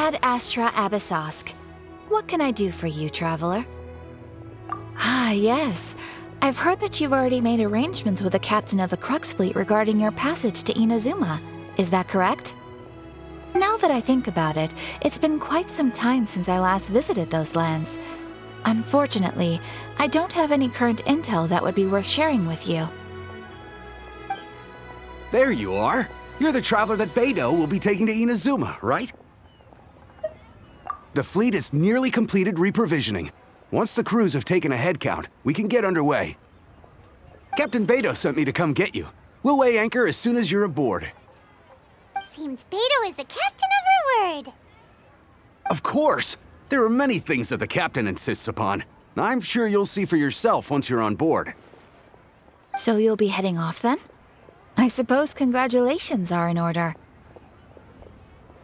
Ad Astra Abyssosk. What can I do for you, traveler? Ah, yes. I've heard that you've already made arrangements with the captain of the Crux Fleet regarding your passage to Inazuma. Is that correct? Now that I think about it, it's been quite some time since I last visited those lands. Unfortunately, I don't have any current intel that would be worth sharing with you. There you are. You're the traveler that Beidou will be taking to Inazuma, right? The fleet is nearly completed reprovisioning. Once the crews have taken a head count, we can get underway. Captain Beidou sent me to come get you. We'll weigh anchor as soon as you're aboard. Seems Beidou is the captain of her word. Of course! There are many things that the captain insists upon. I'm sure you'll see for yourself once you're on board. So you'll be heading off then? I suppose congratulations are in order.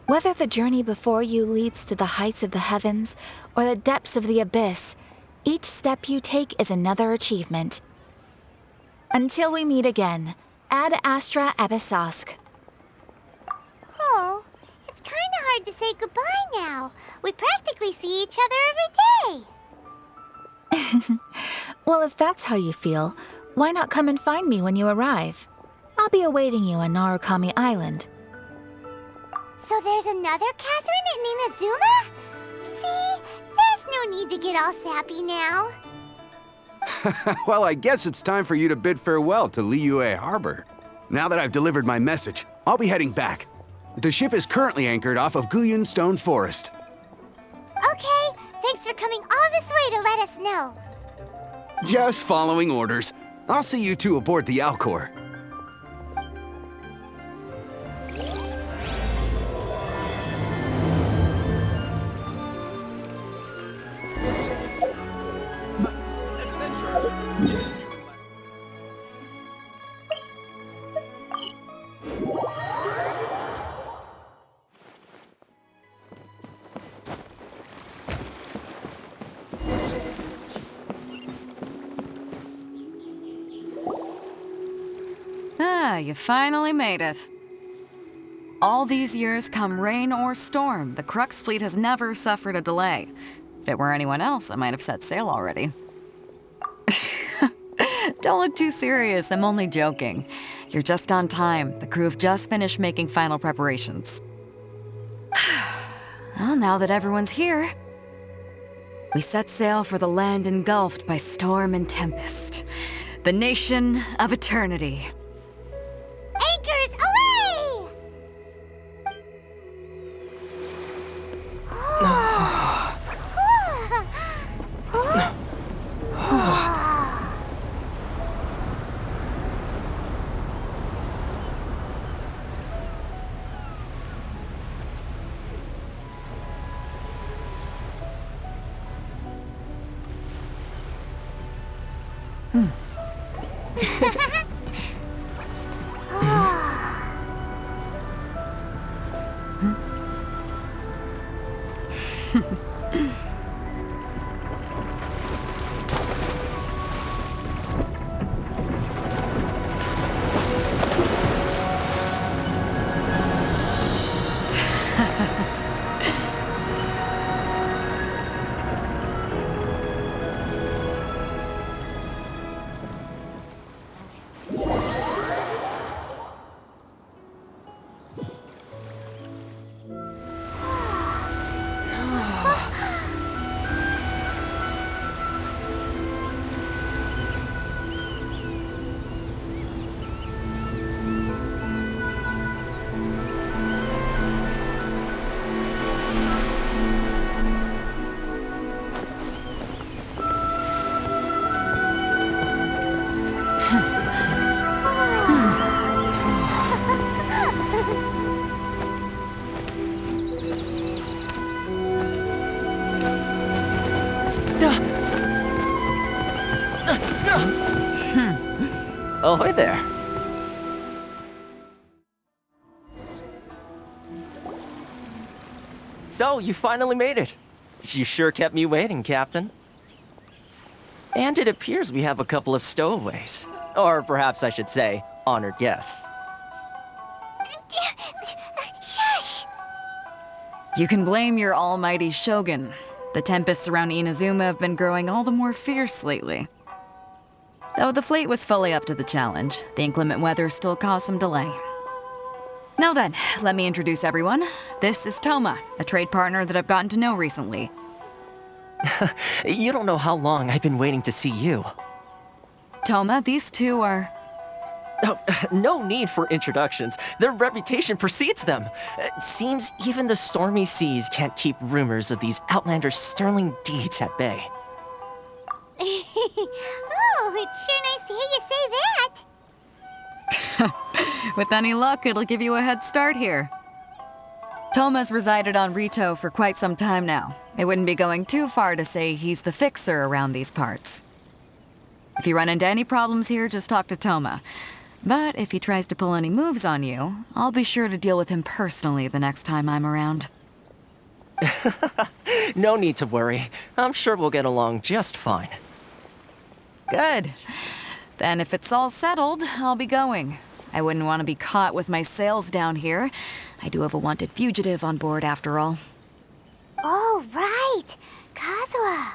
Whether the journey before you leads to the heights of the heavens or the depths of the abyss, each step you take is another achievement. Until we meet again, Ad Astra Abyssosk. Oh, it's kinda hard to say goodbye now. We practically see each other every day. Well, if that's how you feel, why not come and find me when you arrive? I'll be awaiting you on Narukami Island. So there's another Catherine in Inazuma? See? There's no need to get all sappy now. Well, I guess it's time for you to bid farewell to Liyue Harbor. Now that I've delivered my message, I'll be heading back. The ship is currently anchored off of Guyun Stone Forest. Okay, thanks for coming all this way to let us know. Just following orders. I'll see you two aboard the Alcor. Ah, you finally made it. All these years, come rain or storm, the Crux fleet has never suffered a delay. If it were anyone else, I might have set sail already. Don't look too serious, I'm only joking. You're just on time. The crew have just finished making final preparations. Well, now that everyone's here, we set sail for the land engulfed by storm and tempest. The nation of eternity. Anchors away! Ahoy there. So, you finally made it. You sure kept me waiting, Captain. And it appears we have a couple of stowaways. Or perhaps I should say, honored guests. Shush! You can blame your almighty shogun. The tempests around Inazuma have been growing all the more fierce lately. Though the fleet was fully up to the challenge, the inclement weather still caused some delay. Now then, let me introduce everyone. This is Toma, a trade partner that I've gotten to know recently. You don't know how long I've been waiting to see you. Toma, these two are... Oh, no need for introductions. Their reputation precedes them. Seems even the stormy seas can't keep rumors of these Outlanders' sterling deeds at bay. Oh, it's sure nice to hear you say that. With any luck, it'll give you a head start here. Toma's resided on Ritou for quite some time now. It wouldn't be going too far to say he's the fixer around these parts. If you run into any problems here, just talk to Toma. But if he tries to pull any moves on you, I'll be sure to deal with him personally the next time I'm around. No need to worry. I'm sure we'll get along just fine. Good. Then if it's all settled, I'll be going. I wouldn't want to be caught with my sails down here. I do have a wanted fugitive on board after all. Oh, right. Kazuha.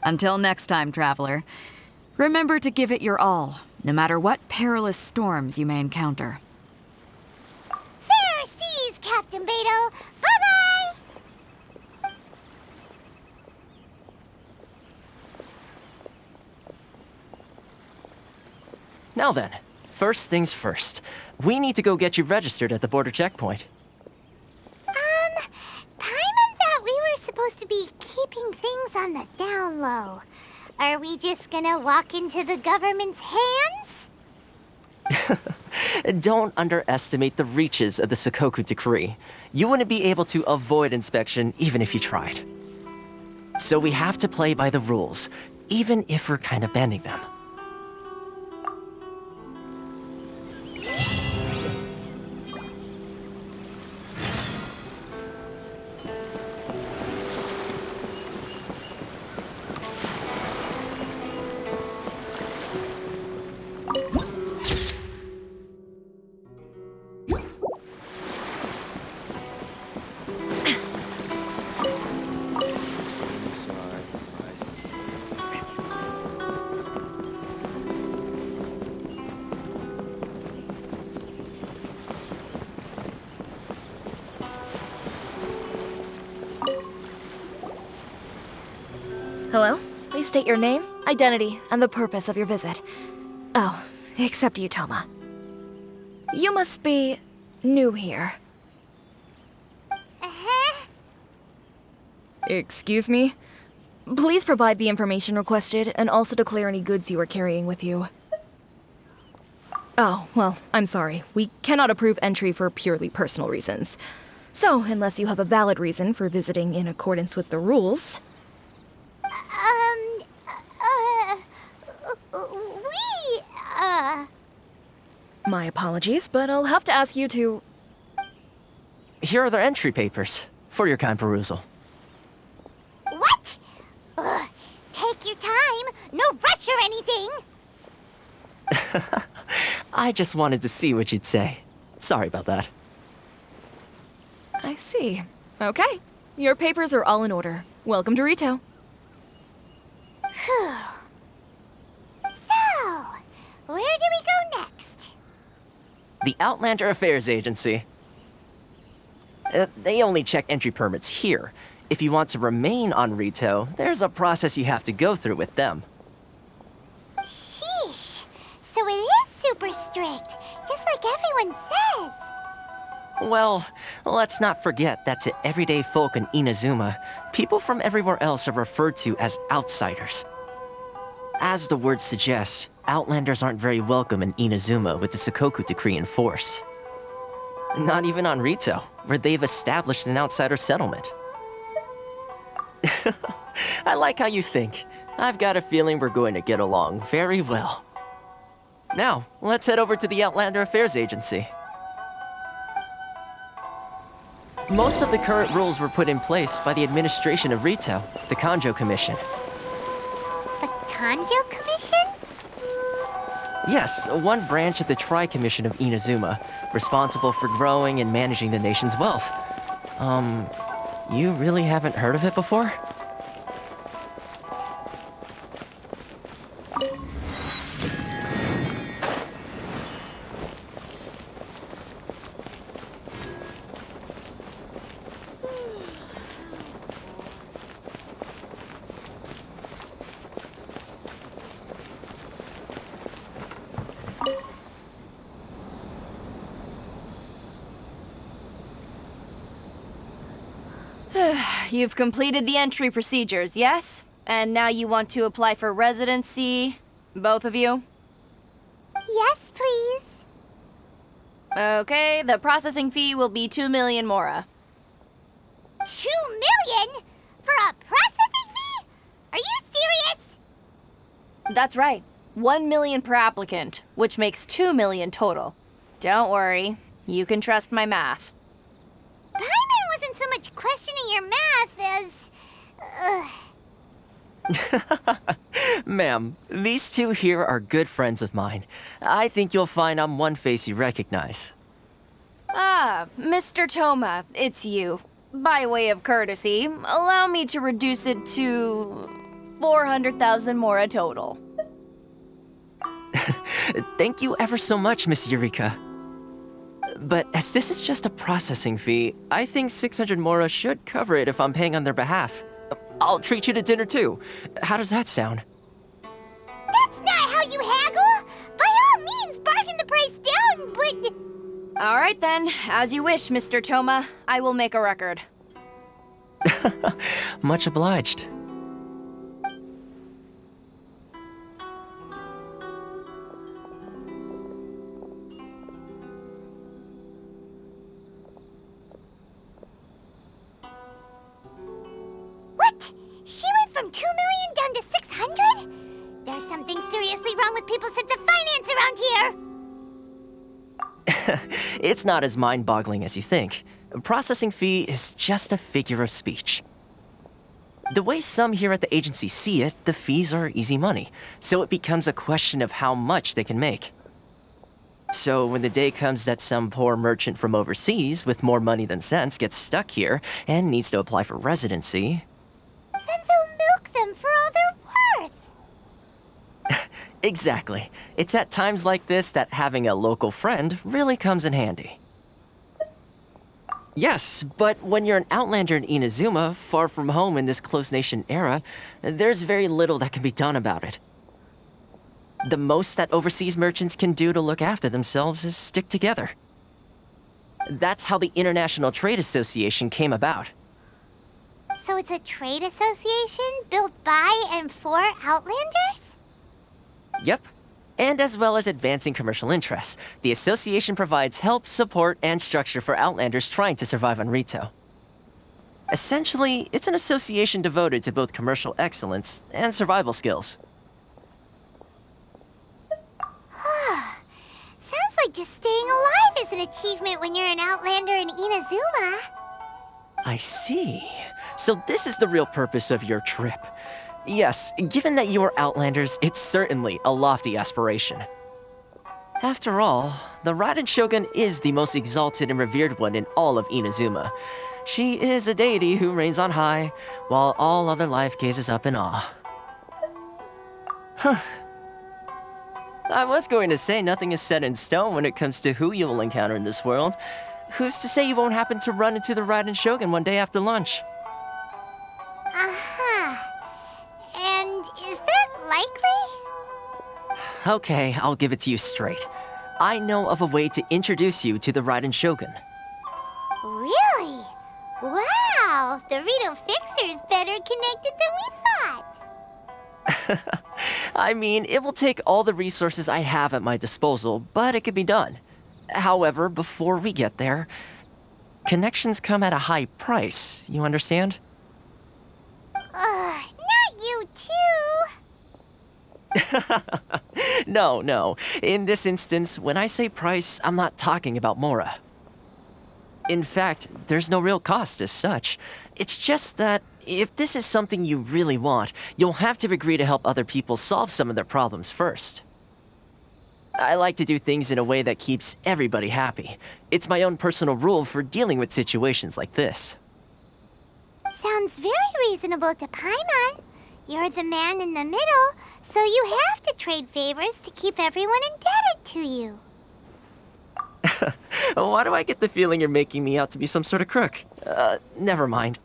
Until next time, traveler. Remember to give it your all, no matter what perilous storms you may encounter. Fair seas, Captain Beto. Bye-bye. Now then, first things first. We need to go get you registered at the border checkpoint. Paimon thought we were supposed to be keeping things on the down low. Are we just gonna walk into the government's hands? Don't underestimate the reaches of the Sakoku Decree. You wouldn't be able to avoid inspection even if you tried. So we have to play by the rules, even if we're kind of bending them. Hello? Please state your name, identity, and the purpose of your visit. Oh, except you, Toma. You must be new here. Uh-huh. Excuse me? Please provide the information requested and also declare any goods you are carrying with you. Oh, well, I'm sorry. We cannot approve entry for purely personal reasons. So, unless you have a valid reason for visiting in accordance with the rules... My apologies, but I'll have to ask you to... Here are the entry papers, for your kind perusal. What? Ugh, take your time. No rush or anything. I just wanted to see what you'd say. Sorry about that. I see. Okay. Your papers are all in order. Welcome to Ritou. Whew. So, where do we go next? The Outlander Affairs Agency. They only check entry permits here. If you want to remain on Ritou, there's a process you have to go through with them. Sheesh. So it is super strict, just like everyone says. Well, let's not forget that to everyday folk in Inazuma, people from everywhere else are referred to as outsiders. As the word suggests, Outlanders aren't very welcome in Inazuma with the Sakoku Decree in force. Not even on Ritou, where they've established an outsider settlement. I like how you think. I've got a feeling we're going to get along very well. Now, let's head over to the Outlander Affairs Agency. Most of the current rules were put in place by the administration of Ritou, the Kanjo Commission. The Kanjo Commission? Yes, one branch of the Tri-Commission of Inazuma, responsible for growing and managing the nation's wealth. You really haven't heard of it before? You've completed the entry procedures, yes? And now you want to apply for residency? Both of you? Yes, please. Okay, the processing fee will be 2 million mora. 2 million? For a processing fee? Are you serious? That's right. 1 million per applicant, which makes 2 million total. Don't worry, you can trust my math. Paimon wasn't so much questioning your math as... Ma'am, these two here are good friends of mine. I think you'll find I'm one face you recognize. Ah, Mr. Toma, it's you. By way of courtesy, allow me to reduce it to 400,000 mora total. Thank you ever so much, Miss Eureka. But as this is just a processing fee, I think 600 mora should cover it if I'm paying on their behalf. I'll treat you to dinner too. How does that sound? That's not how you haggle! By all means, bargain the price down, but... All right then, as you wish, Mr. Toma. I will make a record. Much obliged. What? She went from 2 million down to 600? There's something seriously wrong with people's sense of finance around here! It's not as mind-boggling as you think. A processing fee is just a figure of speech. The way some here at the agency see it, the fees are easy money, so it becomes a question of how much they can make. So when the day comes that some poor merchant from overseas with more money than sense gets stuck here and needs to apply for residency... Then they'll milk them for all they're worth! Exactly. It's at times like this that having a local friend really comes in handy. Yes, but when you're an Outlander in Inazuma, far from home in this closed nation era, there's very little that can be done about it. The most that overseas merchants can do to look after themselves is stick together. That's how the International Trade Association came about. So it's a trade association built by and for Outlanders? Yep. And as well as advancing commercial interests, the association provides help, support, and structure for Outlanders trying to survive on Ritou. Essentially, it's an association devoted to both commercial excellence and survival skills. Sounds like just staying alive is an achievement when you're an Outlander in Inazuma. I see. So this is the real purpose of your trip. Yes, given that you are Outlanders, it's certainly a lofty aspiration. After all, the Raiden Shogun is the most exalted and revered one in all of Inazuma. She is a deity who reigns on high, while all other life gazes up in awe. Huh. I was going to say nothing is set in stone when it comes to who you will encounter in this world. Who's to say you won't happen to run into the Raiden Shogun one day after lunch? And is that likely? Okay, I'll give it to you straight. I know of a way to introduce you to the Raiden Shogun. Really? Wow, the Ritou Fixer's better connected than we thought. I mean, it will take all the resources I have at my disposal, but it can be done. However, before we get there, connections come at a high price, you understand? Not you too. No. In this instance, when I say price, I'm not talking about Mora. In fact, there's no real cost as such. It's just that if this is something you really want, you'll have to agree to help other people solve some of their problems first. I like to do things in a way that keeps everybody happy. It's my own personal rule for dealing with situations like this. Sounds very reasonable to Paimon. You're the man in the middle, so you have to trade favors to keep everyone indebted to you. Why do I get the feeling you're making me out to be some sort of crook? Never mind.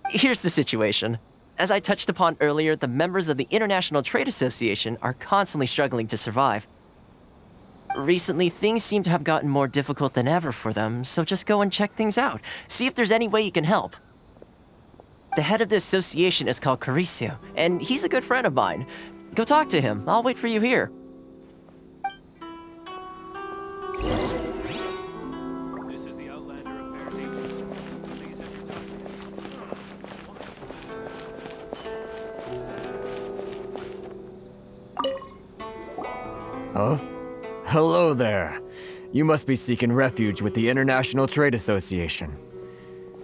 Here's the situation. As I touched upon earlier, the members of the International Trade Association are constantly struggling to survive. Recently, things seem to have gotten more difficult than ever for them, so just go and check things out. See if there's any way you can help. The head of the association is called Carissio, and he's a good friend of mine. Go talk to him. I'll wait for you here. This is the Outlander Affairs Agency. Please have your document. Huh? Hello there. You must be seeking refuge with the International Trade Association.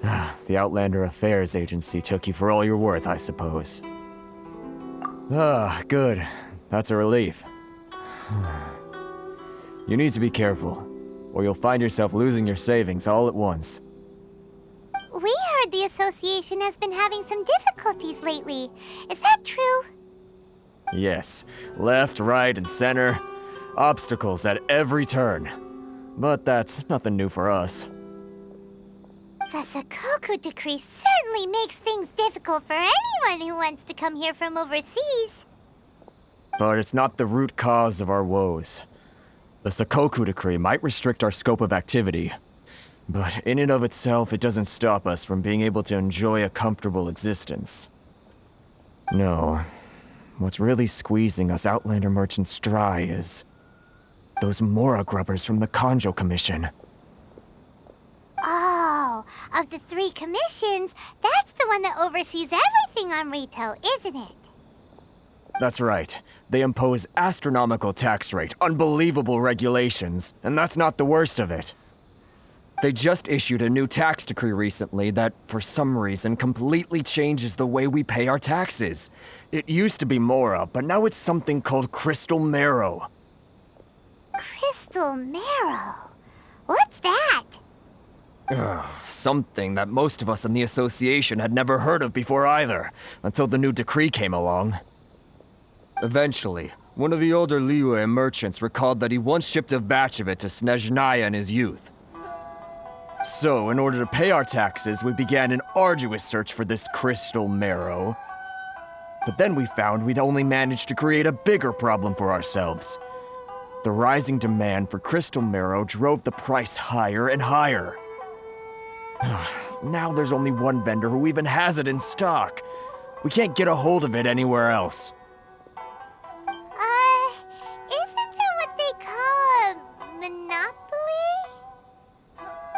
The Outlander Affairs Agency took you for all you're worth, I suppose. Good. That's a relief. You need to be careful, or you'll find yourself losing your savings all at once. We heard the association has been having some difficulties lately. Is that true? Yes. Left, right, and center. Obstacles at every turn. But that's nothing new for us. The Sakoku decree certainly makes things difficult for anyone who wants to come here from overseas. But it's not the root cause of our woes. The Sakoku decree might restrict our scope of activity, but in and of itself, it doesn't stop us from being able to enjoy a comfortable existence. No. What's really squeezing us Outlander merchants dry is those Mora grubbers from the Kanjo Commission. Oh, of the 3 commissions, that's the one that oversees everything on Ritou, isn't it? That's right. They impose astronomical tax rate, unbelievable regulations, and that's not the worst of it. They just issued a new tax decree recently that, for some reason, completely changes the way we pay our taxes. It used to be Mora, but now it's something called Crystal Marrow. Crystal Marrow? What's that? Something that most of us in the association had never heard of before either, until the new decree came along. Eventually, one of the older Liyue merchants recalled that he once shipped a batch of it to Snezhnaya in his youth. So, in order to pay our taxes, we began an arduous search for this crystal marrow. But then we found we'd only managed to create a bigger problem for ourselves. The rising demand for crystal marrow drove the price higher and higher. Now there's only one vendor who even has it in stock. We can't get a hold of it anywhere else. Isn't that what they call a monopoly?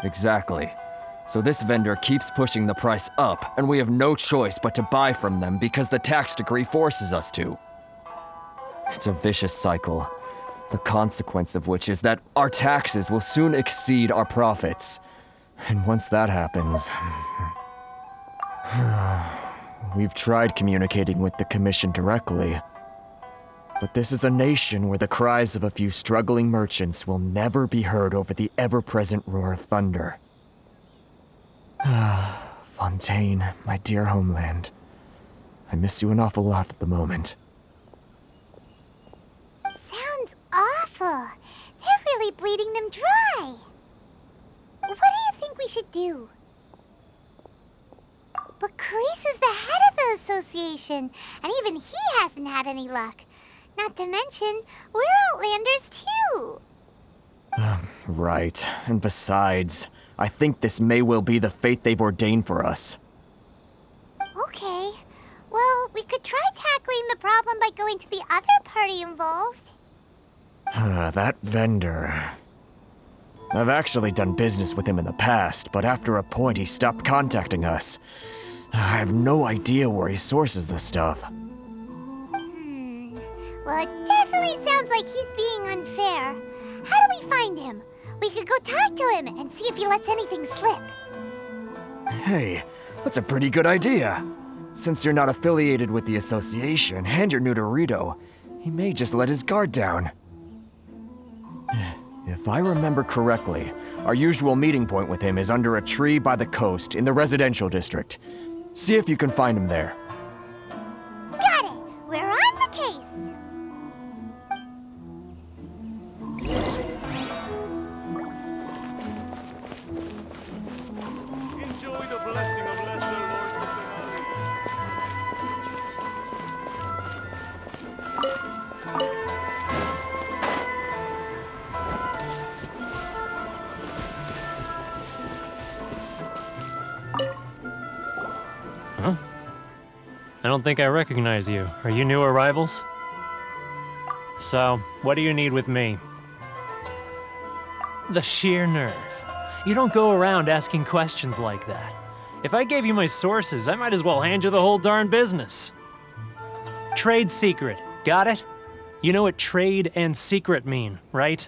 Exactly. So this vendor keeps pushing the price up, and we have no choice but to buy from them because the tax decree forces us to. It's a vicious cycle, the consequence of which is that our taxes will soon exceed our profits. And once that happens... We've tried communicating with the Commission directly. But this is a nation where the cries of a few struggling merchants will never be heard over the ever-present roar of thunder. Fontaine, my dear homeland. I miss you an awful lot at the moment. Sounds awful. They're really bleeding them dry. What do you think we should do? But Carisu's the head of the association, and even he hasn't had any luck. Not to mention, we're Outlanders too. Right. And besides, I think this may well be the fate they've ordained for us. Okay. Well, we could try tackling the problem by going to the other party involved. That vendor... I've actually done business with him in the past, but after a point he stopped contacting us. I have no idea where he sources the stuff. Well, it definitely sounds like he's being unfair. How do we find him? We could go talk to him and see if he lets anything slip. Hey, that's a pretty good idea. Since you're not affiliated with the association and you're new to Ritou, he may just let his guard down. If I remember correctly, our usual meeting point with him is under a tree by the coast in the residential district. See if you can find him there. Got it! We're on the case! Enjoy the blessing of Lesser Lord Kusanagi. Huh? I don't think I recognize you. Are you new arrivals? So, what do you need with me? The sheer nerve. You don't go around asking questions like that. If I gave you my sources, I might as well hand you the whole darn business. Trade secret. Got it? You know what trade and secret mean, right?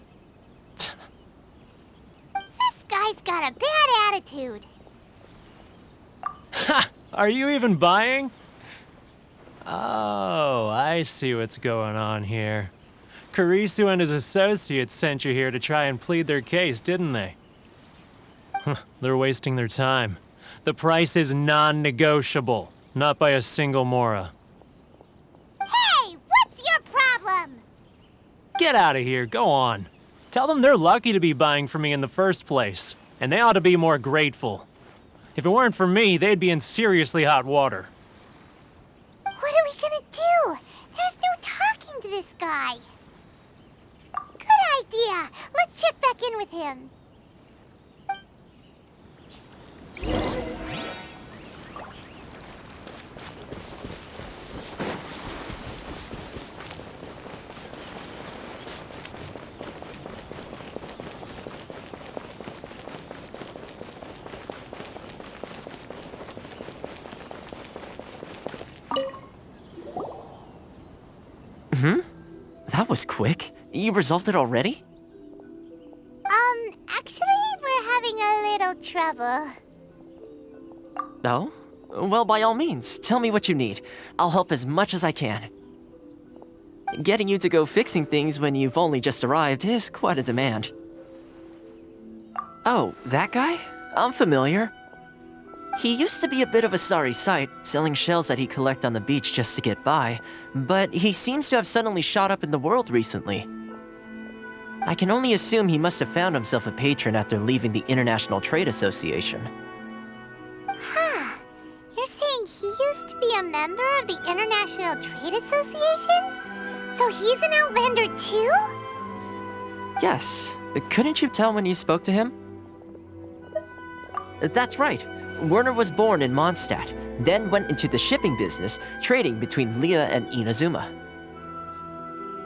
This guy's got a bad attitude. Ha! Are you even buying? Oh, I see what's going on here. Kurisu and his associates sent you here to try and plead their case, didn't they? They're wasting their time. The price is non-negotiable, not by a single Mora. Hey, what's your problem? Get out of here, go on. Tell them they're lucky to be buying from me in the first place, and they ought to be more grateful. If it weren't for me, they'd be in seriously hot water. What are we gonna do? There's no talking to this guy. Good idea. Let's check back in with him. That was quick. You resolved it already? Actually, we're having a little trouble. Oh? Well, by all means, tell me what you need. I'll help as much as I can. Getting you to go fixing things when you've only just arrived is quite a demand. Oh, that guy? I'm familiar. He used to be a bit of a sorry sight, selling shells that he'd collect on the beach just to get by, but he seems to have suddenly shot up in the world recently. I can only assume he must have found himself a patron after leaving the International Trade Association. Huh. You're saying he used to be a member of the International Trade Association? So he's an Outlander too? Yes. Couldn't you tell when you spoke to him? That's right. Werner was born in Mondstadt, then went into the shipping business, trading between Leah and Inazuma.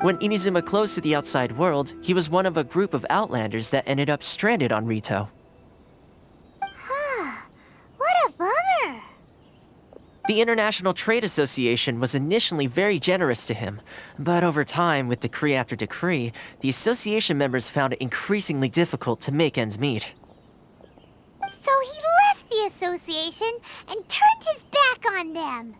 When Inazuma closed to the outside world, he was one of a group of Outlanders that ended up stranded on Ritou. Huh. What a bummer. The International Trade Association was initially very generous to him, but over time, with decree after decree, the association members found it increasingly difficult to make ends meet. So he left the association and turned his back on them.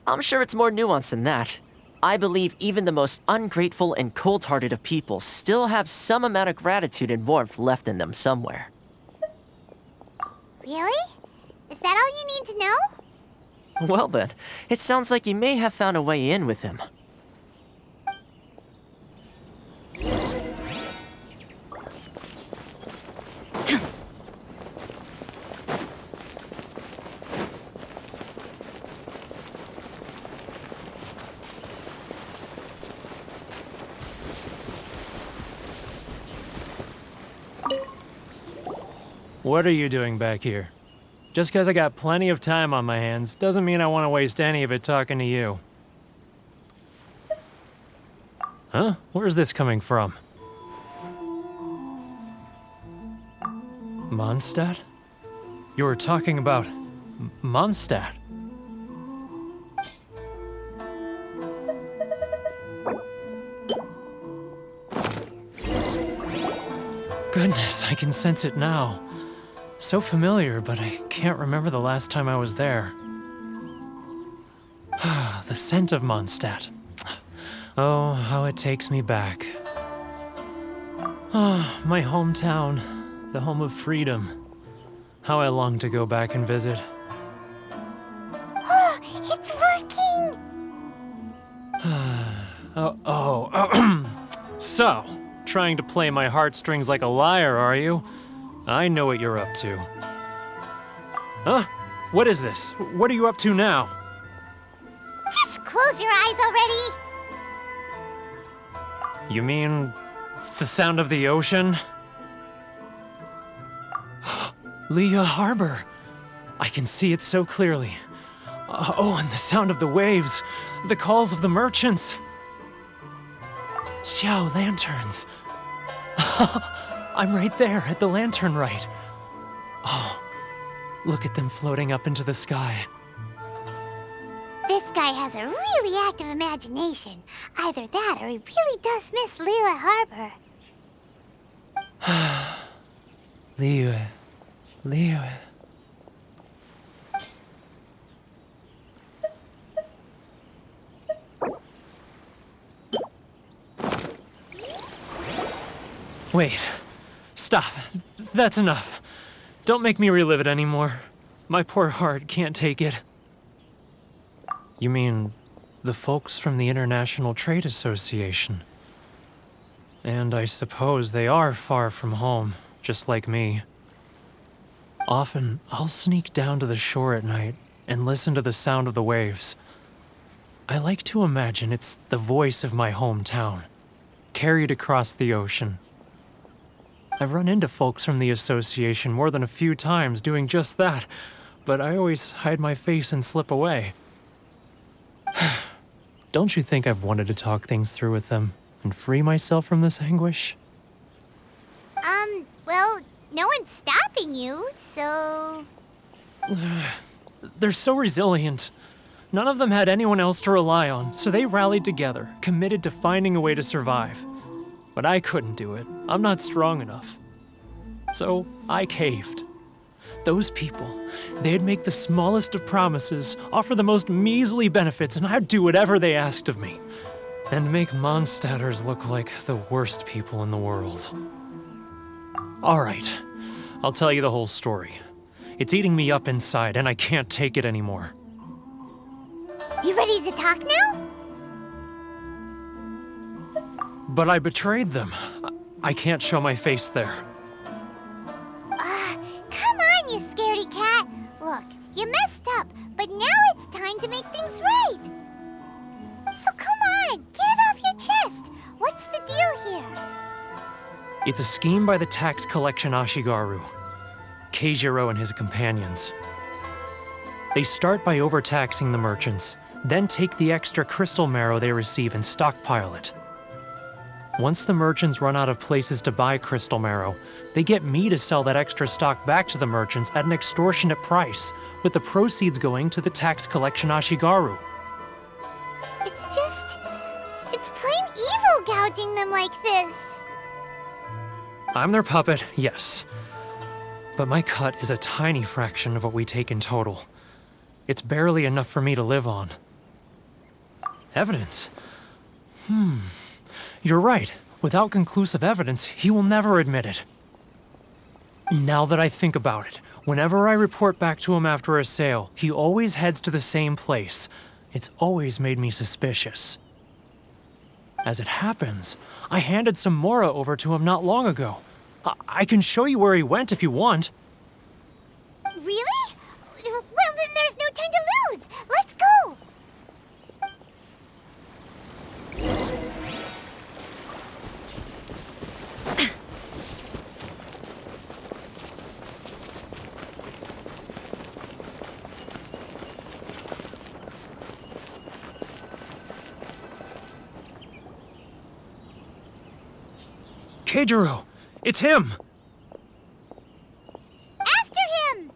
I'm sure it's more nuanced than that. I believe even the most ungrateful and cold-hearted of people still have some amount of gratitude and warmth left in them somewhere. Really? Is that all you need to know? Well then, it sounds like you may have found a way in with him. What are you doing back here? Just because I got plenty of time on my hands doesn't mean I want to waste any of it talking to you. Huh? Where's this coming from? Mondstadt? You were talking about Mondstadt. Goodness, I can sense it now. So familiar, but I can't remember the last time I was there. The scent of Mondstadt. Oh, how it takes me back. My hometown, the home of freedom. How I long to go back and visit. Oh, it's working! So, trying to play my heartstrings like a liar, are you? I know what you're up to. Huh? What is this? What are you up to now? Just close your eyes already! You mean the sound of the ocean? Leah Harbor. I can see it so clearly. And the sound of the waves, the calls of the merchants. Xiao lanterns. I'm right there at the lantern right. Oh, look at them floating up into the sky. This guy has a really active imagination. Either that or he really does miss Liyue Harbor. Liyue. Wait. Stop. That's enough. Don't make me relive it anymore. My poor heart can't take it. You mean the folks from the International Trade Association? And I suppose they are far from home, just like me. Often, I'll sneak down to the shore at night and listen to the sound of the waves. I like to imagine it's the voice of my hometown, carried across the ocean. I've run into folks from the association more than a few times doing just that, but I always hide my face and slip away. Don't you think I've wanted to talk things through with them and free myself from this anguish? Well, no one's stopping you, so... They're so resilient. None of them had anyone else to rely on, so they rallied together, committed to finding a way to survive. But I couldn't do it. I'm not strong enough. So I caved. Those people, they'd make the smallest of promises, offer the most measly benefits, and I'd do whatever they asked of me. And make Mondstadters look like the worst people in the world. All right, I'll tell you the whole story. It's eating me up inside, and I can't take it anymore. You ready to talk now? But I betrayed them. I can't show my face there. Come on, you scaredy cat. Look, you messed up, but now it's time to make things right. So come on, get it off your chest. What's the deal here? It's a scheme by the tax collection Ashigaru, Keijiro and his companions. They start by overtaxing the merchants, then take the extra crystal marrow they receive and stockpile it. Once the merchants run out of places to buy crystal marrow, they get me to sell that extra stock back to the merchants at an extortionate price, with the proceeds going to the tax collection Ashigaru. It's plain evil gouging them like this. I'm their puppet, yes. But my cut is a tiny fraction of what we take in total. It's barely enough for me to live on. Evidence? You're right. Without conclusive evidence, he will never admit it. Now that I think about it, whenever I report back to him after a sale, he always heads to the same place. It's always made me suspicious. As it happens, I handed some Mora over to him not long ago. I can show you where he went if you want. Really? Well, then there's no time to lose. Let's go. Keijiro! It's him! After him!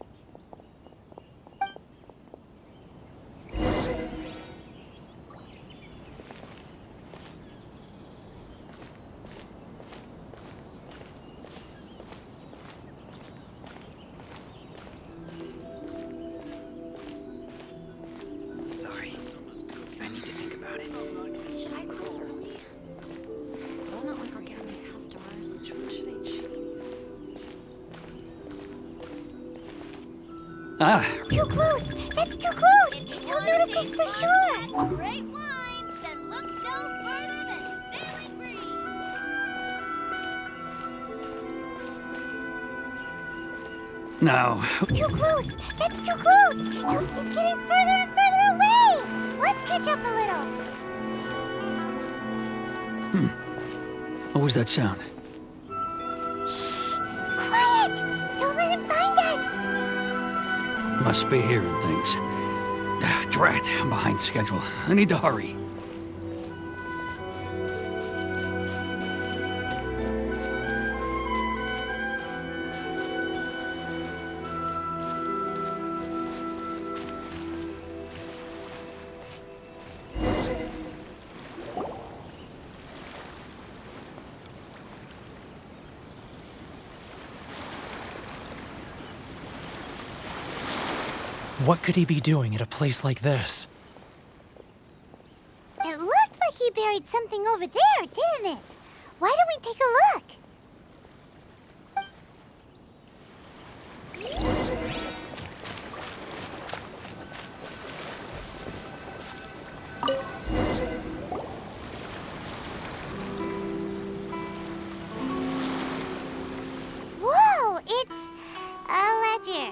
Sorry. I need to think about it. Should I close early? It's not like I'll get any customers. Too close! That's too close! He'll notice us for sure! Great wines that look no further than sailing breeze. Now, Too close! That's too close! He's getting further and further away! Let's catch up a little! what was that sound? Quiet! Don't let him find us! Must be hearing things. Drat, I'm behind schedule. I need to hurry. What could he be doing at a place like this? It looked like he buried something over there, didn't it? Why don't we take a look? Whoa, it's a ledger.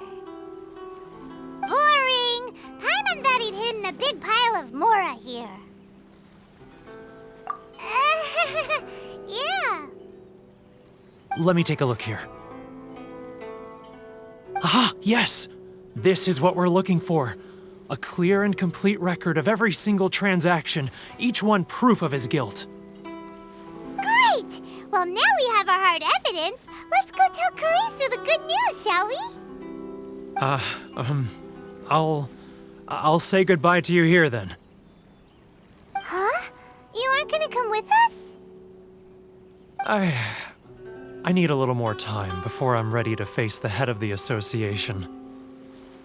Boring! Paimon thought he'd hidden a big pile of Mora here. Yeah. Let me take a look here. Aha, yes! This is what we're looking for. A clear and complete record of every single transaction, each one proof of his guilt. Great! Well, now we have our hard evidence. Let's go tell Karisu the good news, shall we? I'll say goodbye to you here then. Huh? You aren't gonna come with us? I need a little more time before I'm ready to face the head of the association.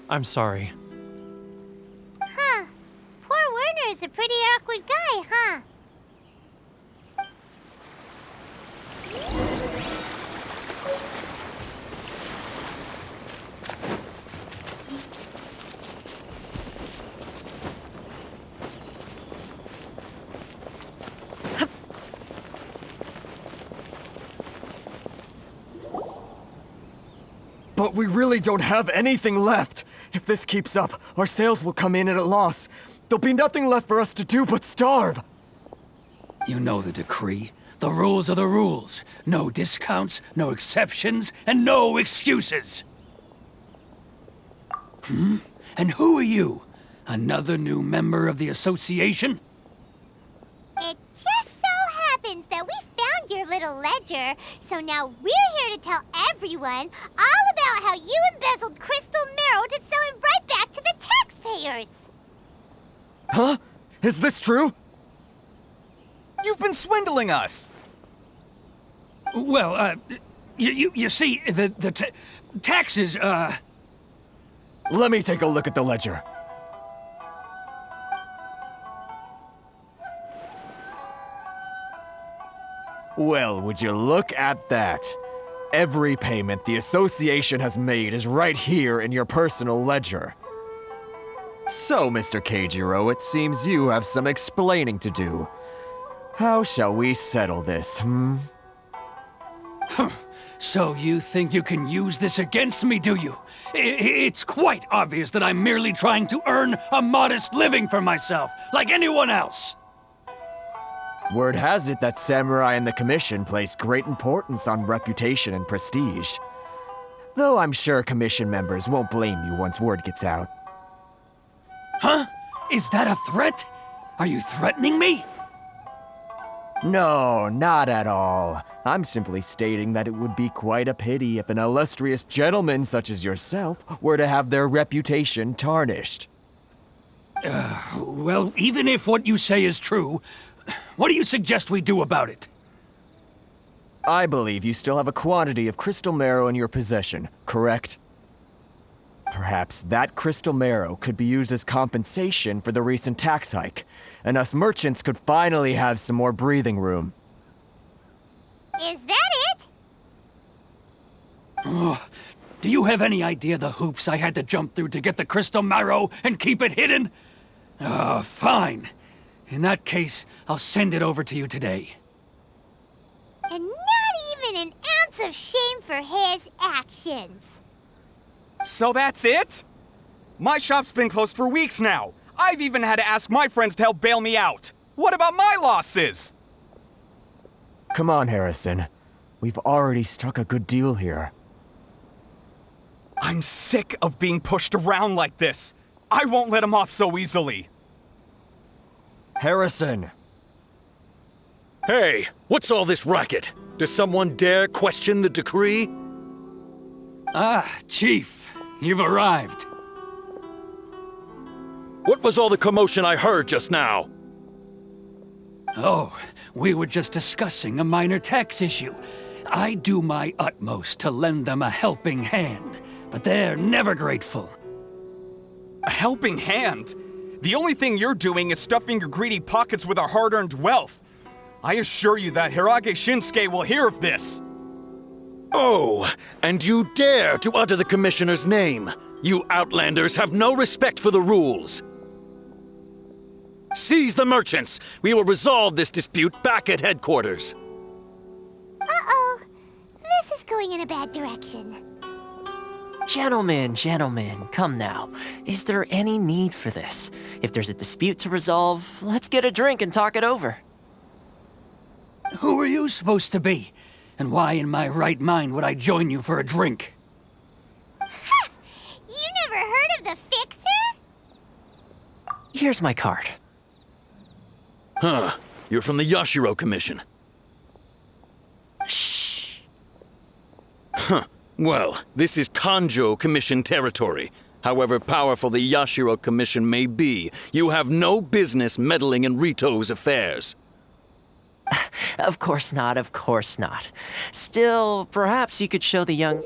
I'm sorry. Huh. Poor Werner's a pretty awkward guy, huh? But we really don't have anything left. If this keeps up, our sales will come in at a loss. There'll be nothing left for us to do but starve. You know the decree. The rules are the rules. No discounts, no exceptions, and no excuses. And who are you? Another new member of the association? It just so happens that we found your little ledger, so now we're here to tell everyone all about how you embezzled crystal marrow to sell it right back to the taxpayers. Huh? Is this true? You've been swindling us! Well, you see, the taxes, Let me take a look at the ledger. Well, would you look at that? Every payment the association has made is right here in your personal ledger. So, Mr. Keijiro, it seems you have some explaining to do. How shall we settle this, So you think you can use this against me, do you? It's quite obvious that I'm merely trying to earn a modest living for myself, like anyone else. Word has it that samurai and the commission place great importance on reputation and prestige. Though I'm sure commission members won't blame you once word gets out. Huh? Is that a threat? Are you threatening me? No, not at all. I'm simply stating that it would be quite a pity if an illustrious gentleman such as yourself were to have their reputation tarnished. Well, even if what you say is true, what do you suggest we do about it? I believe you still have a quantity of crystal marrow in your possession, correct? Perhaps that crystal marrow could be used as compensation for the recent tax hike, and us merchants could finally have some more breathing room. Is that it? Do you have any idea the hoops I had to jump through to get the crystal marrow and keep it hidden? Fine. In that case, I'll send it over to you today. And not even an ounce of shame for his actions. So that's it? My shop's been closed for weeks now. I've even had to ask my friends to help bail me out. What about my losses? Come on, Harrison. We've already struck a good deal here. I'm sick of being pushed around like this. I won't let him off so easily. Harrison! Hey, what's all this racket? Does someone dare question the decree? Ah, Chief, you've arrived. What was all the commotion I heard just now? Oh, we were just discussing a minor tax issue. I do my utmost to lend them a helping hand, but they're never grateful. A helping hand? The only thing you're doing is stuffing your greedy pockets with our hard-earned wealth. I assure you that Hirage Shinsuke will hear of this. Oh, and you dare to utter the Commissioner's name. You Outlanders have no respect for the rules. Seize the merchants. We will resolve this dispute back at headquarters. Uh-oh. This is going in a bad direction. Gentlemen, come now. Is there any need for this? If there's a dispute to resolve, let's get a drink and talk it over. Who are you supposed to be? And why in my right mind would I join you for a drink? Ha! You never heard of the Fixer? Here's my card. Huh. You're from the Yashiro Commission. Shh. Huh. Well, this is Kanjo Commission territory. However powerful the Yashiro Commission may be, you have no business meddling in Ritou's affairs. Of course not, of course not. Still, perhaps you could show the young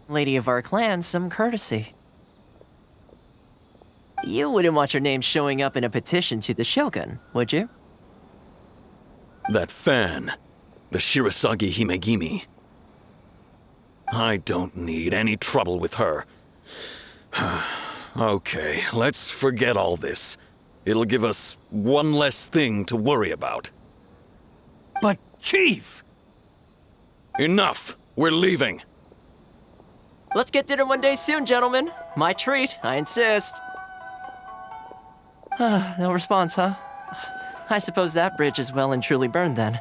lady of our clan some courtesy. You wouldn't want your name showing up in a petition to the Shogun, would you? That fan, the Shirasagi Himegimi. I don't need any trouble with her. Okay, let's forget all this. It'll give us one less thing to worry about. But, Chief! Enough! We're leaving. Let's get dinner one day soon, gentlemen. My treat, I insist. No response, huh? I suppose that bridge is well and truly burned then.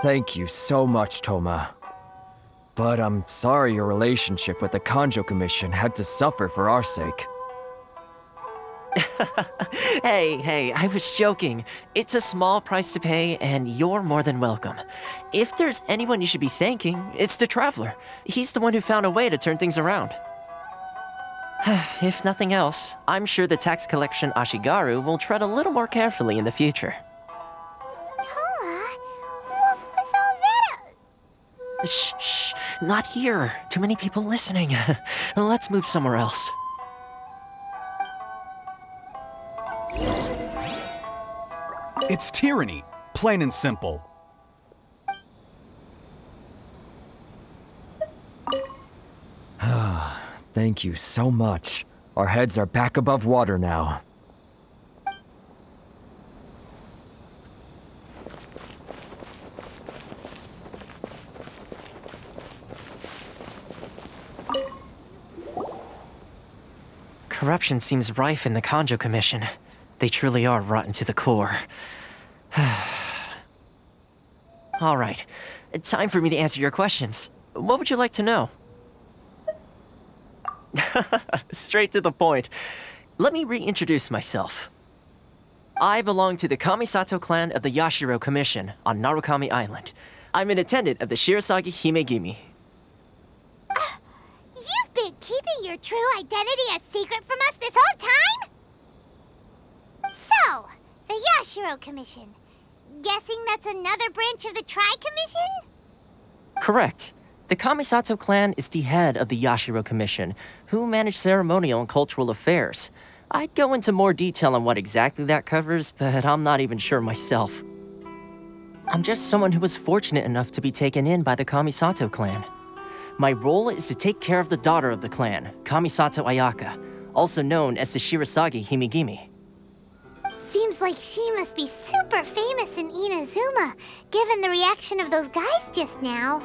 Thank you so much, Toma. But I'm sorry your relationship with the Kanjo Commission had to suffer for our sake. Hey, I was joking. It's a small price to pay, and you're more than welcome. If there's anyone you should be thanking, it's the Traveler. He's the one who found a way to turn things around. If nothing else, I'm sure the tax collection Ashigaru will tread a little more carefully in the future. Toma, what was all that? Shh, not here. Too many people listening. Let's move somewhere else. It's tyranny, plain and simple. Thank you so much. Our heads are back above water now. Corruption seems rife in the Kanjo Commission. They truly are rotten to the core. All right, time for me to answer your questions. What would you like to know? Straight to the point. Let me reintroduce myself. I belong to the Kamisato clan of the Yashiro Commission on Narukami Island. I'm an attendant of the Shirasagi Himegimi. You've been keeping your true identity a secret from us this whole time? So, the Yashiro Commission. Guessing that's another branch of the Tri-Commission? Correct. The Kamisato clan is the head of the Yashiro Commission, who manage ceremonial and cultural affairs. I'd go into more detail on what exactly that covers, but I'm not even sure myself. I'm just someone who was fortunate enough to be taken in by the Kamisato clan. My role is to take care of the daughter of the clan, Kamisato Ayaka, also known as the Shirasagi Himigimi. Seems like she must be super famous in Inazuma, given the reaction of those guys just now.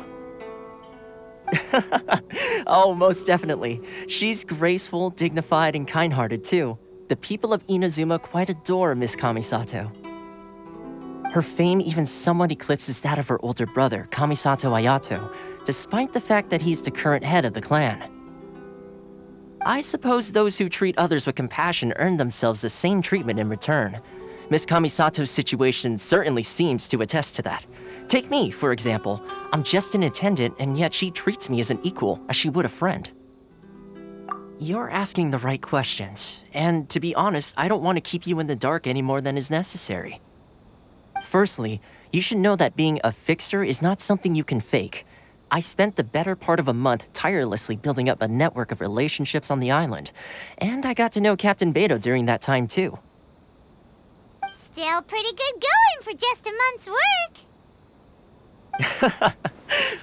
Oh, most definitely. She's graceful, dignified, and kind-hearted too. The people of Inazuma quite adore Miss Kamisato. Her fame even somewhat eclipses that of her older brother, Kamisato Ayato, despite the fact that he's the current head of the clan. I suppose those who treat others with compassion earn themselves the same treatment in return. Miss Kamisato's situation certainly seems to attest to that. Take me, for example. I'm just an attendant, and yet she treats me as an equal, as she would a friend. You're asking the right questions, and to be honest, I don't want to keep you in the dark any more than is necessary. Firstly, you should know that being a fixer is not something you can fake. I spent the better part of a month tirelessly building up a network of relationships on the island, and I got to know Captain Beto during that time too. Still pretty good going for just a month's work.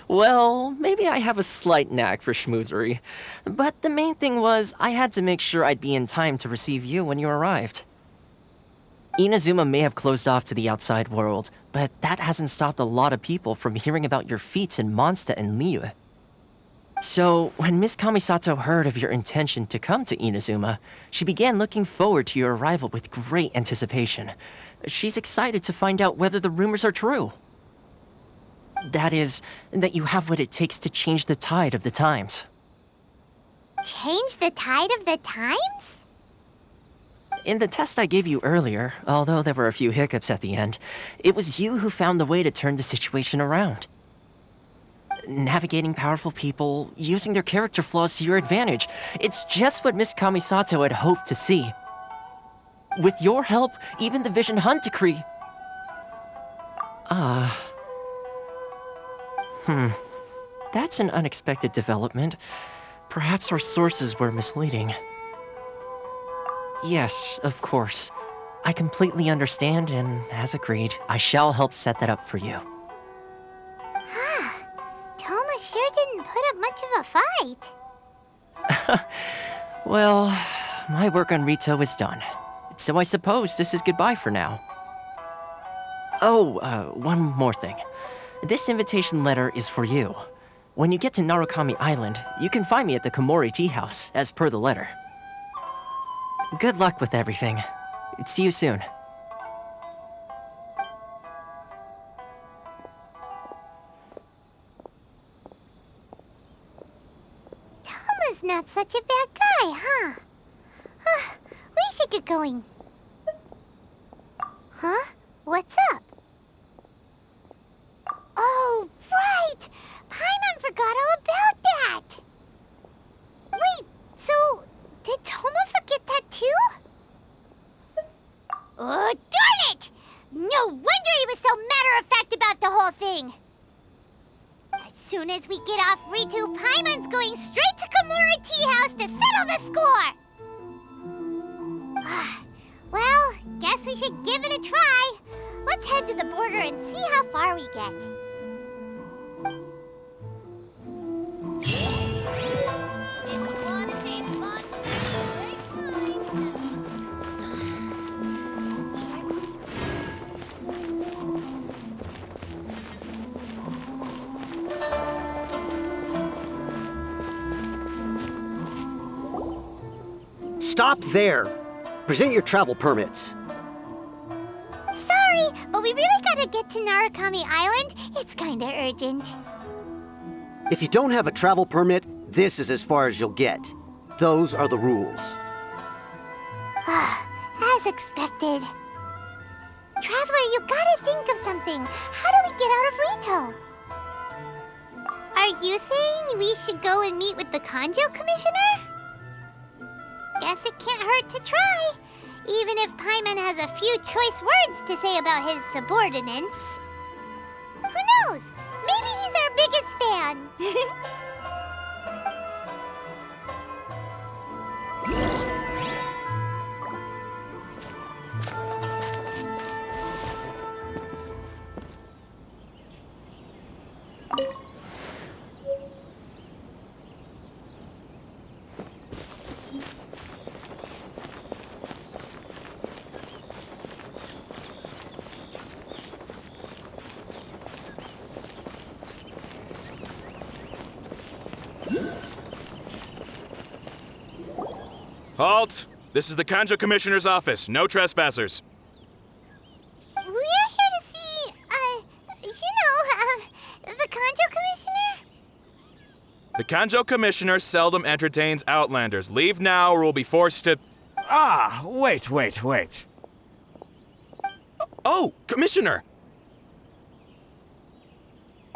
Well, maybe I have a slight knack for schmoozery, but the main thing was I had to make sure I'd be in time to receive you when you arrived. Inazuma may have closed off to the outside world, but that hasn't stopped a lot of people from hearing about your feats in Mondstadt and Liyue. So, when Miss Kamisato heard of your intention to come to Inazuma, she began looking forward to your arrival with great anticipation. She's excited to find out whether the rumors are true. That is, that you have what it takes to change the tide of the times. Change the tide of the times? In the test I gave you earlier, although there were a few hiccups at the end, it was you who found the way to turn the situation around. Navigating powerful people, using their character flaws to your advantage. It's just what Miss Kamisato had hoped to see. With your help, even the Vision Hunt decree... That's an unexpected development. Perhaps our sources were misleading. Yes, of course. I completely understand, and as agreed, I shall help set that up for you. Toma sure didn't put up much of a fight. Well, my work on Ritou is done. So I suppose this is goodbye for now. Oh, one more thing. This invitation letter is for you. When you get to Narukami Island, you can find me at the Komori Tea House, as per the letter. Good luck with everything. See you soon. Toma's not such a bad guy, huh? We should get going. Huh? What's up? Oh, right! Paimon forgot all about that! Wait, so... did Toma forget that too? Oh, darn it! No wonder he was so matter-of-fact about the whole thing! As soon as we get off Ritou, Paimon's going straight to Komori Tea House to settle the score! Well, guess we should give it a try. Let's head to the border and see how far we get. Stop there! Present your travel permits. Sorry, but we really gotta get to Narukami Island. It's kinda urgent. If you don't have a travel permit, this is as far as you'll get. Those are the rules. As expected. Traveler, you gotta think of something. How do we get out of Ritou? Are you saying we should go and meet with the Kanjo Commissioner? Guess it can't hurt to try, even if Paimon has a few choice words to say about his subordinates. Who knows? Maybe he's our biggest fan. Halt! This is the Kanjo Commissioner's office. No trespassers. We're here to see, the Kanjo Commissioner? The Kanjo Commissioner seldom entertains Outlanders. Leave now or we'll be forced to... Ah, wait. Oh, Commissioner!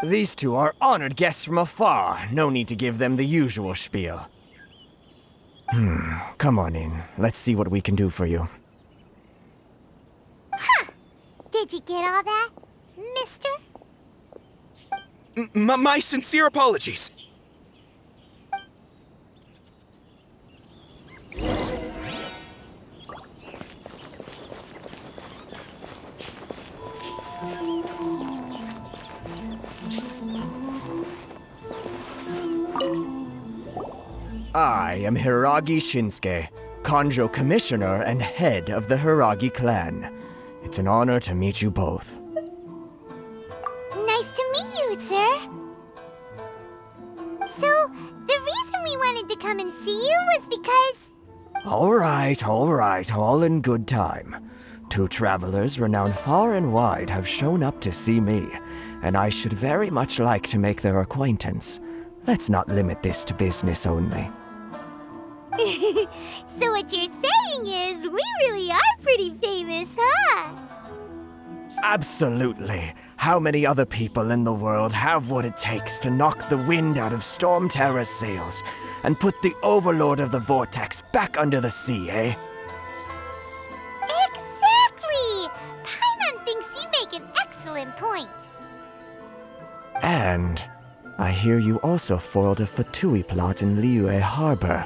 These two are honored guests from afar. No need to give them the usual spiel. Come on in. Let's see what we can do for you. Huh! Did you get all that, mister? My sincere apologies. I am Hiragi Shinsuke, Kanjo Commissioner and head of the Hiragi clan. It's an honor to meet you both. Nice to meet you, sir. So, the reason we wanted to come and see you was because... All right, all in good time. Two travelers renowned far and wide have shown up to see me, and I should very much like to make their acquaintance. Let's not limit this to business only. So what you're saying is, we really are pretty famous, huh? Absolutely. How many other people in the world have what it takes to knock the wind out of Storm Terror's sails and put the Overlord of the Vortex back under the sea, eh? Exactly! Paimon thinks you make an excellent point. And I hear you also foiled a Fatui plot in Liyue Harbor.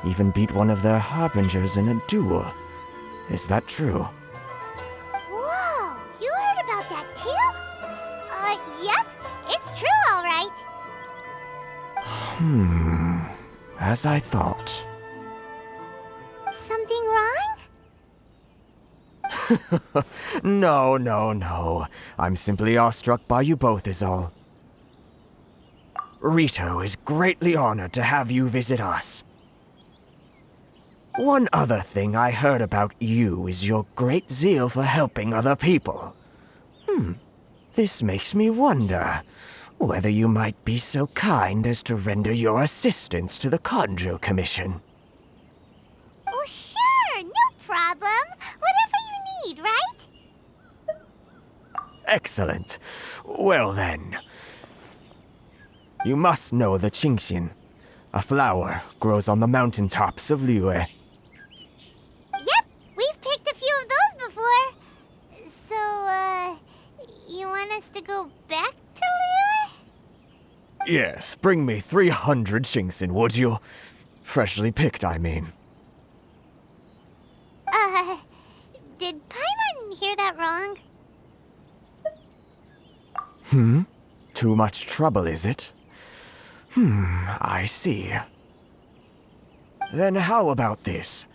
Even beat one of their harbingers in a duel. Is that true? Whoa, you heard about that too? Yep, it's true, all right. As I thought. Something wrong? No. I'm simply awestruck by you both is all. Ritou is greatly honored to have you visit us. One other thing I heard about you is your great zeal for helping other people. This makes me wonder whether you might be so kind as to render your assistance to the Kanjo Commission. Oh, sure, no problem. Whatever you need, right? Excellent. Well then. You must know the Qingxin. A flower grows on the mountaintops of Liyue. Yep, we've picked a few of those before. So, you want us to go back to Liyue? Yes, bring me 300 Qingxin, would you? Freshly picked, I mean. Did Paimon hear that wrong? Too much trouble, is it? I see. Then how about this?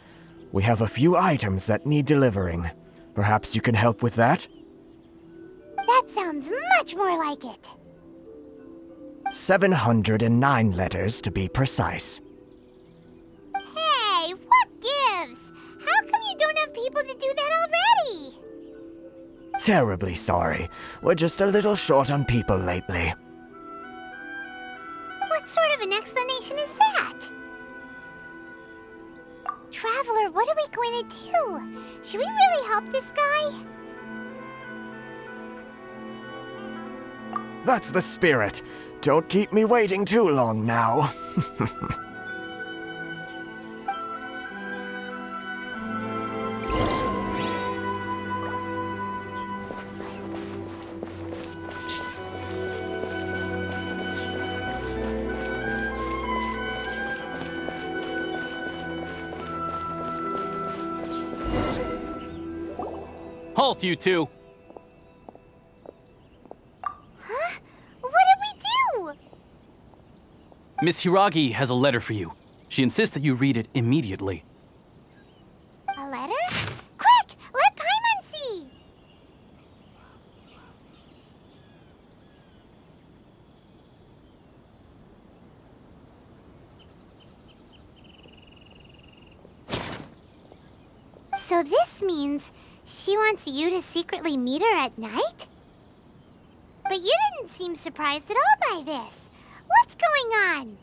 We have a few items that need delivering. Perhaps you can help with that? That sounds much more like it. 709 letters to be precise. Hey, what gives? How come you don't have people to do that already? Terribly sorry. We're just a little short on people lately. What sort of an explanation is that? Traveler, what are we going to do? Should we really help this guy? That's the spirit. Don't keep me waiting too long now. Halt, you two! Huh? What did we do? Miss Hiragi has a letter for you. She insists that you read it immediately. A letter? Quick! Let Paimon see! So this means she wants you to secretly meet her at night? But you didn't seem surprised at all by this. What's going on?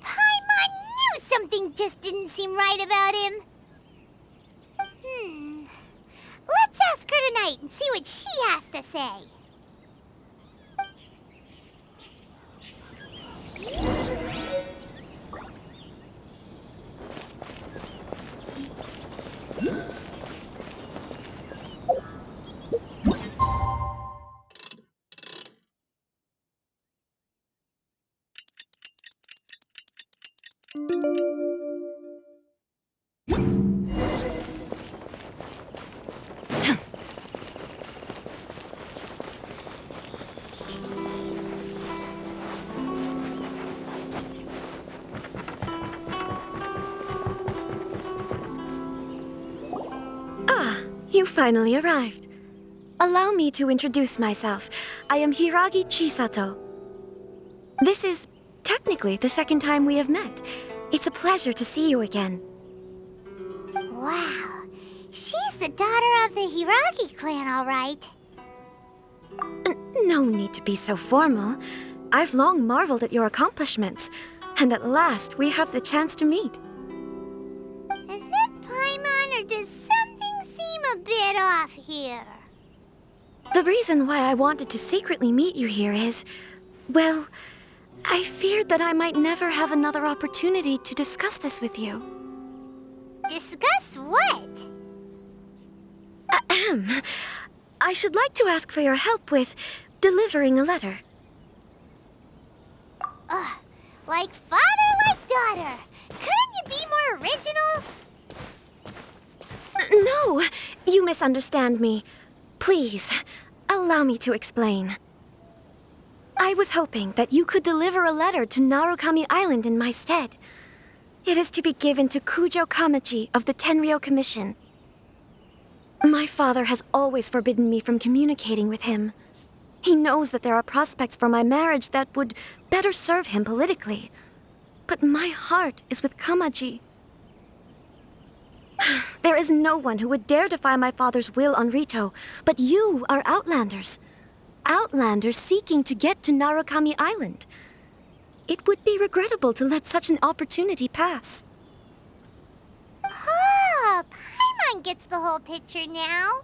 Paimon knew something just didn't seem right about him. Let's ask her tonight and see what she has to say. You finally arrived. Allow me to introduce myself. I am Hiragi Chisato. This is technically the second time we have met. It's a pleasure to see you again. Wow. She's the daughter of the Hiragi clan, all right. No need to be so formal. I've long marveled at your accomplishments, and at last we have the chance to meet. Is it Paimon, or does something seem a bit off here? The reason why I wanted to secretly meet you here is, well, I feared that I might never have another opportunity to discuss this with you. Discuss what? Ahem. I should like to ask for your help with delivering a letter. Like father, like daughter. Couldn't you be more original? No, you misunderstand me. Please, allow me to explain. I was hoping that you could deliver a letter to Narukami Island in my stead. It is to be given to Kujo Kamachi of the Tenryou Commission. My father has always forbidden me from communicating with him. He knows that there are prospects for my marriage that would better serve him politically. But my heart is with Kamachi. There is no one who would dare defy my father's will on Ritou, but you are Outlanders. Outlanders seeking to get to Narukami Island. It would be regrettable to let such an opportunity pass. Oh, Paimon gets the whole picture now.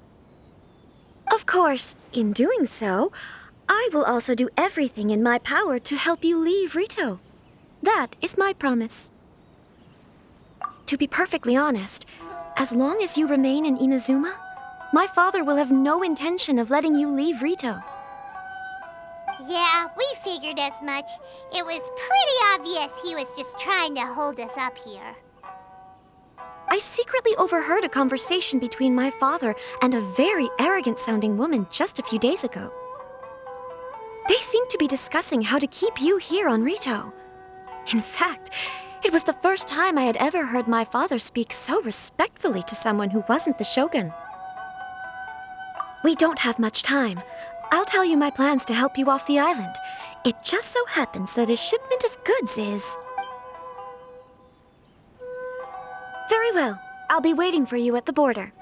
Of course, in doing so, I will also do everything in my power to help you leave Ritou. That is my promise. To be perfectly honest, as long as you remain in Inazuma, my father will have no intention of letting you leave Ritou. Yeah, we figured as much. It was pretty obvious he was just trying to hold us up here. I secretly overheard a conversation between my father and a very arrogant-sounding woman just a few days ago. They seemed to be discussing how to keep you here on Ritou. In fact, it was the first time I had ever heard my father speak so respectfully to someone who wasn't the shogun. We don't have much time. I'll tell you my plans to help you off the island. It just so happens that a shipment of goods is... Very well. I'll be waiting for you at the border.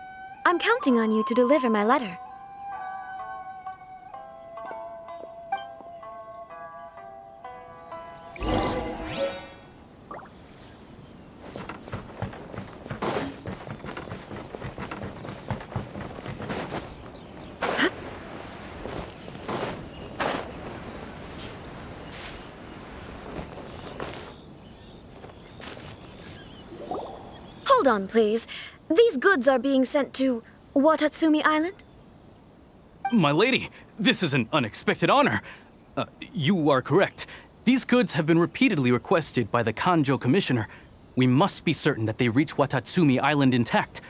I'm counting on you to deliver my letter. Hold on, please. These goods are being sent to Watatsumi Island? My lady, this is an unexpected honor. You are correct. These goods have been repeatedly requested by the Kanjo Commissioner. We must be certain that they reach Watatsumi Island intact.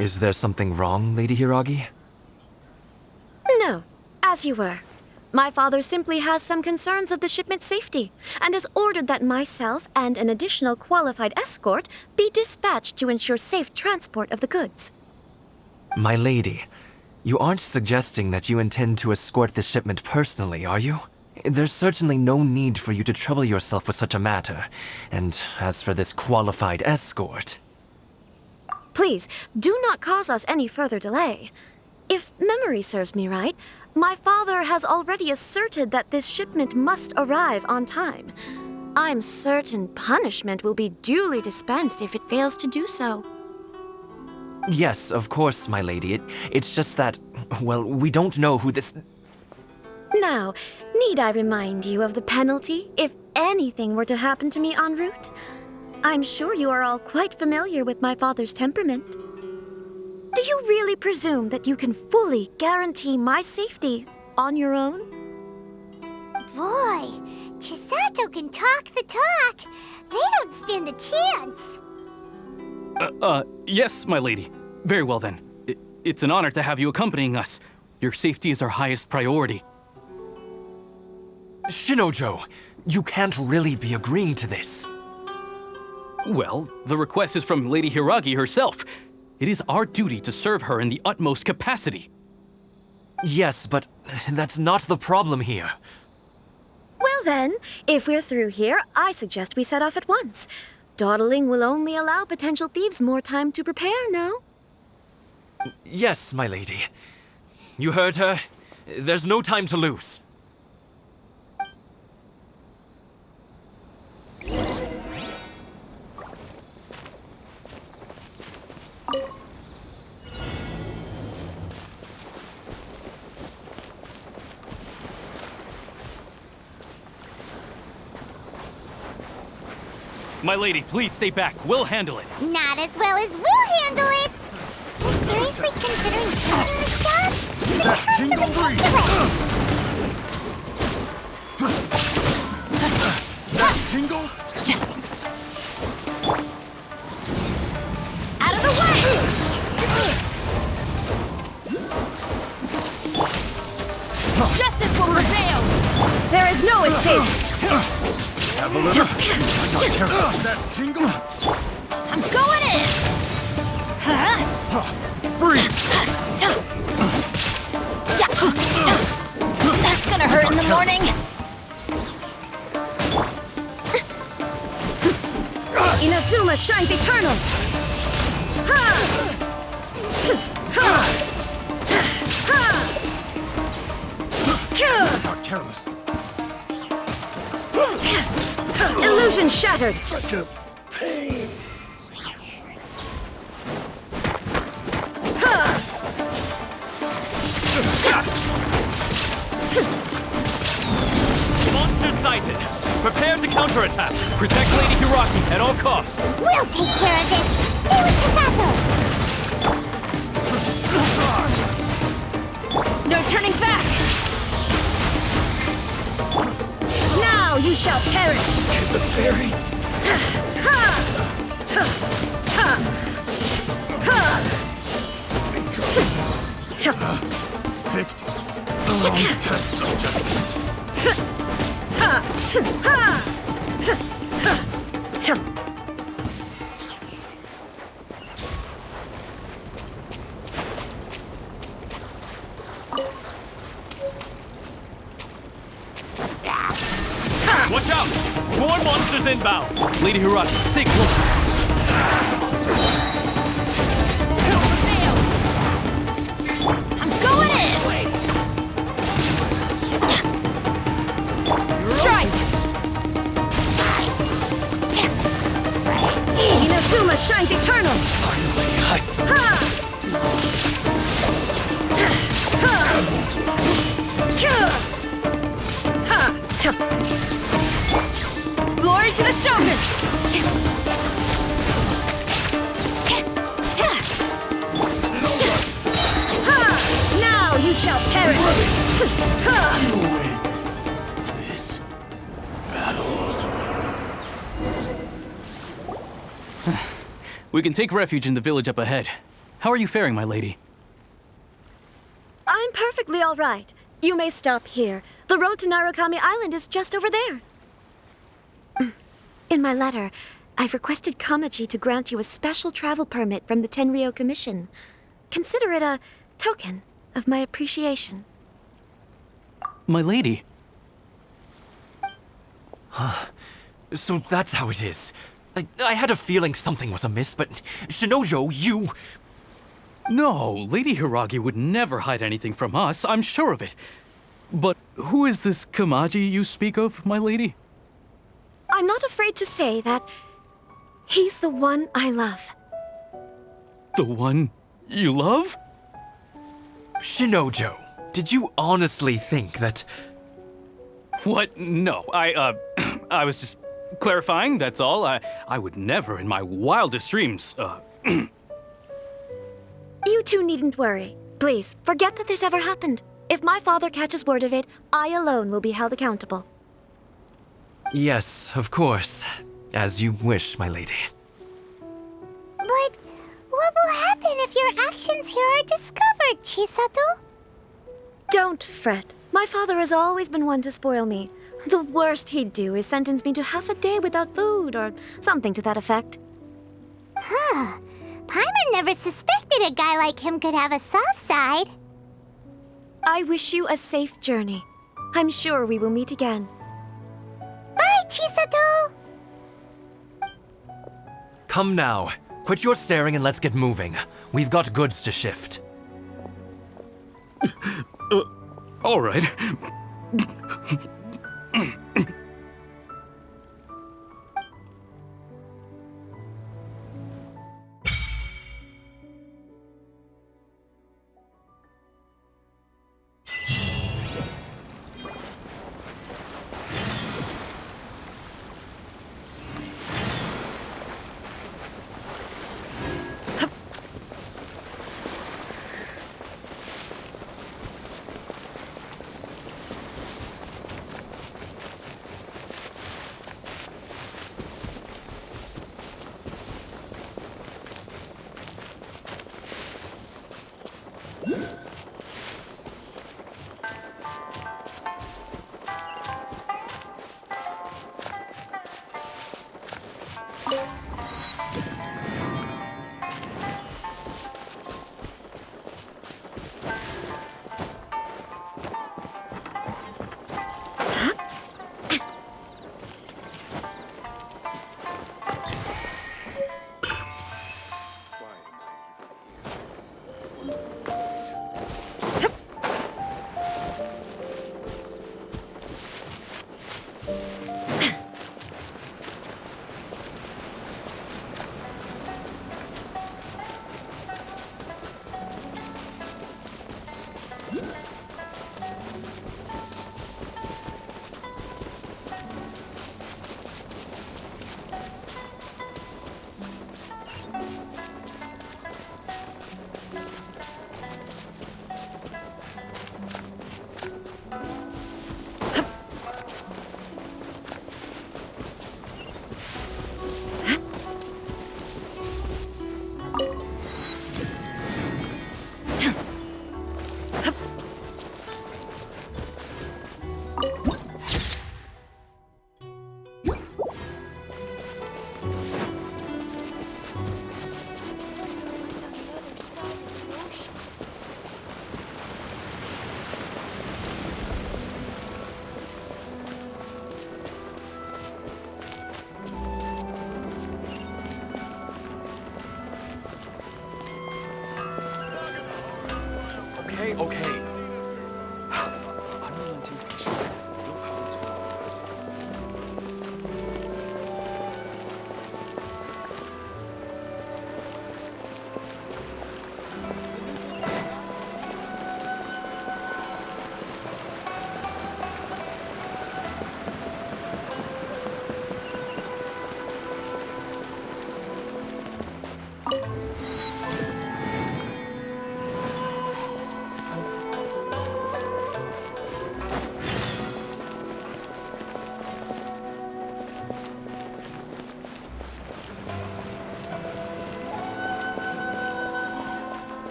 Is there something wrong, Lady Hiragi? No, as you were. My father simply has some concerns of the shipment's safety, and has ordered that myself and an additional qualified escort be dispatched to ensure safe transport of the goods. My lady, you aren't suggesting that you intend to escort this shipment personally, are you? There's certainly no need for you to trouble yourself with such a matter. And as for this qualified escort... Please, do not cause us any further delay. If memory serves me right, my father has already asserted that this shipment must arrive on time. I'm certain punishment will be duly dispensed if it fails to do so. Yes, of course, my lady. It's just that, well, we don't know who this... Now, need I remind you of the penalty if anything were to happen to me en route? I'm sure you are all quite familiar with my father's temperament. Do you really presume that you can fully guarantee my safety on your own? Boy, Chisato can talk the talk. They don't stand a chance. Yes, my lady. Very well then. It's an honor to have you accompanying us. Your safety is our highest priority. Shinojo, you can't really be agreeing to this. Well, the request is from Lady Hiragi herself. It is our duty to serve her in the utmost capacity. Yes, but that's not the problem here. Well then, if we're through here, I suggest we set off at once. Dawdling will only allow potential thieves more time to prepare, no? Yes, my lady. You heard her. There's no time to lose. My lady, please stay back. We'll handle it. Not as well as we'll handle it. You're seriously considering taking this job? The terms are ridiculous. That tingle? Out of the way! Justice will prevail! There is no escape! Have a little. That tingle? I'm going in! Huh? Freeze! That's gonna hurt in the morning. Inazuma shines eternal! Ha! Ha! Ha! Not careless. Illusion shattered! Such a pain. Monster sighted! Prepare to counterattack! Protect Lady Hiragi at all costs! We'll take care of this. Stay with Chisato. No turning back! Now you shall perish! The fairy. Picked the wrong test subject. Watch out! More monsters inbound! Lady Hiragi, stay close! I'm going in! Strike! Inazuma shines eternal! Glory to the Shogun! Now you shall perish! This We can take refuge in the village up ahead. How are you faring, my lady? I'm perfectly all right. You may stop here. The road to Narukami Island is just over there. In my letter, I've requested Kamaji to grant you a special travel permit from the Tenryou Commission. Consider it a token of my appreciation. My lady. So that's how it is. I had a feeling something was amiss, but Shinojo, you... No, Lady Hiragi would never hide anything from us, I'm sure of it. But who is this Kamaji you speak of, my lady? I'm not afraid to say that he's the one I love. The one you love? Shinojo, did you honestly think that... What? No, I was just clarifying, that's all. I would never in my wildest dreams, You two needn't worry. Please, forget that this ever happened. If my father catches word of it, I alone will be held accountable. Yes, of course. As you wish, my lady. But what will happen if your actions here are discovered, Chisato? Don't fret. My father has always been one to spoil me. The worst he'd do is sentence me to half a day without food, or something to that effect. Huh. Paimon never suspected a guy like him could have a soft side. I wish you a safe journey. I'm sure we will meet again. Bye, Chisato! Come now. Quit your staring and let's get moving. We've got goods to shift. All right. Okay. Unrelenting patience. No power to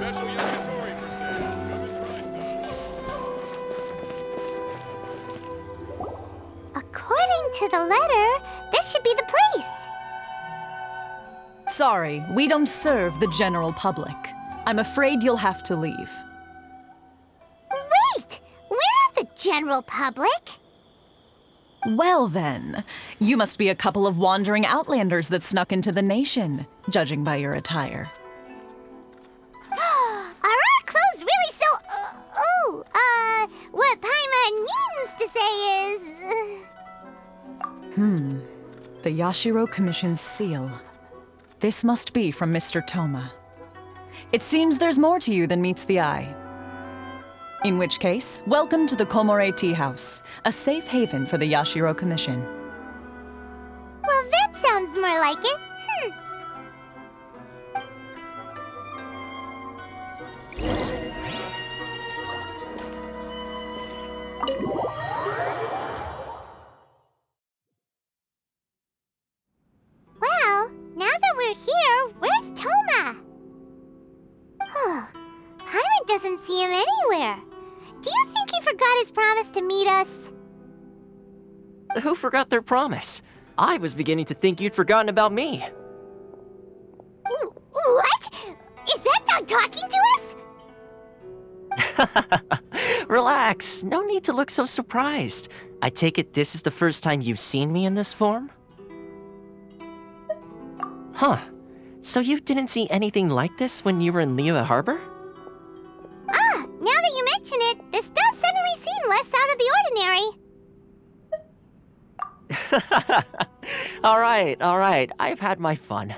Special inventory for sale. According to the letter, this should be the place. Sorry, we don't serve the general public. I'm afraid you'll have to leave. Wait! We're not the general public. Well then, you must be a couple of wandering Outlanders that snuck into the nation, judging by your attire. Are our clothes really so... what Paimon means to say is... The Yashiro Commission's seal. This must be from Mr. Toma. It seems there's more to you than meets the eye. In which case, welcome to the Komore Tea House, a safe haven for the Yashiro Commission. Well, that sounds more like it. Well, now that we're here, where's Toma? Paimon doesn't see him anywhere. Do you think he forgot his promise to meet us? Who forgot their promise? I was beginning to think you'd forgotten about me. What? Is that dog talking to us? Relax, no need to look so surprised. I take it this is the first time you've seen me in this form? Huh. So you didn't see anything like this when you were in Liyue Harbor? Now that you mention it, this does suddenly seem less out of the ordinary. All right, I've had my fun.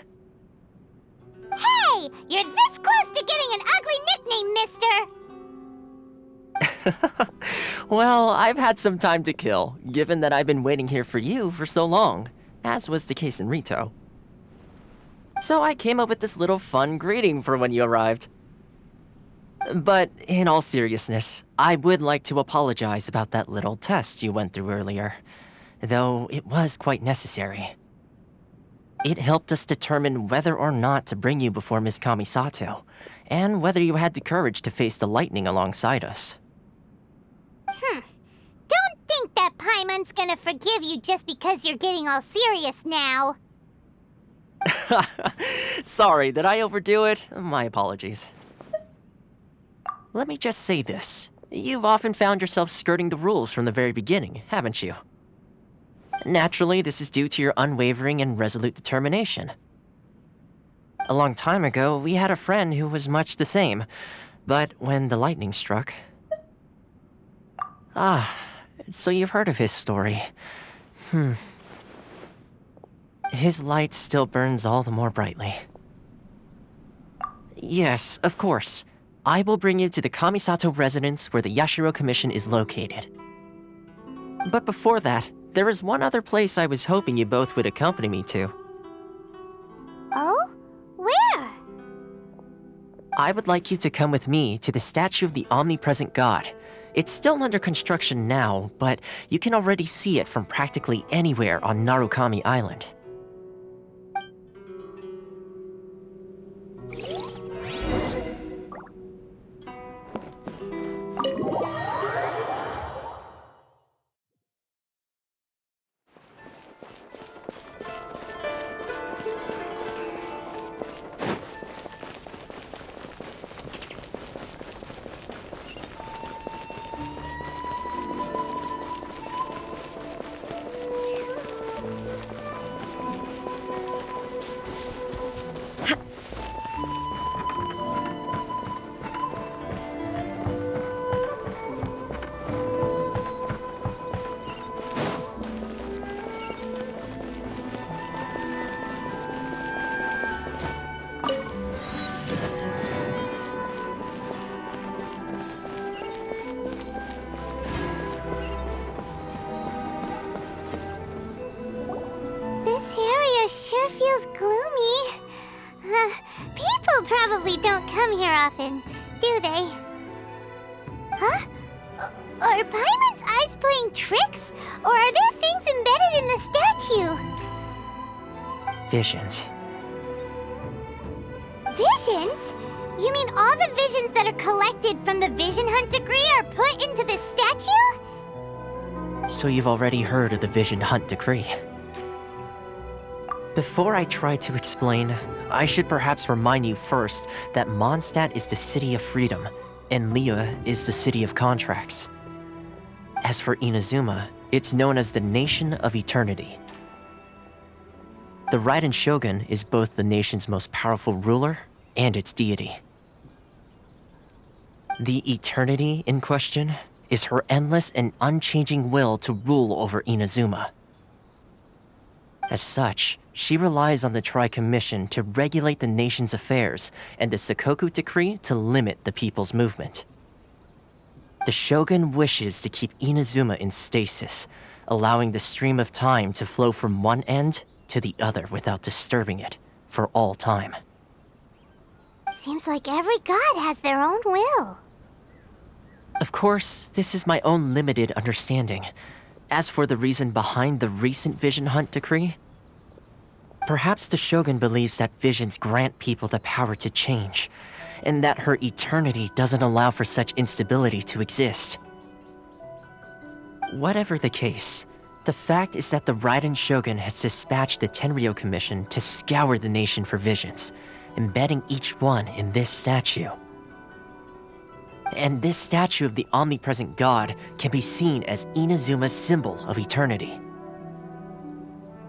Hey! You're this close to getting an ugly nickname, mister! Well, I've had some time to kill, given that I've been waiting here for you for so long, as was the case in Ritou. So I came up with this little fun greeting for when you arrived. But in all seriousness, I would like to apologize about that little test you went through earlier, though it was quite necessary. It helped us determine whether or not to bring you before Miss Kamisato, and whether you had the courage to face the lightning alongside us. Don't think that Paimon's gonna forgive you just because you're getting all serious now. Sorry, did I overdo it? My apologies. Let me just say this. You've often found yourself skirting the rules from the very beginning, haven't you? Naturally, this is due to your unwavering and resolute determination. A long time ago, we had a friend who was much the same, but when the lightning struck... so you've heard of his story. His light still burns all the more brightly. Yes, of course. I will bring you to the Kamisato residence where the Yashiro Commission is located. But before that, there is one other place I was hoping you both would accompany me to. Oh? Where? I would like you to come with me to the statue of the omnipresent god. It's still under construction now, but you can already see it from practically anywhere on Narukami Island. Feels gloomy. People probably don't come here often, do they? Huh? Are Paimon's eyes playing tricks? Or are there things embedded in the statue? Visions. Visions? You mean all the visions that are collected from the Vision Hunt decree are put into this statue? So you've already heard of the Vision Hunt decree. Before I try to explain, I should perhaps remind you first that Mondstadt is the city of freedom, and Liyue is the city of contracts. As for Inazuma, it's known as the Nation of Eternity. The Raiden Shogun is both the nation's most powerful ruler and its deity. The Eternity in question is her endless and unchanging will to rule over Inazuma. As such, she relies on the Tri-Commission to regulate the nation's affairs and the Sakoku Decree to limit the people's movement. The Shogun wishes to keep Inazuma in stasis, allowing the stream of time to flow from one end to the other without disturbing it for all time. Seems like every god has their own will. Of course, this is my own limited understanding. As for the reason behind the recent Vision Hunt decree, perhaps the Shogun believes that visions grant people the power to change, and that her eternity doesn't allow for such instability to exist. Whatever the case, the fact is that the Raiden Shogun has dispatched the Tenryo Commission to scour the nation for visions, embedding each one in this statue. And this statue of the omnipresent god can be seen as Inazuma's symbol of eternity.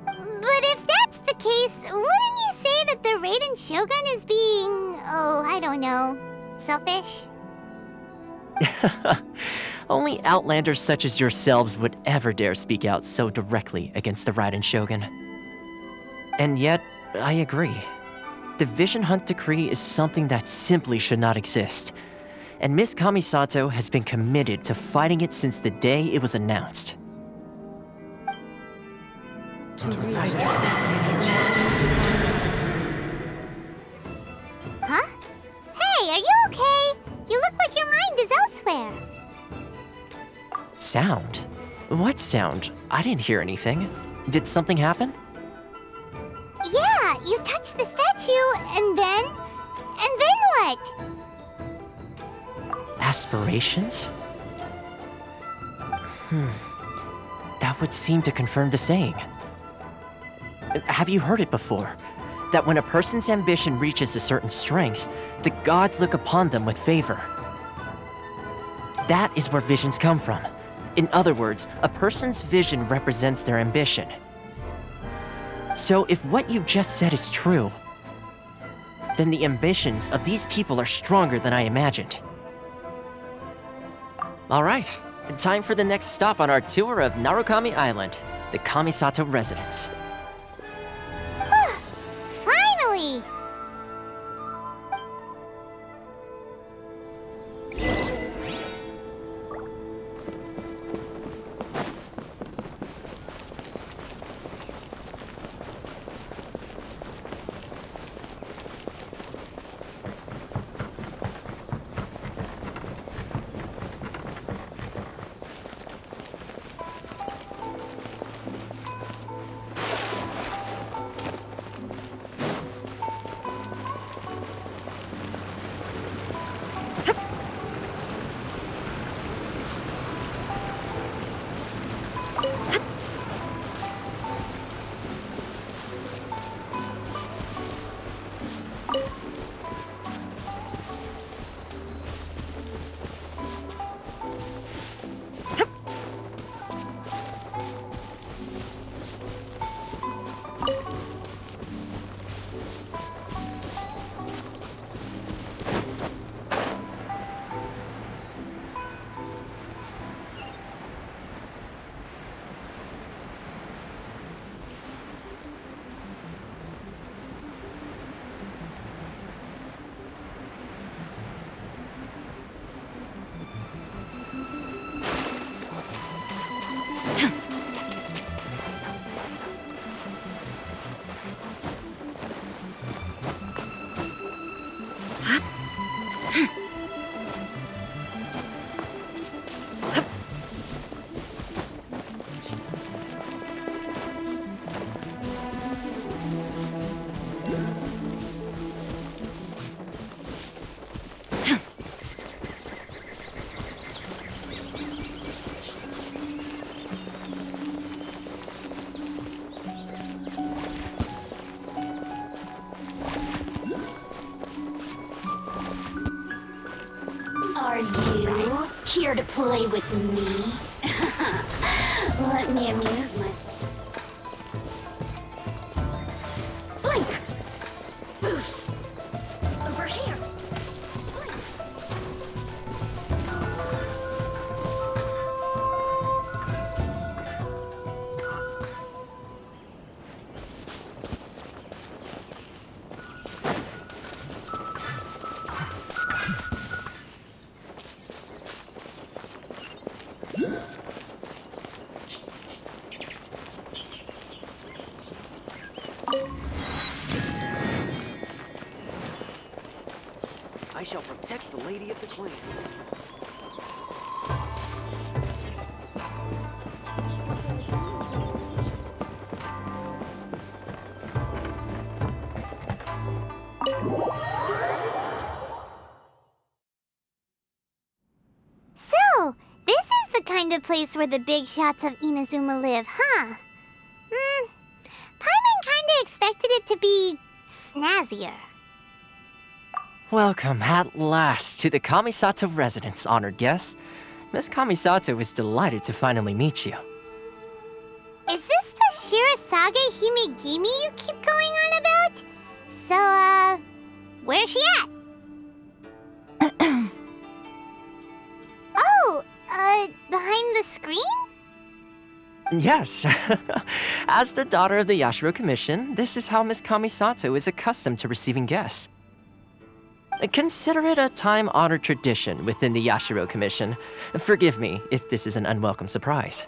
But if that's the case, wouldn't you say that the Raiden Shogun is being, I don't know, selfish? Only Outlanders such as yourselves would ever dare speak out so directly against the Raiden Shogun. And yet, I agree. The Vision Hunt decree is something that simply should not exist. And Miss Kamisato has been committed to fighting it since the day it was announced. Huh? Hey, are you okay? You look like your mind is elsewhere. Sound? What sound? I didn't hear anything. Did something happen? Yeah, you touched the statue, and then what? Aspirations? That would seem to confirm the saying. Have you heard it before? That when a person's ambition reaches a certain strength, the gods look upon them with favor. That is where visions come from. In other words, a person's vision represents their ambition. So if what you just said is true, then the ambitions of these people are stronger than I imagined. All right, time for the next stop on our tour of Narukami Island, the Kamisato residence. Finally! Are you here to play with me? Let me amuse myself. Blink! Boof! Over here! I shall protect the lady of the clan. So, this is the kind of place where the big shots of Inazuma live, huh? Paimon kinda expected it to be snazzier. Welcome at last to the Kamisato residence, honored guests. Miss Kamisato is delighted to finally meet you. Is this the Shirazage Himegimi you keep going on about? So, where's she at? Oh, behind the screen? Yes. As the daughter of the Yashiro Commission, this is how Miss Kamisato is accustomed to receiving guests. Consider it a time-honored tradition within the Yashiro Commission. Forgive me if this is an unwelcome surprise.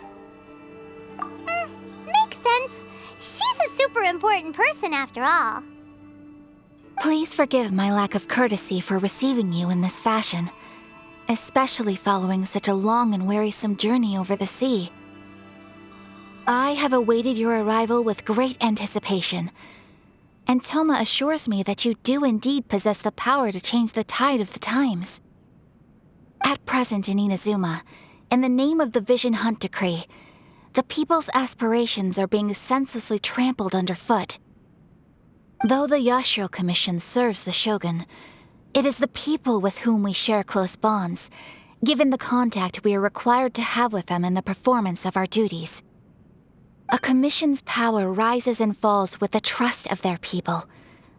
Makes sense. She's a super important person after all. Please forgive my lack of courtesy for receiving you in this fashion, especially following such a long and wearisome journey over the sea. I have awaited your arrival with great anticipation, and Toma assures me that you do indeed possess the power to change the tide of the times. At present in Inazuma, in the name of the Vision Hunt Decree, the people's aspirations are being senselessly trampled underfoot. Though the Yashiro Commission serves the Shogun, it is the people with whom we share close bonds, given the contact we are required to have with them in the performance of our duties. A commission's power rises and falls with the trust of their people.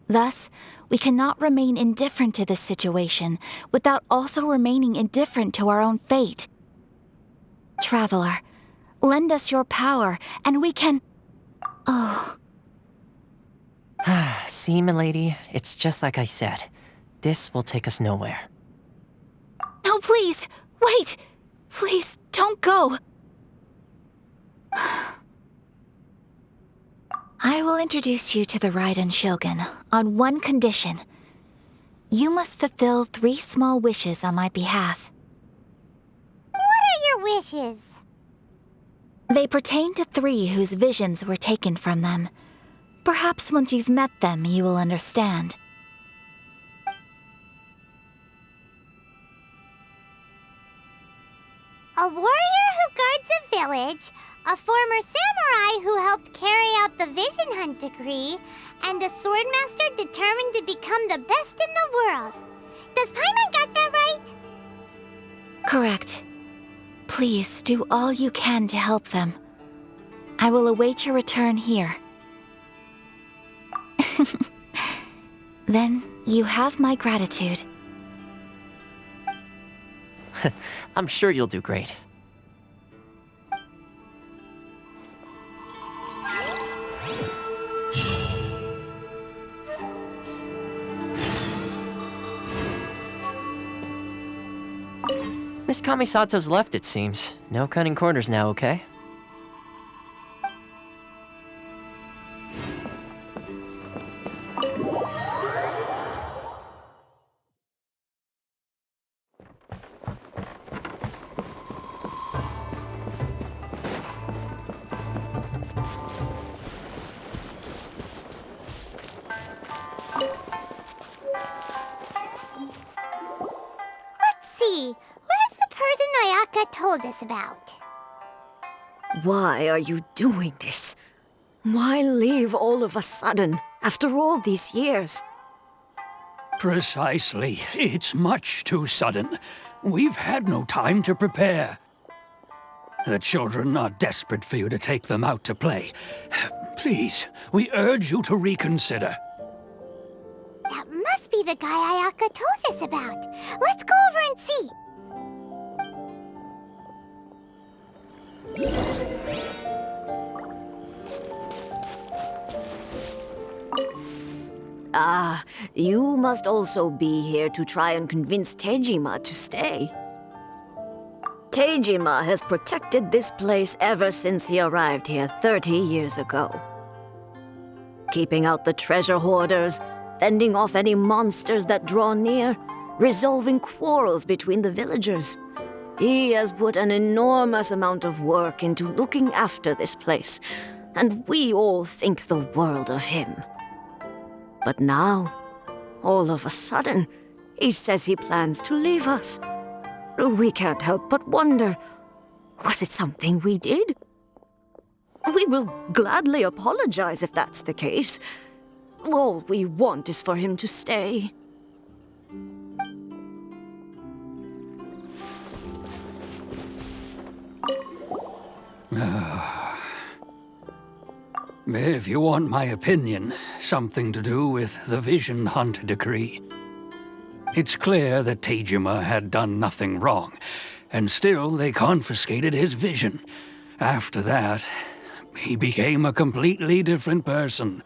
Thus, we cannot remain indifferent to this situation without also remaining indifferent to our own fate. Traveler, lend us your power, and we can... Oh. See, milady, it's just like I said. This will take us nowhere. No, please! Wait! Please, don't go! I will introduce you to the Raiden Shogun on one condition. You must fulfill 3 small wishes on my behalf. What are your wishes? They pertain to 3 whose visions were taken from them. Perhaps once you've met them, you will understand. A warrior who guards a village, a former samurai who helped carry out the Vision Hunt Decree, and a Swordmaster determined to become the best in the world. Does Paimon got that right? Correct. Please do all you can to help them. I will await your return here. Then you have my gratitude. I'm sure you'll do great. Miss Kamisato's left, it seems. No cutting corners now, okay? Where's the person Ayaka told us about? Why are you doing this? Why leave all of a sudden, after all these years? Precisely. It's much too sudden. We've had no time to prepare. The children are desperate for you to take them out to play. Please, we urge you to reconsider. That must be the guy Ayaka told us about. Let's go over and see. Ah, you must also be here to try and convince Tejima to stay. Tejima has protected this place ever since he arrived here 30 years ago. Keeping out the treasure hoarders, fending off any monsters that draw near, resolving quarrels between the villagers. He has put an enormous amount of work into looking after this place, and we all think the world of him. But now, all of a sudden, he says he plans to leave us. We can't help but wonder, was it something we did? We will gladly apologize if that's the case. All we want is for him to stay. If you want my opinion, something to do with the Vision Hunt decree. It's clear that Tejima had done nothing wrong, and still they confiscated his vision. After that, he became a completely different person.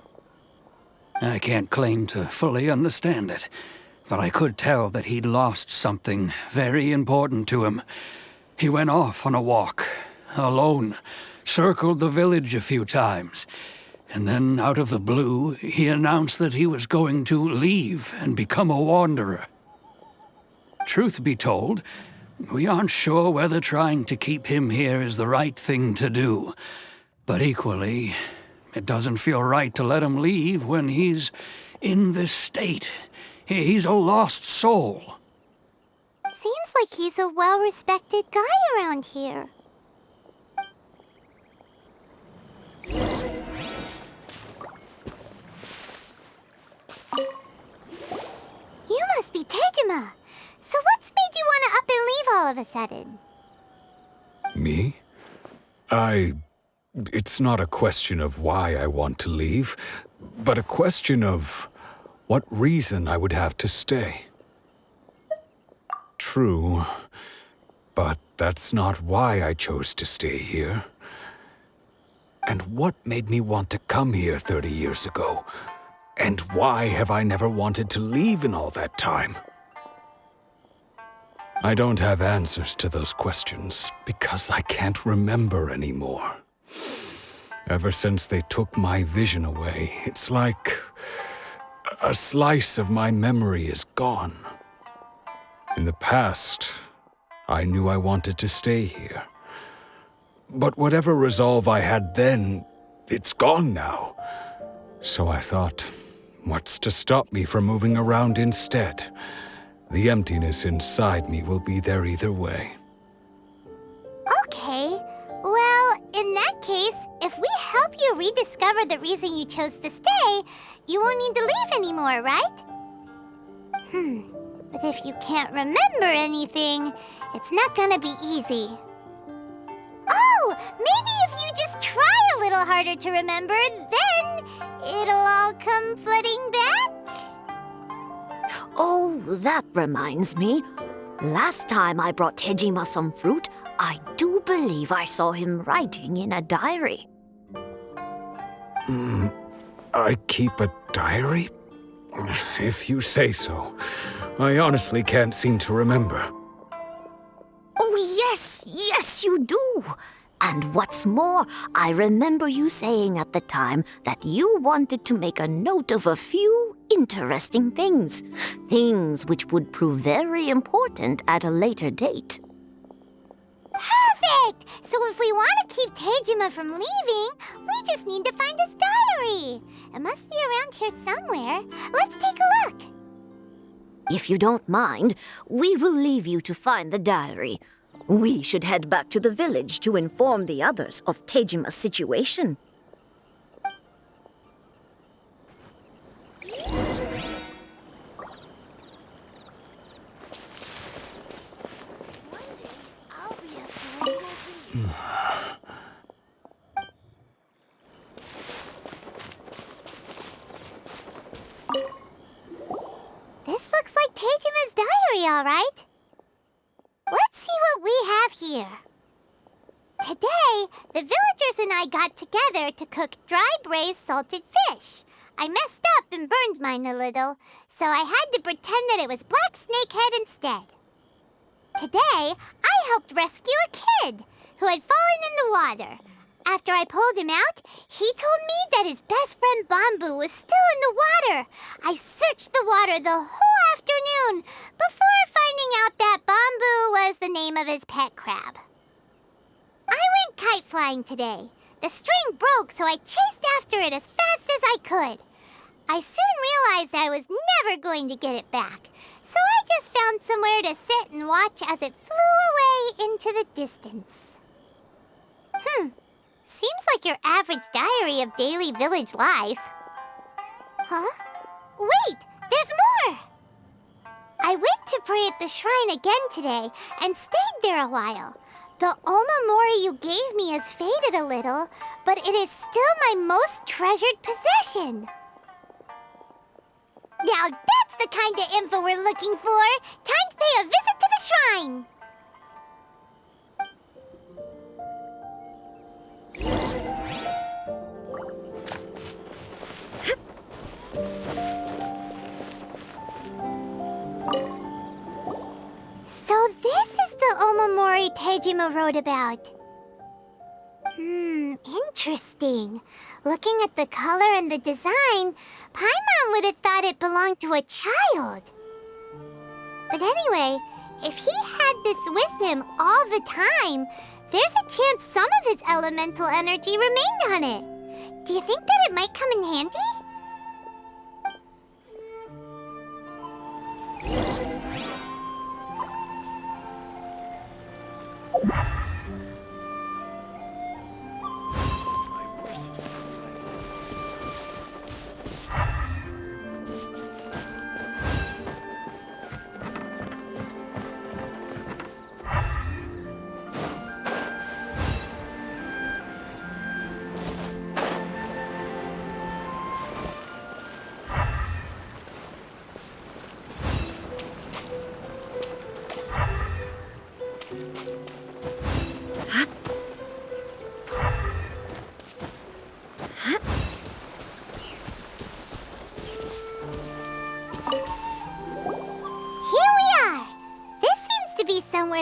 I can't claim to fully understand it, but I could tell that he'd lost something very important to him. He went off on a walk, alone, circled the village a few times, and then out of the blue, he announced that he was going to leave and become a wanderer. Truth be told, we aren't sure whether trying to keep him here is the right thing to do. But equally, it doesn't feel right to let him leave when he's in this state. He's a lost soul. Seems like he's a well-respected guy around here. You must be Tejima. So what's made you want to up and leave all of a sudden? Me? It's not a question of why I want to leave, but a question of what reason I would have to stay. True, but that's not why I chose to stay here. And what made me want to come here 30 years ago? And why have I never wanted to leave in all that time? I don't have answers to those questions because I can't remember anymore. Ever since they took my vision away, it's like a slice of my memory is gone. In the past, I knew I wanted to stay here. But whatever resolve I had then, it's gone now. So I thought, what's to stop me from moving around instead? The emptiness inside me will be there either way. Okay. Well, in that case, if we help you rediscover the reason you chose to stay, you won't need to leave anymore, right? But if you can't remember anything, it's not gonna be easy. Oh, maybe if you just try a little harder to remember, then it'll all come flooding back? Oh, that reminds me. Last time I brought Tejima some fruit, I do believe I saw him writing in a diary. I keep a diary? If you say so. I honestly can't seem to remember. Oh, yes, you do. And what's more, I remember you saying at the time that you wanted to make a note of a few interesting things. Things which would prove very important at a later date. Perfect! So if we want to keep Tejima from leaving, we just need to find his diary. It must be around here somewhere. Let's take a look. If you don't mind, we will leave you to find the diary. We should head back to the village to inform the others of Tejima's situation. diary, all right. Let's see what we have here. Today, the villagers and I got together to cook dry braised salted fish. I messed up and burned mine a little, so I had to pretend that it was black snakehead instead. Today, I helped rescue a kid who had fallen in the water. After I pulled him out, he told me that his best friend Bamboo was still in the water. I searched the water the whole afternoon before finding out that Bamboo was the name of his pet crab. I went kite flying today. The string broke, so I chased after it as fast as I could. I soon realized I was never going to get it back, so I just found somewhere to sit and watch as it flew away into the distance. Seems like your average diary of daily village life. Huh? Wait, there's more! I went to pray at the shrine again today and stayed there a while. The Omamori you gave me has faded a little, but it is still my most treasured possession. Now that's the kind of info we're looking for. Time to pay a visit to the shrine. So this is the Omamori Tejima wrote about. Interesting. Looking at the color and the design, Paimon would have thought it belonged to a child. But anyway, if he had this with him all the time, there's a chance some of his elemental energy remained on it. Do you think that it might come in handy?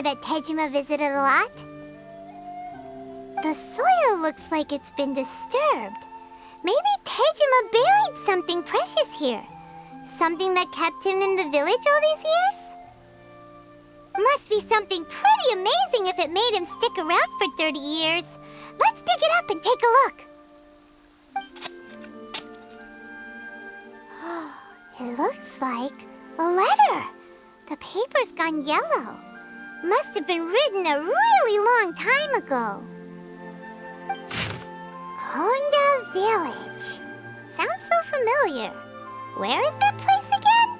That Tejima visited a lot. The soil looks like it's been disturbed. Maybe Tejima buried something precious here. Something that kept him in the village all these years? Must be something pretty amazing if it made him stick around for 30 years. Let's dig it up and take a look. It looks like a letter. The paper's gone yellow. Must have been written a really long time ago. Konda Village. Sounds so familiar. Where is that place again?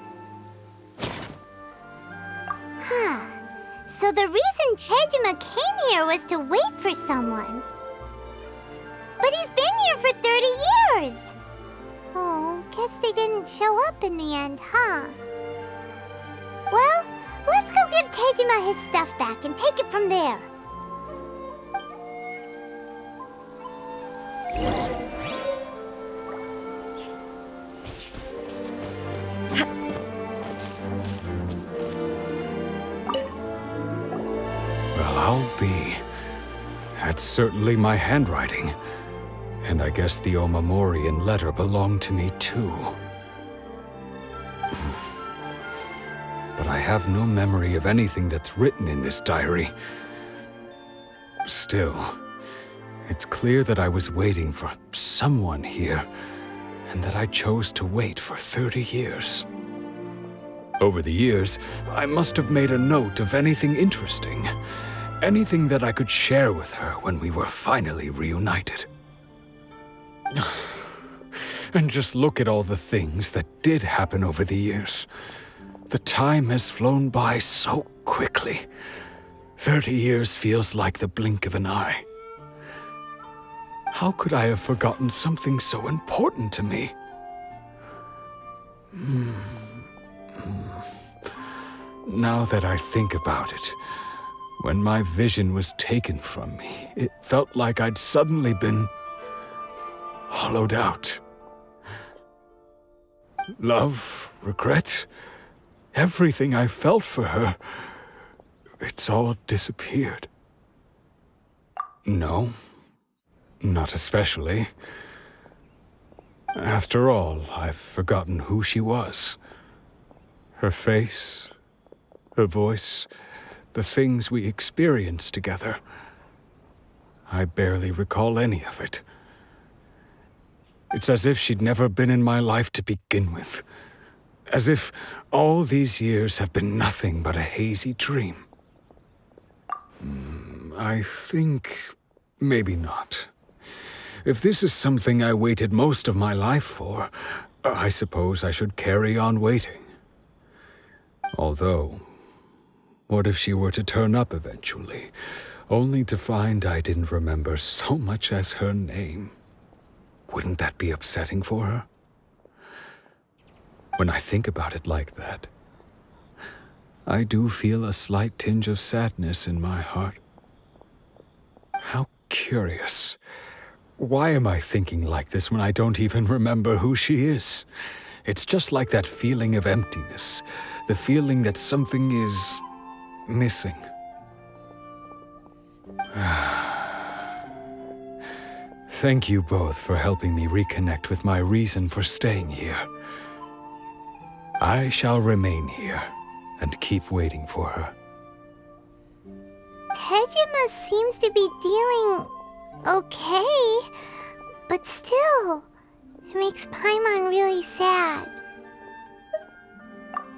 So the reason Tejima came here was to wait for someone. But he's been here for 30 years. Oh, guess they didn't show up in the end, huh? Well, let's go give Tejima his stuff back and take it from there. Well, I'll be. That's certainly my handwriting. And I guess the Omamorian letter belonged to me too. But I have no memory of anything that's written in this diary. Still, it's clear that I was waiting for someone here, and that I chose to wait for 30 years. Over the years, I must have made a note of anything interesting, anything that I could share with her when we were finally reunited. And just look at all the things that did happen over the years. The time has flown by so quickly. 30 years feels like the blink of an eye. How could I have forgotten something so important to me? Now that I think about it, when my vision was taken from me, it felt like I'd suddenly been hollowed out. Love, regret, everything I felt for her, it's all disappeared. No, not especially. After all, I've forgotten who she was. Her face, her voice, the things we experienced together. I barely recall any of it. It's as if she'd never been in my life to begin with. As if all these years have been nothing but a hazy dream. I think maybe not. If this is something I waited most of my life for, I suppose I should carry on waiting. Although, what if she were to turn up eventually, only to find I didn't remember so much as her name? Wouldn't that be upsetting for her? When I think about it like that, I do feel a slight tinge of sadness in my heart. How curious. Why am I thinking like this when I don't even remember who she is? It's just like that feeling of emptiness, the feeling that something is missing. Thank you both for helping me reconnect with my reason for staying here. I shall remain here and keep waiting for her. Tejima seems to be dealing okay, but still, it makes Paimon really sad.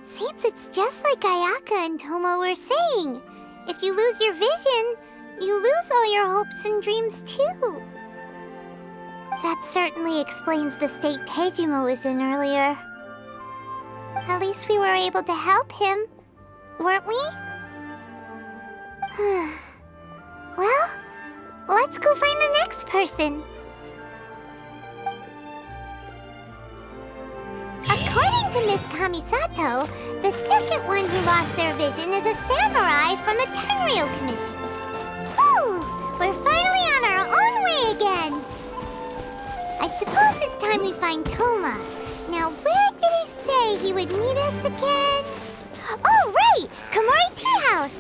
Seems it's just like Ayaka and Toma were saying. If you lose your vision, you lose all your hopes and dreams too. That certainly explains the state Tejima was in earlier. At least we were able to help him, weren't we? Well, let's go find the next person. According to Miss Kamisato, the second one who lost their vision is a samurai from the Tenryou Commission. Whew! We're finally on our own way again! I suppose it's time we find Toma. Now, where did he say he would meet us again? Oh, right! Komori Tea House!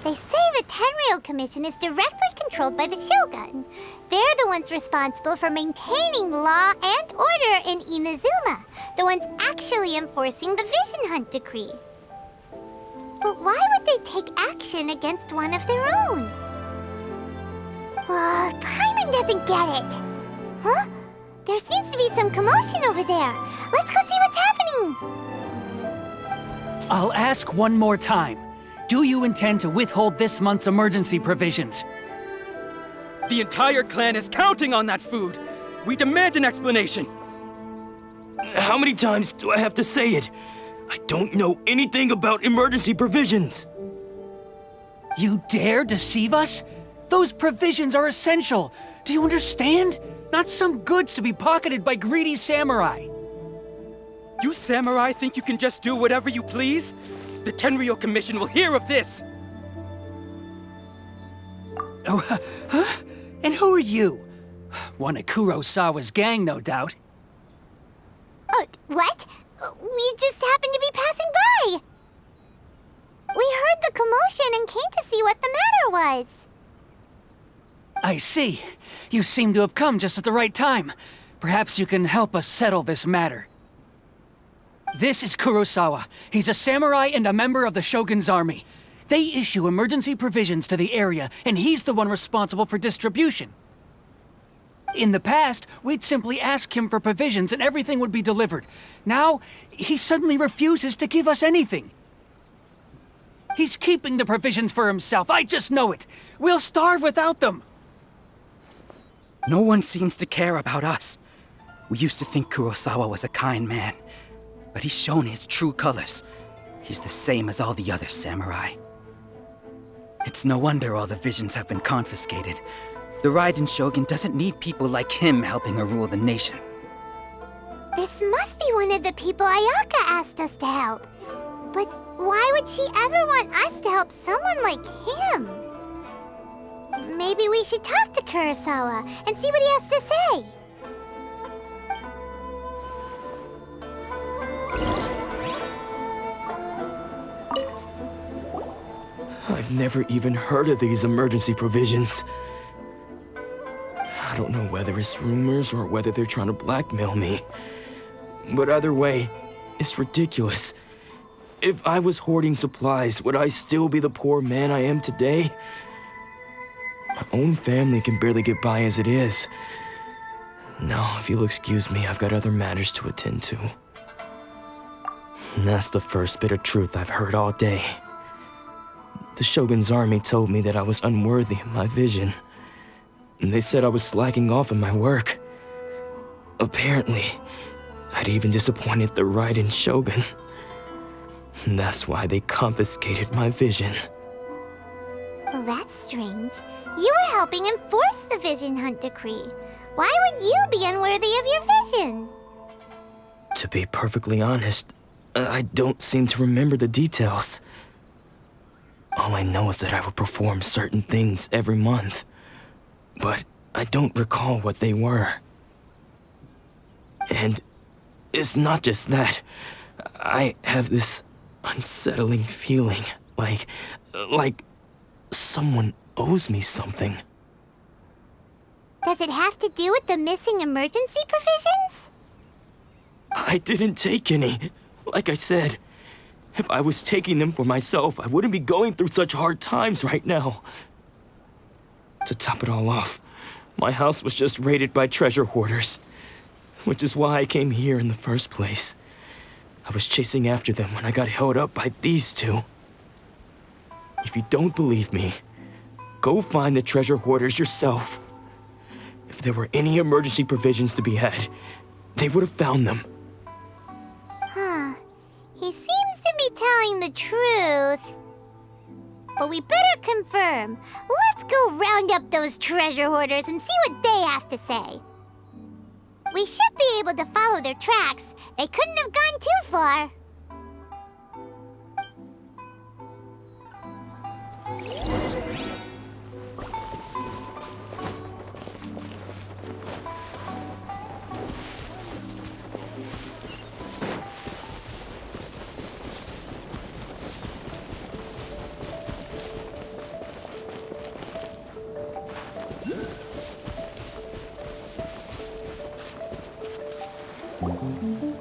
They say the Tenryou Commission is directly controlled by the Shogun. They're the ones responsible for maintaining law and order in Inazuma, the ones actually enforcing the Vision Hunt decree. But why would they take action against one of their own? Paimon doesn't get it. Huh? There seems to be some commotion over there. Let's go see what's happening. I'll ask one more time. Do you intend to withhold this month's emergency provisions? The entire clan is counting on that food! We demand an explanation! How many times do I have to say it? I don't know anything about emergency provisions! You dare deceive us? Those provisions are essential! Do you understand? Not some goods to be pocketed by greedy samurai! You samurai think you can just do whatever you please? The Tenryou Commission will hear of this! Oh, huh? And who are you? One of Kurosawa's gang, no doubt. What? We just happened to be passing by! We heard the commotion and came to see what the matter was. I see. You seem to have come just at the right time. Perhaps you can help us settle this matter. This is Kurosawa. He's a samurai and a member of the Shogun's army. They issue emergency provisions to the area, and he's the one responsible for distribution. In the past, we'd simply ask him for provisions and everything would be delivered. Now, he suddenly refuses to give us anything. He's keeping the provisions for himself, I just know it. We'll starve without them. No one seems to care about us. We used to think Kurosawa was a kind man, but he's shown his true colors. He's the same as all the other samurai. It's no wonder all the visions have been confiscated. The Raiden Shogun doesn't need people like him helping her rule the nation. This must be one of the people Ayaka asked us to help. But why would she ever want us to help someone like him? Maybe we should talk to Kurosawa and see what he has to say. I've never even heard of these emergency provisions. I don't know whether it's rumors or whether they're trying to blackmail me. But either way, it's ridiculous. If I was hoarding supplies, would I still be the poor man I am today? My own family can barely get by as it is. Now, if you'll excuse me, I've got other matters to attend to. And that's the first bit of truth I've heard all day. The Shogun's army told me that I was unworthy of my vision. And they said I was slacking off in my work. Apparently, I'd even disappointed the Raiden Shogun. And that's why they confiscated my vision. Well, that's strange. You were helping enforce the Vision Hunt Decree. Why would you be unworthy of your vision? To be perfectly honest, I don't seem to remember the details. All I know is that I would perform certain things every month. But I don't recall what they were. And it's not just that. I have this unsettling feeling, like someone owes me something. Does it have to do with the missing emergency provisions? I didn't take any. Like I said, if I was taking them for myself, I wouldn't be going through such hard times right now. To top it all off, my house was just raided by treasure hoarders, which is why I came here in the first place. I was chasing after them when I got held up by these two. If you don't believe me, go find the treasure hoarders yourself. If there were any emergency provisions to be had, they would have found them. Huh. He seems to be telling the truth. But we better confirm. Let's go round up those treasure hoarders and see what they have to say. We should be able to follow their tracks. They couldn't have gone too far.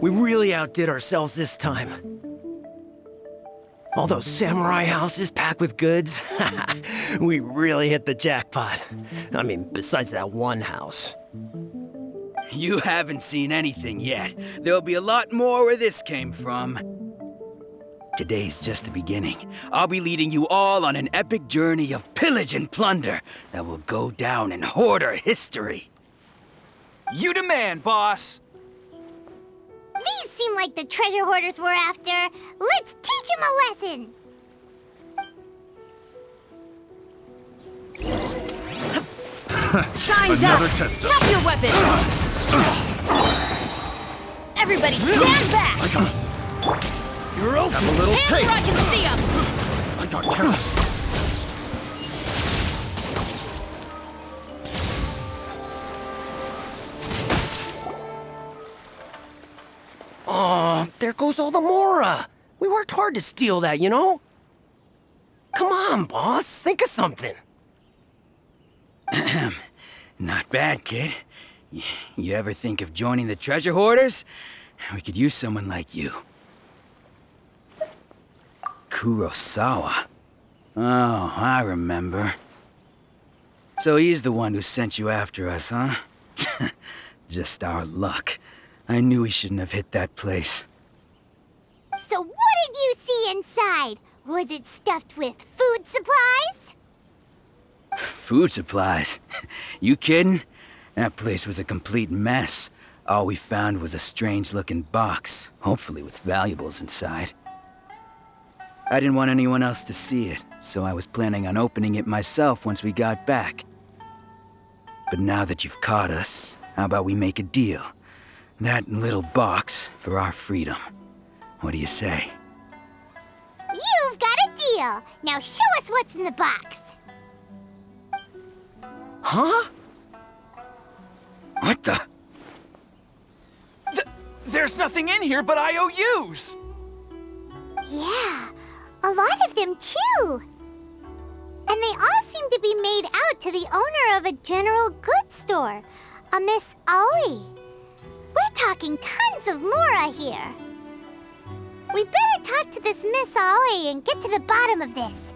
We really outdid ourselves this time. All those samurai houses packed with goods, we really hit the jackpot. I mean, besides that one house. You haven't seen anything yet. There'll be a lot more where this came from. Today's just the beginning. I'll be leading you all on an epic journey of pillage and plunder that will go down in hoarder history. You demand, boss! These seem like the treasure hoarders we're after. Let's teach them a lesson! Shine down! Drop your weapons! Everybody stand back! You're okay. Have a little Hands taste. where I can see them! I got careless. Oh, there goes all the Mora. We worked hard to steal that, you know? Come on, boss. Think of something. Not bad, kid. You ever think of joining the treasure hoarders? We could use someone like you. Kurosawa. Oh, I remember. So he's the one who sent you after us, huh? Just our luck. I knew he shouldn't have hit that place. So what did you see inside? Was it stuffed with food supplies? Food supplies? You kidding? That place was a complete mess. All we found was a strange-looking box, hopefully with valuables inside. I didn't want anyone else to see it, so I was planning on opening it myself once we got back. But now that you've caught us, how about we make a deal? That little box for our freedom. What do you say? You've got a deal! Now show us what's in the box! Huh? What the? There's nothing in here but IOUs! Yeah, a lot of them too! And they all seem to be made out to the owner of a general goods store, a Miss Aoi. We're talking tons of Mora here. We better talk to this Miss Aoi and get to the bottom of this.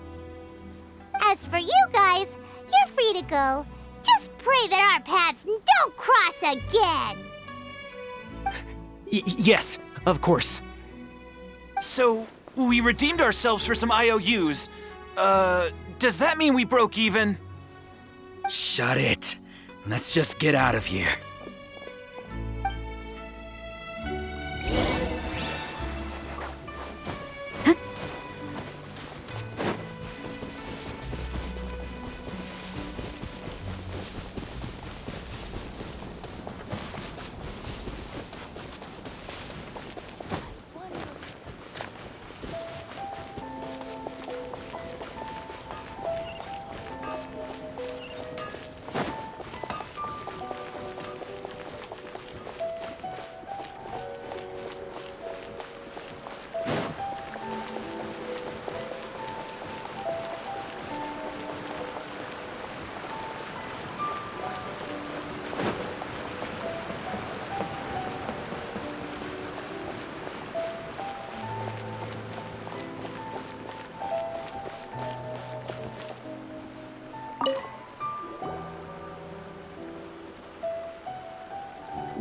As for you guys, you're free to go. Just pray that our paths don't cross again. Yes, of course. So, we redeemed ourselves for some IOUs. Does that mean we broke even? Shut it. Let's just get out of here.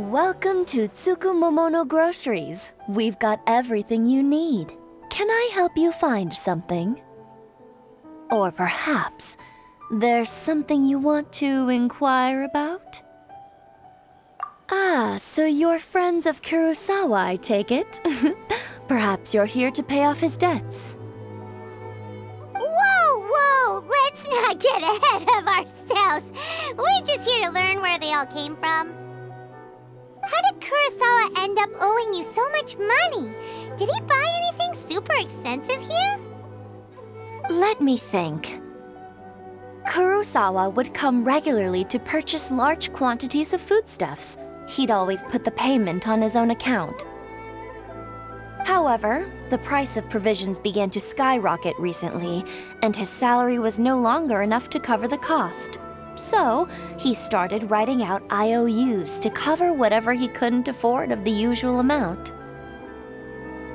Welcome to Tsukumomono Groceries. We've got everything you need. Can I help you find something? Or perhaps there's something you want to inquire about? Ah, so you're friends of Kurosawa, I take it? Perhaps you're here to pay off his debts. Whoa! Let's not get ahead of ourselves. We're just here to learn where they all came from. How did Kurosawa end up owing you so much money? Did he buy anything super expensive here? Let me think. Kurosawa would come regularly to purchase large quantities of foodstuffs. He'd always put the payment on his own account. However, the price of provisions began to skyrocket recently, and his salary was no longer enough to cover the cost. So, he started writing out IOUs to cover whatever he couldn't afford of the usual amount.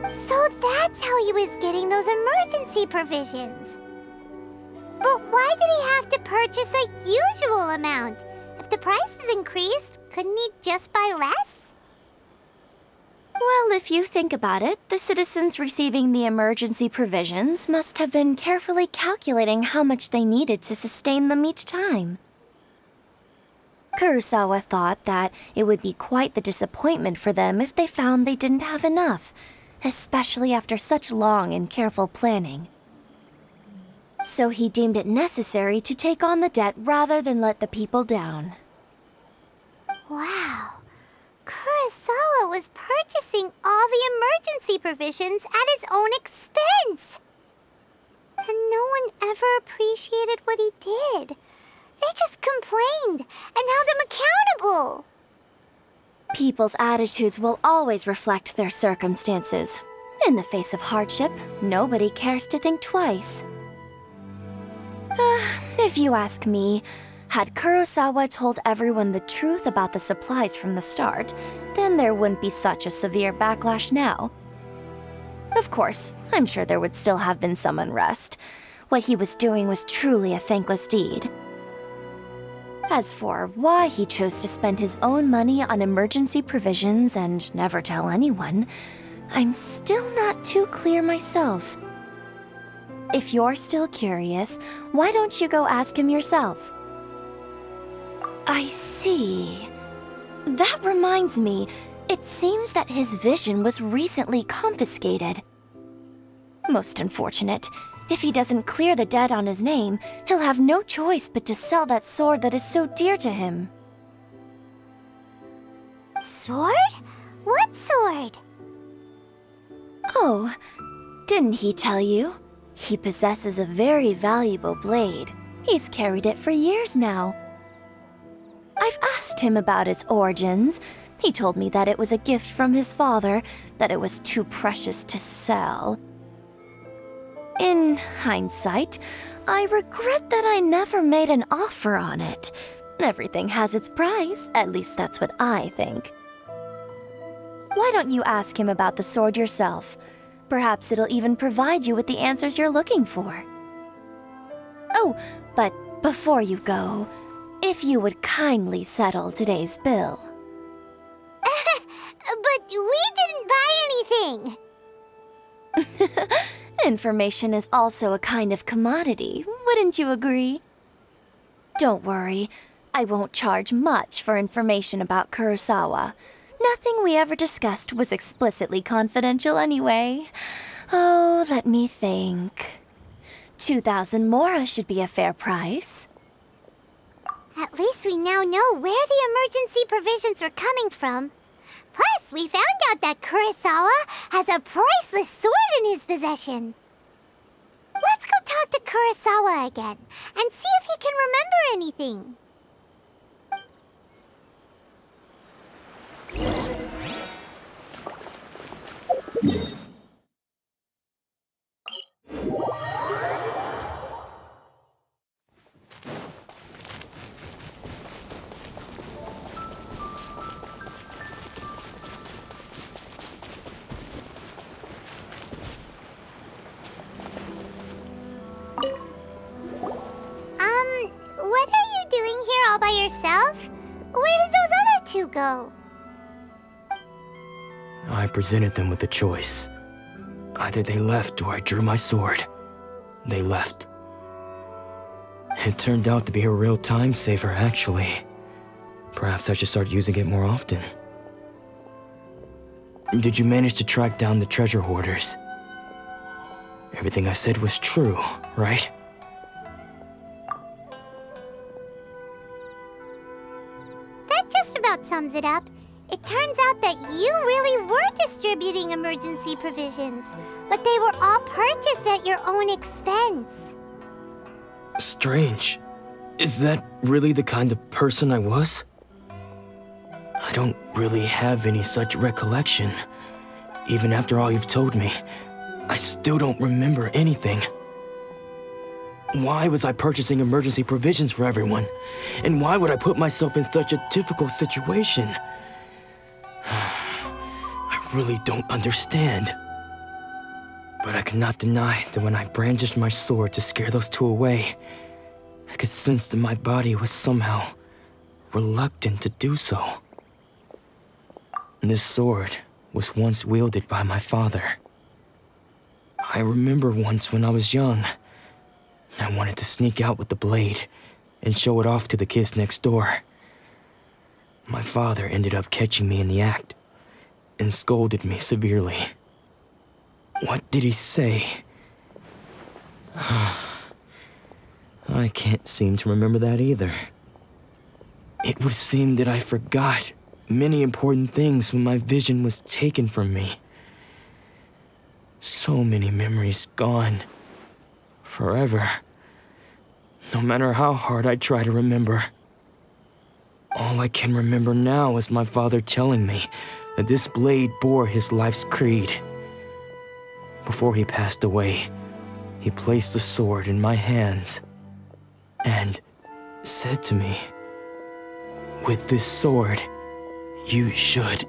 So that's how he was getting those emergency provisions. But why did he have to purchase a usual amount? If the prices increased, couldn't he just buy less? Well, if you think about it, the citizens receiving the emergency provisions must have been carefully calculating how much they needed to sustain them each time. Kurosawa thought that it would be quite the disappointment for them if they found they didn't have enough, especially after such long and careful planning. So he deemed it necessary to take on the debt rather than let the people down. Wow. Kurosawa was purchasing all the emergency provisions at his own expense. And no one ever appreciated what he did. They just complained and held him accountable. People's attitudes will always reflect their circumstances. In the face of hardship, nobody cares to think twice. If you ask me, had Kurosawa told everyone the truth about the supplies from the start, then there wouldn't be such a severe backlash now. Of course, I'm sure there would still have been some unrest. What he was doing was truly a thankless deed. As for why he chose to spend his own money on emergency provisions and never tell anyone, I'm still not too clear myself. If you're still curious, why don't you go ask him yourself? I see. That reminds me, it seems that his vision was recently confiscated. Most unfortunate. If he doesn't clear the debt on his name, he'll have no choice but to sell that sword that is so dear to him. Sword? What sword? Oh, didn't he tell you? He possesses a very valuable blade. He's carried it for years now. I've asked him about its origins. He told me that it was a gift from his father, that it was too precious to sell. In hindsight, I regret that I never made an offer on it. Everything has its price, at least that's what I think. Why don't you ask him about the sword yourself? Perhaps it'll even provide you with the answers you're looking for. Oh, but before you go, if you would kindly settle today's bill. But we didn't buy anything! Information is also a kind of commodity, wouldn't you agree? Don't worry, I won't charge much for information about Kurosawa. Nothing we ever discussed was explicitly confidential anyway. Oh, let me think. 2,000 mora should be a fair price. At least we now know where the emergency provisions were coming from. Plus, we found out that Kurosawa has a priceless sword in his possession. Let's go talk to Kurosawa again and see if he can remember anything. What are you doing here all by yourself? Where did those other two go? I presented them with a choice. Either they left or I drew my sword. They left. It turned out to be a real time saver, actually. Perhaps I should start using it more often. Did you manage to track down the treasure hoarders? Everything I said was true, right? That just about sums it up. It turns out that you really were distributing emergency provisions, but they were all purchased at your own expense. Strange. Is that really the kind of person I was? I don't really have any such recollection. Even after all you've told me, I still don't remember anything. Why was I purchasing emergency provisions for everyone? And why would I put myself in such a difficult situation? I really don't understand. But I cannot deny that when I brandished my sword to scare those two away, I could sense that my body was somehow reluctant to do so. This sword was once wielded by my father. I remember once when I was young, I wanted to sneak out with the blade and show it off to the kids next door. My father ended up catching me in the act and scolded me severely. What did he say? I can't seem to remember that either. It would seem that I forgot many important things when my vision was taken from me. So many memories gone. Forever. No matter how hard I try to remember. All I can remember now is my father telling me that this blade bore his life's creed. Before he passed away, he placed the sword in my hands and said to me, "With this sword, you should..."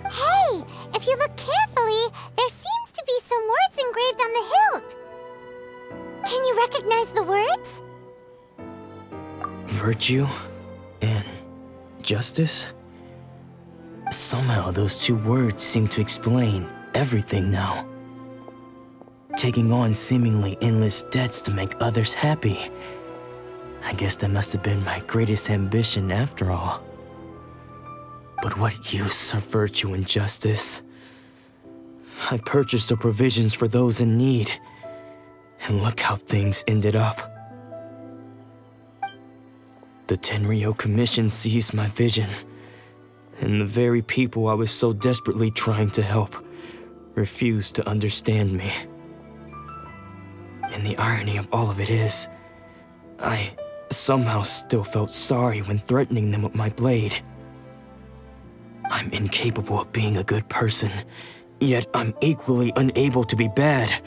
Hey, if you look carefully, there seems to be some words engraved on the hilt. Can you recognize the words? Virtue and justice? Somehow those two words seem to explain everything now. Taking on seemingly endless debts to make others happy. I guess that must have been my greatest ambition after all. But what use are virtue and justice? I purchased the provisions for those in need, and look how things ended up. The Tenryou Commission seized my vision, and the very people I was so desperately trying to help refused to understand me. And the irony of all of it is, I somehow still felt sorry when threatening them with my blade. I'm incapable of being a good person, yet I'm equally unable to be bad.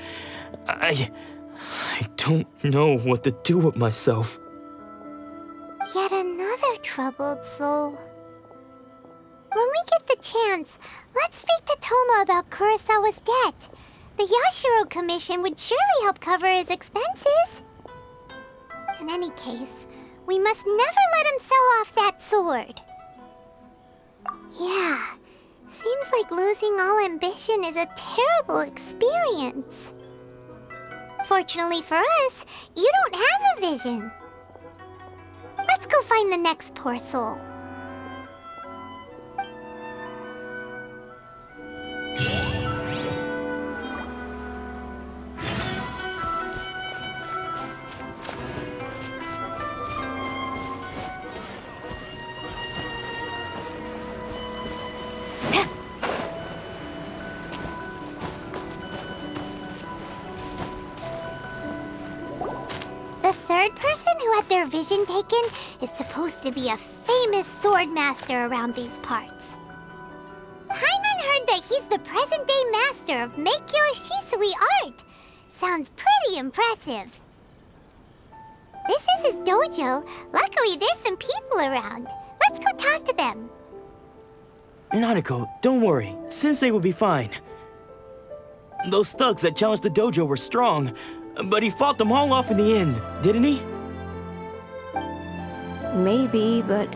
I don't know what to do with myself. Yet another troubled soul. When we get the chance, let's speak to Toma about Kurosawa's debt. The Yashiro Commission would surely help cover his expenses. In any case, we must never let him sell off that sword. Yeah, seems like losing all ambition is a terrible experience. Fortunately for us, you don't have a vision. Let's go find the next poor soul. The third person who had their vision taken is supposed to be a famous Swordmaster around these parts. Paimon heard that he's the present-day master of Meikyo Shisui art. Sounds pretty impressive. This is his dojo. Luckily, there's some people around. Let's go talk to them. Nanako, don't worry. Sensei will be fine. Those thugs that challenged the dojo were strong, but he fought them all off in the end, didn't he? Maybe, but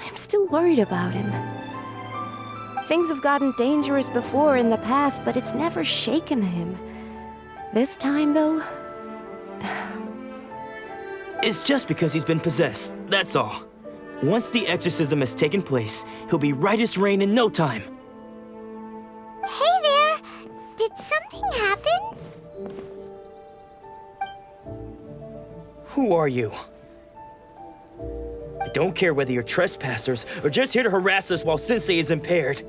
I'm still worried about him. Things have gotten dangerous before in the past, but it's never shaken him. This time, though... It's just because he's been possessed, that's all. Once the exorcism has taken place, he'll be right as rain in no time. Hey there! Did something happen? Who are you? I don't care whether you're trespassers or just here to harass us while Sensei is impaired.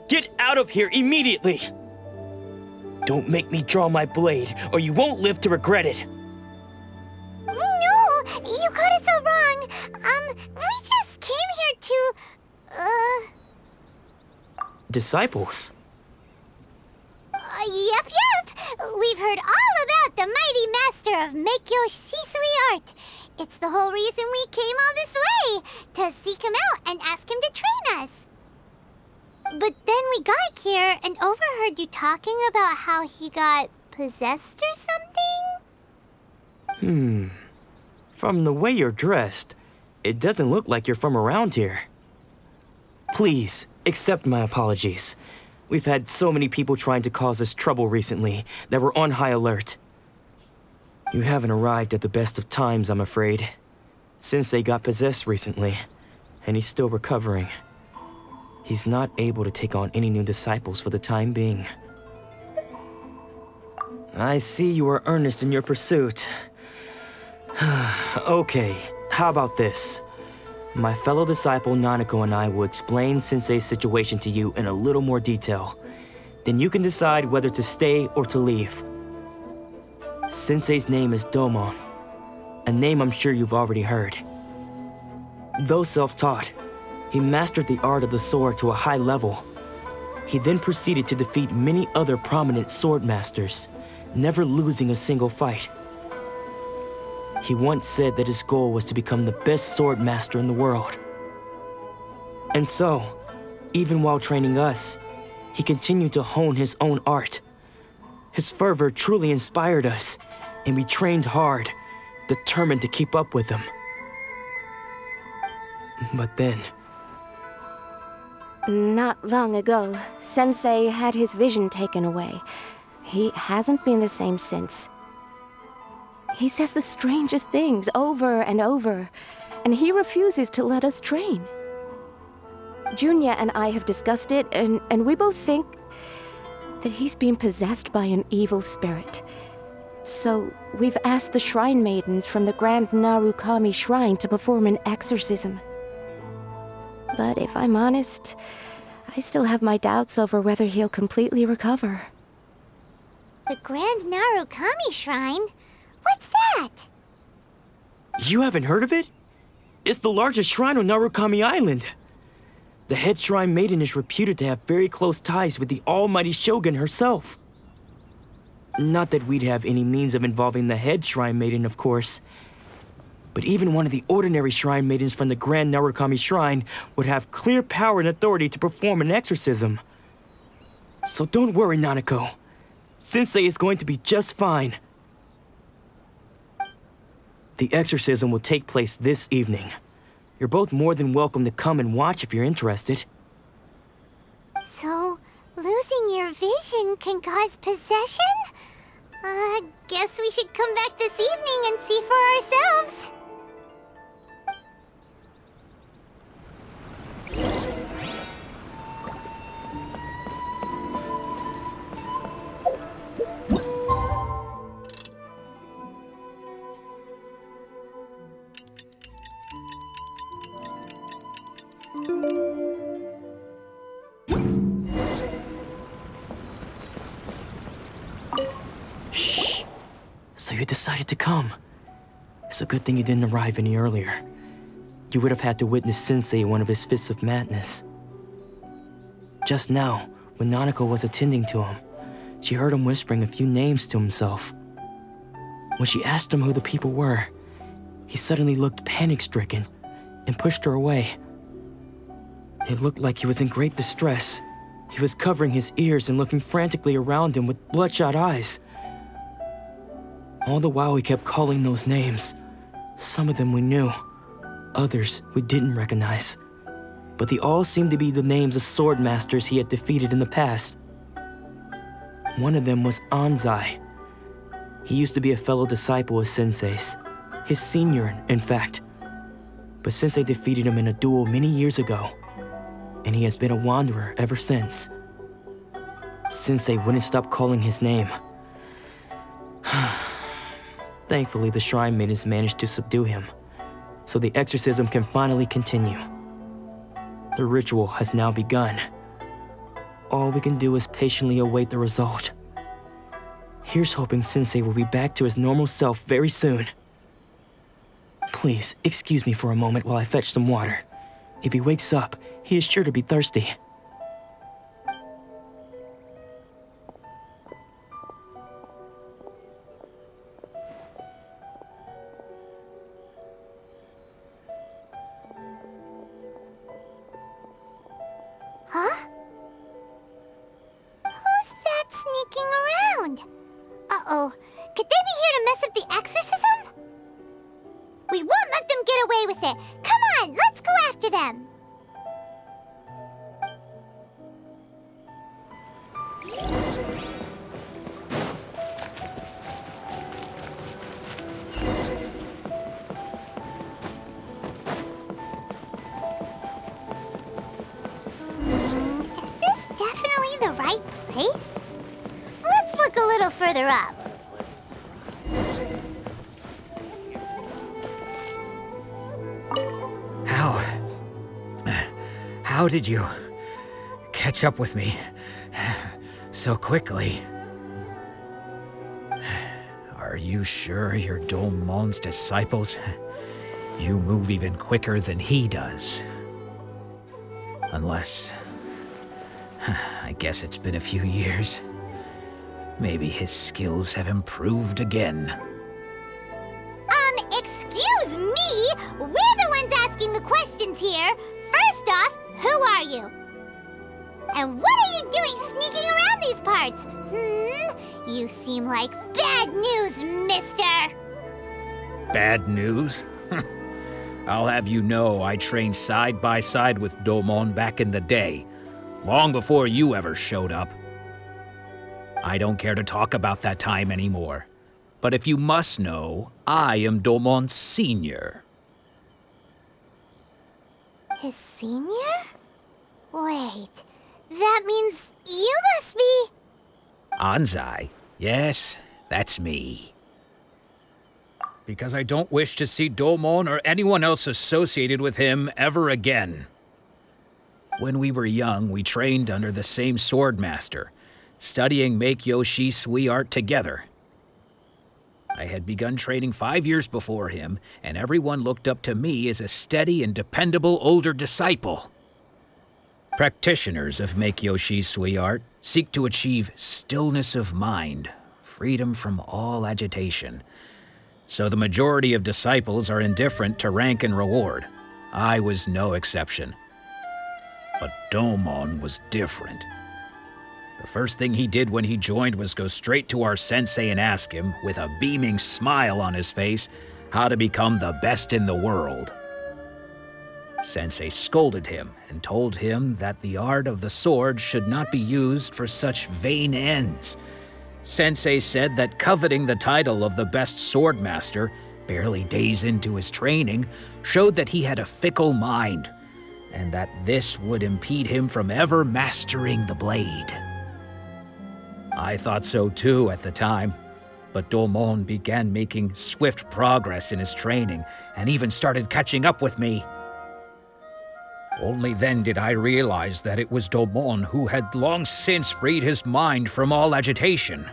Get out of here immediately! Don't make me draw my blade, or you won't live to regret it. No! You got it so wrong! We just came here to... Disciples? Yep. We've heard all about the mighty master of Meikyo Shisui art. It's the whole reason we came all this way, to seek him out and ask him to train us. But then we got here and overheard you talking about how he got possessed or something? From the way you're dressed, it doesn't look like you're from around here. Please, accept my apologies. We've had so many people trying to cause us trouble recently that we're on high alert. You haven't arrived at the best of times, I'm afraid. Sensei got possessed recently, and he's still recovering. He's not able to take on any new disciples for the time being. I see you are earnest in your pursuit. Okay, how about this? My fellow disciple Nanako and I will explain Sensei's situation to you in a little more detail. Then you can decide whether to stay or to leave. Sensei's name is Domon, a name I'm sure you've already heard. Though self-taught, he mastered the art of the sword to a high level. He then proceeded to defeat many other prominent swordmasters, never losing a single fight. He once said that his goal was to become the best swordmaster in the world. And so, even while training us, he continued to hone his own art. His fervor truly inspired us, and we trained hard, determined to keep up with him. But then... Not long ago, Sensei had his vision taken away. He hasn't been the same since. He says the strangest things over and over, and he refuses to let us train. Junya and I have discussed it, and we both think that he's being possessed by an evil spirit. So, we've asked the Shrine Maidens from the Grand Narukami Shrine to perform an exorcism. But if I'm honest, I still have my doubts over whether he'll completely recover. The Grand Narukami Shrine? What's that? You haven't heard of it? It's the largest shrine on Narukami Island. The head shrine maiden is reputed to have very close ties with the almighty Shogun herself. Not that we'd have any means of involving the head shrine maiden, of course. But even one of the ordinary shrine maidens from the Grand Narukami Shrine would have clear power and authority to perform an exorcism. So don't worry, Nanako. Sensei is going to be just fine. The exorcism will take place this evening. You're both more than welcome to come and watch if you're interested. So, losing your vision can cause possession? Guess we should come back this evening and see for ourselves. Shh. So you decided to come. It's a good thing you didn't arrive any earlier. You would have had to witness Sensei in one of his fits of madness. Just now, when Nanako was attending to him, she heard him whispering a few names to himself. When she asked him who the people were, he suddenly looked panic-stricken and pushed her away. It looked like he was in great distress. He was covering his ears and looking frantically around him with bloodshot eyes. All the while he kept calling those names. Some of them we knew, others we didn't recognize. But they all seemed to be the names of Swordmasters he had defeated in the past. One of them was Anzai. He used to be a fellow disciple of Sensei's, his senior, in fact. But Sensei defeated him in a duel many years ago, and he has been a wanderer ever since. Sensei wouldn't stop calling his name. Thankfully, the Shrine Maidens managed to subdue him, so the exorcism can finally continue. The ritual has now begun. All we can do is patiently await the result. Here's hoping Sensei will be back to his normal self very soon. Please, excuse me for a moment while I fetch some water. If he wakes up, he is sure to be thirsty. Huh? Who's that sneaking around? Uh-oh. Could they be here to mess up the exorcism? We won't let them get away with it. Come on, let's go after them. Is this definitely the right place? Let's look a little further up. How did you catch up with me so quickly? Are you sure you're Domon's disciples? You move even quicker than he does. Unless... I guess it's been a few years. Maybe his skills have improved again. Excuse me? We're the ones asking the questions here. First off, who are you? And what are you doing sneaking around these parts? You seem like bad news, mister. Bad news? I'll have you know I trained side by side with Domon back in the day, long before you ever showed up. I don't care to talk about that time anymore. But if you must know, I am Domon's senior. His senior? Wait, that means you must be... Anzai? Yes, that's me. Because I don't wish to see Domon or anyone else associated with him ever again. When we were young, we trained under the same Swordmaster, studying Meikyo Sui art together. I had begun training 5 years before him, and everyone looked up to me as a steady and dependable older disciple. Practitioners of Meikyo Sui art seek to achieve stillness of mind, freedom from all agitation. So the majority of disciples are indifferent to rank and reward. I was no exception. But Domon was different. The first thing he did when he joined was go straight to our sensei and ask him, with a beaming smile on his face, how to become the best in the world. Sensei scolded him and told him that the art of the sword should not be used for such vain ends. Sensei said that coveting the title of the best swordmaster, barely days into his training, showed that he had a fickle mind, and that this would impede him from ever mastering the blade. I thought so too at the time, but Domon began making swift progress in his training and even started catching up with me. Only then did I realize that it was Domon who had long since freed his mind from all agitation.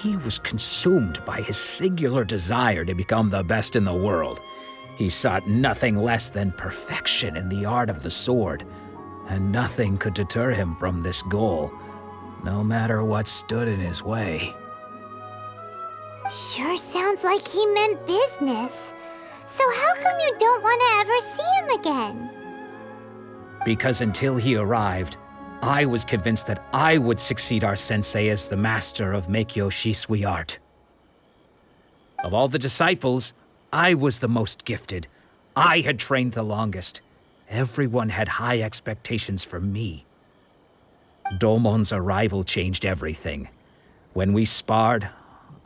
He was consumed by his singular desire to become the best in the world. He sought nothing less than perfection in the art of the sword, and nothing could deter him from this goal, no matter what stood in his way. Sure sounds like he meant business. So how come you don't want to ever see him again? Because until he arrived, I was convinced that I would succeed our sensei as the master of Meikyo Sui art. Of all the disciples, I was the most gifted. I had trained the longest. Everyone had high expectations for me. Domon's arrival changed everything. When we sparred,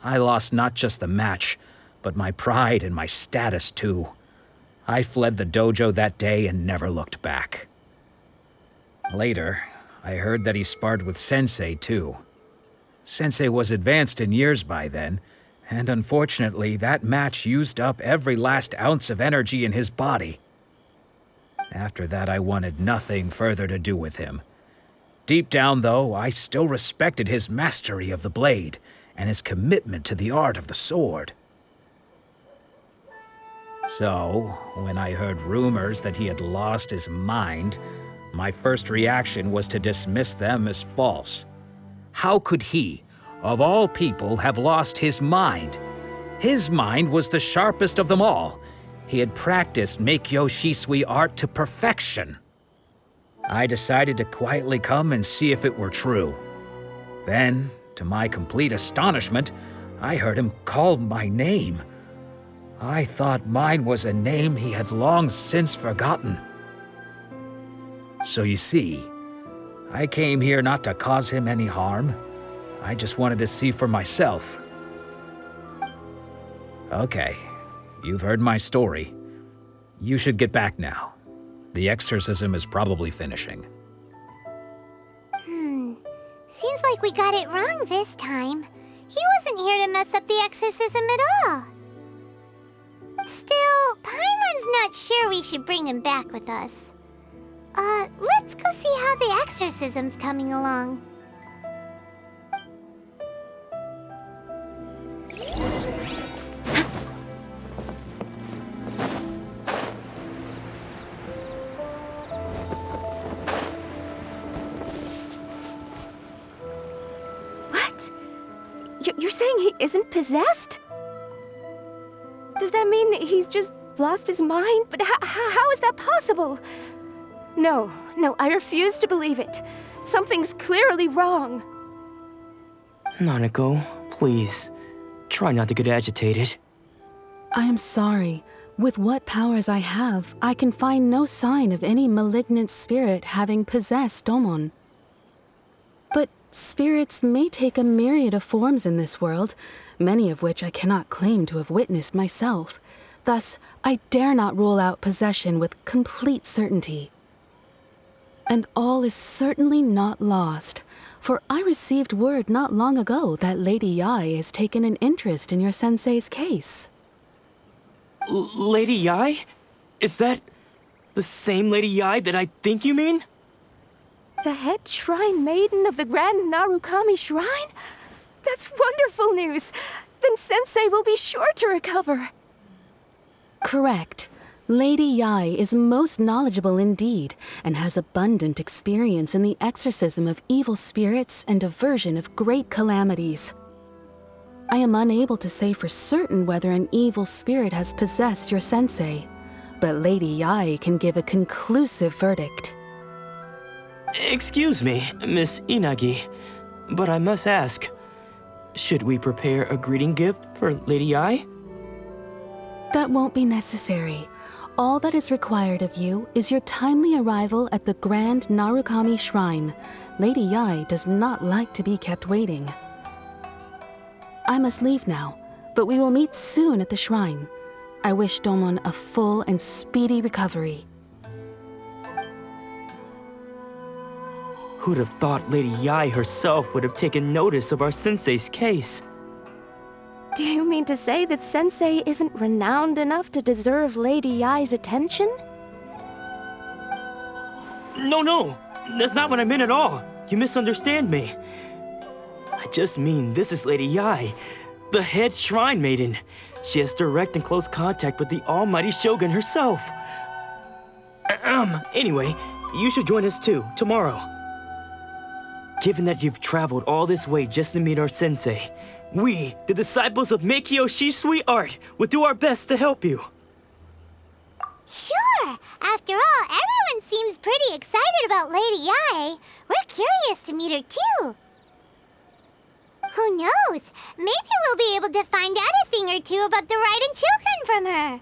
I lost not just the match, but my pride and my status too. I fled the dojo that day and never looked back. Later, I heard that he sparred with Sensei too. Sensei was advanced in years by then, and unfortunately that match used up every last ounce of energy in his body. After that, I wanted nothing further to do with him. Deep down, though, I still respected his mastery of the blade and his commitment to the art of the sword. So, when I heard rumors that he had lost his mind, my first reaction was to dismiss them as false. How could he, of all people, have lost his mind? His mind was the sharpest of them all. He had practiced Meikyo Sui art to perfection. I decided to quietly come and see if it were true. Then, to my complete astonishment, I heard him call my name. I thought mine was a name he had long since forgotten. So you see, I came here not to cause him any harm. I just wanted to see for myself. Okay, you've heard my story. You should get back now. The exorcism is probably finishing. Seems like we got it wrong this time. He wasn't here to mess up the exorcism at all. Still, Paimon's not sure we should bring him back with us. Let's go see how the exorcism's coming along. You're saying he isn't possessed? Does that mean he's just lost his mind? But how is that possible? No, I refuse to believe it. Something's clearly wrong. Nanako, please. Try not to get agitated. I am sorry. With what powers I have, I can find no sign of any malignant spirit having possessed Domon. But spirits may take a myriad of forms in this world, many of which I cannot claim to have witnessed myself. Thus, I dare not rule out possession with complete certainty. And all is certainly not lost, for I received word not long ago that Lady Yai has taken an interest in your sensei's case. Lady Yai? Is that the same Lady Yai that I think you mean? The head shrine maiden of the Grand Narukami Shrine? That's wonderful news! Then Sensei will be sure to recover. Correct. Lady Yai is most knowledgeable indeed, and has abundant experience in the exorcism of evil spirits and aversion of great calamities. I am unable to say for certain whether an evil spirit has possessed your sensei, but Lady Yai can give a conclusive verdict. Excuse me, Miss Inagi, but I must ask, should we prepare a greeting gift for Lady Yai? That won't be necessary. All that is required of you is your timely arrival at the Grand Narukami Shrine. Lady Yai does not like to be kept waiting. I must leave now, but we will meet soon at the shrine. I wish Domon a full and speedy recovery. Who'd have thought Lady Yai herself would have taken notice of our sensei's case? Do you mean to say that Sensei isn't renowned enough to deserve Lady Yai's attention? No, that's not what I meant at all. You misunderstand me. I just mean this is Lady Yai, the head shrine maiden. She has direct and close contact with the almighty Shogun herself. Anyway, you should join us too, tomorrow. Given that you've traveled all this way just to meet our sensei, we, the disciples of Meikyo Shisui Art, will do our best to help you. Sure! After all, everyone seems pretty excited about Lady Yai. We're curious to meet her too. Who knows? Maybe we'll be able to find out a thing or two about the Raiden children from her.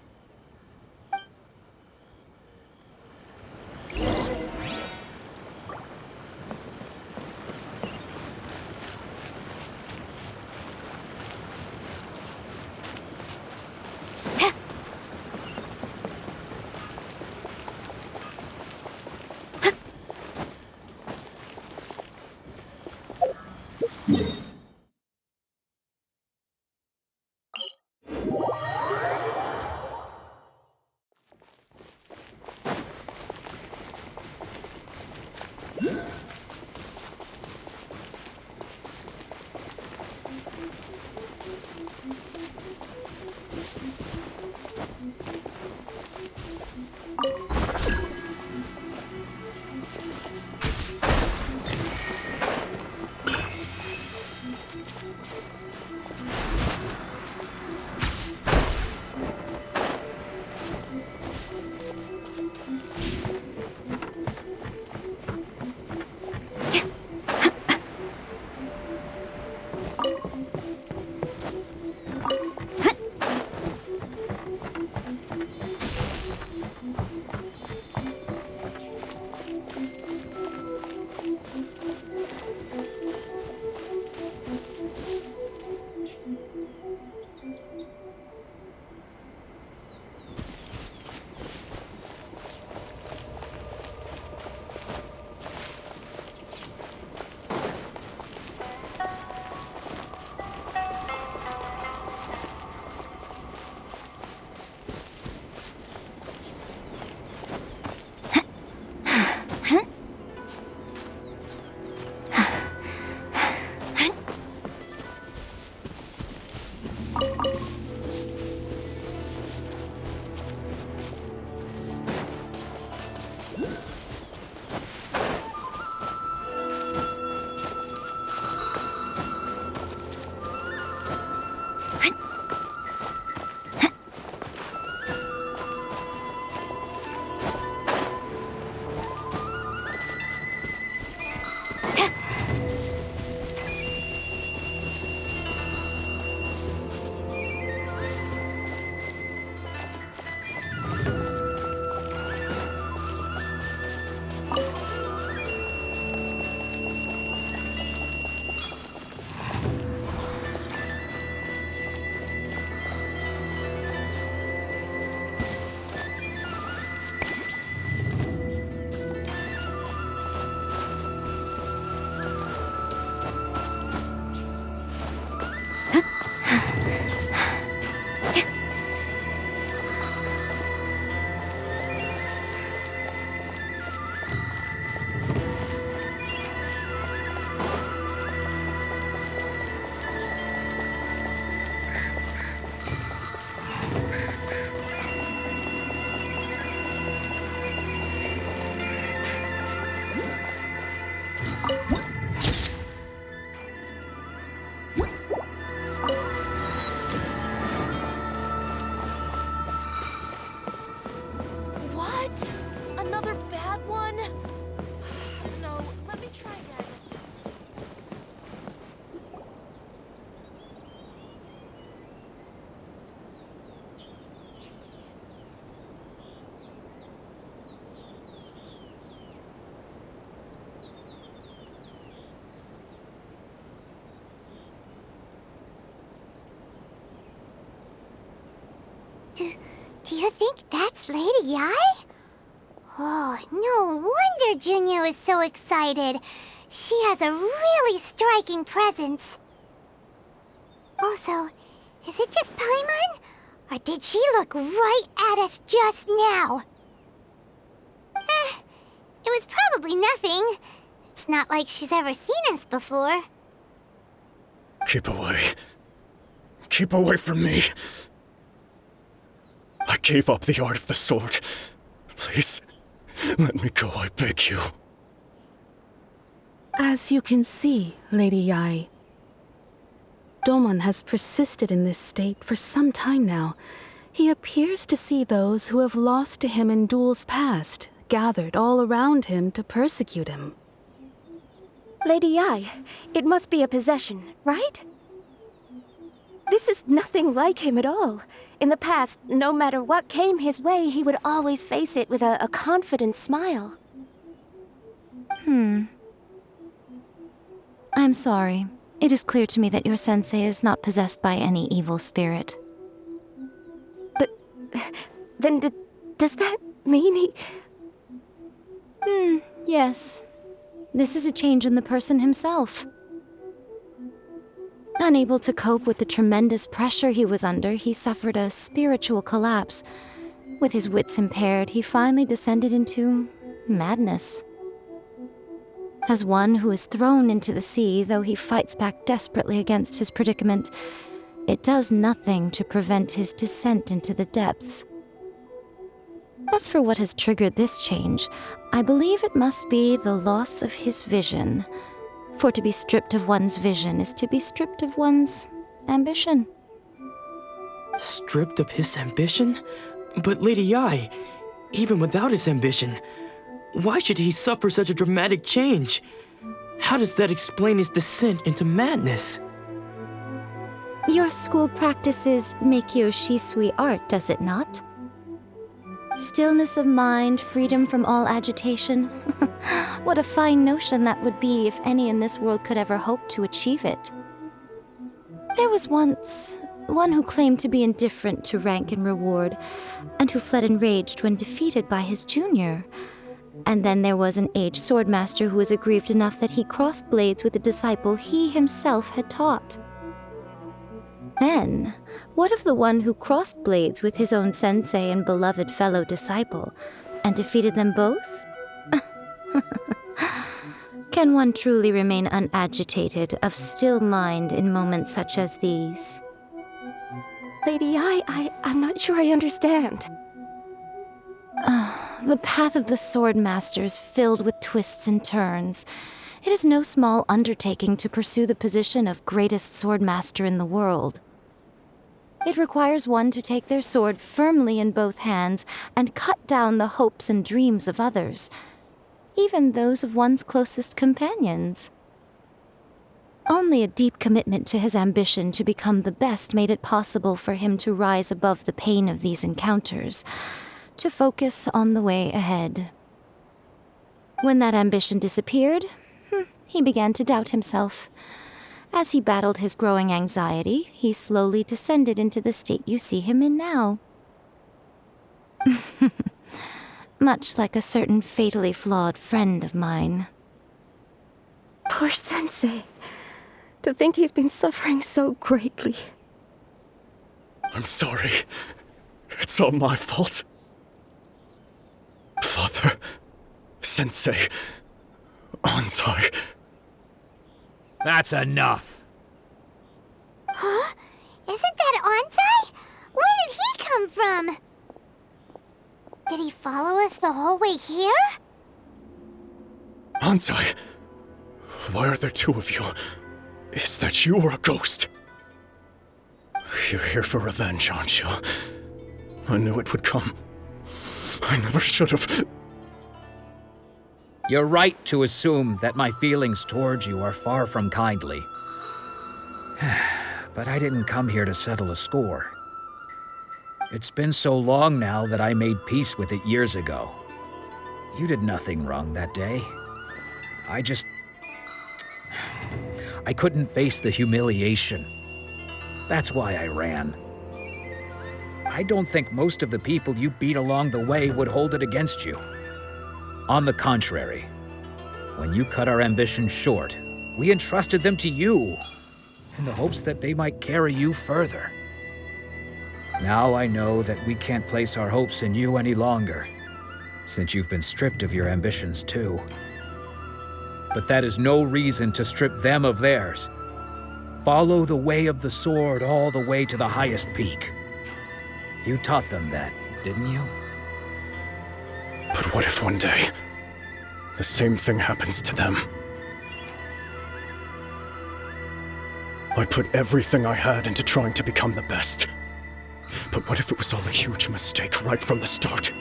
Do you think that's Lady Yai? Oh, no wonder Junior was so excited. She has a really striking presence. Also, is it just Paimon? Or did she look right at us just now? It was probably nothing. It's not like she's ever seen us before. Keep away. Keep away from me. I gave up the art of the sword. Please, let me go, I beg you. As you can see, Lady Yai, Domon has persisted in this state for some time now. He appears to see those who have lost to him in duels past, gathered all around him to persecute him. Lady Yai, it must be a possession, right? This is nothing like him at all. In the past, no matter what came his way, he would always face it with a confident smile. I'm sorry. It is clear to me that your sensei is not possessed by any evil spirit. But then does that mean he... Yes. This is a change in the person himself. Unable to cope with the tremendous pressure he was under, he suffered a spiritual collapse. With his wits impaired, he finally descended into madness. As one who is thrown into the sea, though he fights back desperately against his predicament, it does nothing to prevent his descent into the depths. As for what has triggered this change, I believe it must be the loss of his vision. For to be stripped of one's vision is to be stripped of one's ambition. Stripped of his ambition? But Lady Yai, even without his ambition, why should he suffer such a dramatic change? How does that explain his descent into madness? Your school practices Meikyo Shisui art, does it not? Stillness of mind, freedom from all agitation. What a fine notion that would be if any in this world could ever hope to achieve it. There was once one who claimed to be indifferent to rank and reward, and who fled enraged when defeated by his junior. And then there was an aged swordmaster who was aggrieved enough that he crossed blades with a disciple he himself had taught. Then, what of the one who crossed blades with his own sensei and beloved fellow disciple, and defeated them both? Can one truly remain unagitated, of still mind in moments such as these? Lady Yai, I'm not sure I understand. The path of the Swordmaster is filled with twists and turns. It is no small undertaking to pursue the position of greatest Swordmaster in the world. It requires one to take their sword firmly in both hands and cut down the hopes and dreams of others, even those of one's closest companions. Only a deep commitment to his ambition to become the best made it possible for him to rise above the pain of these encounters, to focus on the way ahead. When that ambition disappeared, he began to doubt himself. As he battled his growing anxiety, he slowly descended into the state you see him in now. Much like a certain fatally flawed friend of mine. Poor Sensei. To think he's been suffering so greatly. I'm sorry. It's all my fault. Father, Sensei, Ansai. That's enough. Huh? Isn't that Ansai? Where did he come from? Did he follow us the whole way here? Ansai, why are there two of you? Is that you or a ghost? You're here for revenge, aren't you? I knew it would come. I never should have. You're right to assume that my feelings towards you are far from kindly. But I didn't come here to settle a score. It's been so long now that I made peace with it years ago. You did nothing wrong that day. I couldn't face the humiliation. That's why I ran. I don't think most of the people you beat along the way would hold it against you. On the contrary, when you cut our ambitions short, we entrusted them to you, in the hopes that they might carry you further. Now I know that we can't place our hopes in you any longer, since you've been stripped of your ambitions too. But that is no reason to strip them of theirs. Follow the way of the sword all the way to the highest peak. You taught them that, didn't you? But what if one day, the same thing happens to them? I put everything I had into trying to become the best. But what if it was all a huge mistake right from the start?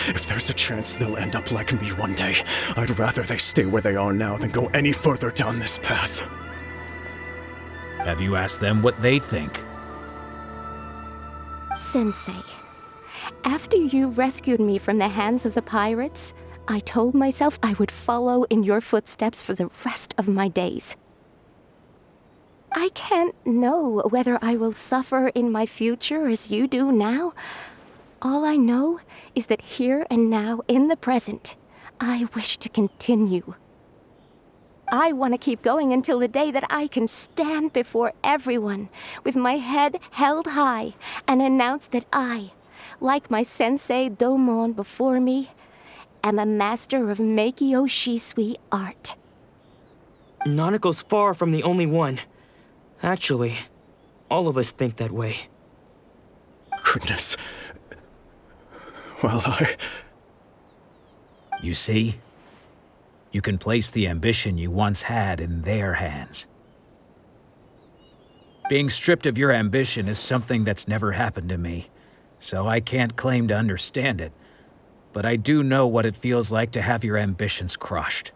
If there's a chance they'll end up like me one day, I'd rather they stay where they are now than go any further down this path. Have you asked them what they think? Sensei, after you rescued me from the hands of the pirates, I told myself I would follow in your footsteps for the rest of my days. I can't know whether I will suffer in my future as you do now. All I know is that here and now, in the present, I wish to continue. I want to keep going until the day that I can stand before everyone with my head held high and announce that I, like my sensei Domon before me, am a master of Meikyo Shisui art. Nanako's far from the only one. Actually, all of us think that way. Goodness. Well, You see? You can place the ambition you once had in their hands. Being stripped of your ambition is something that's never happened to me, so I can't claim to understand it. But I do know what it feels like to have your ambitions crushed.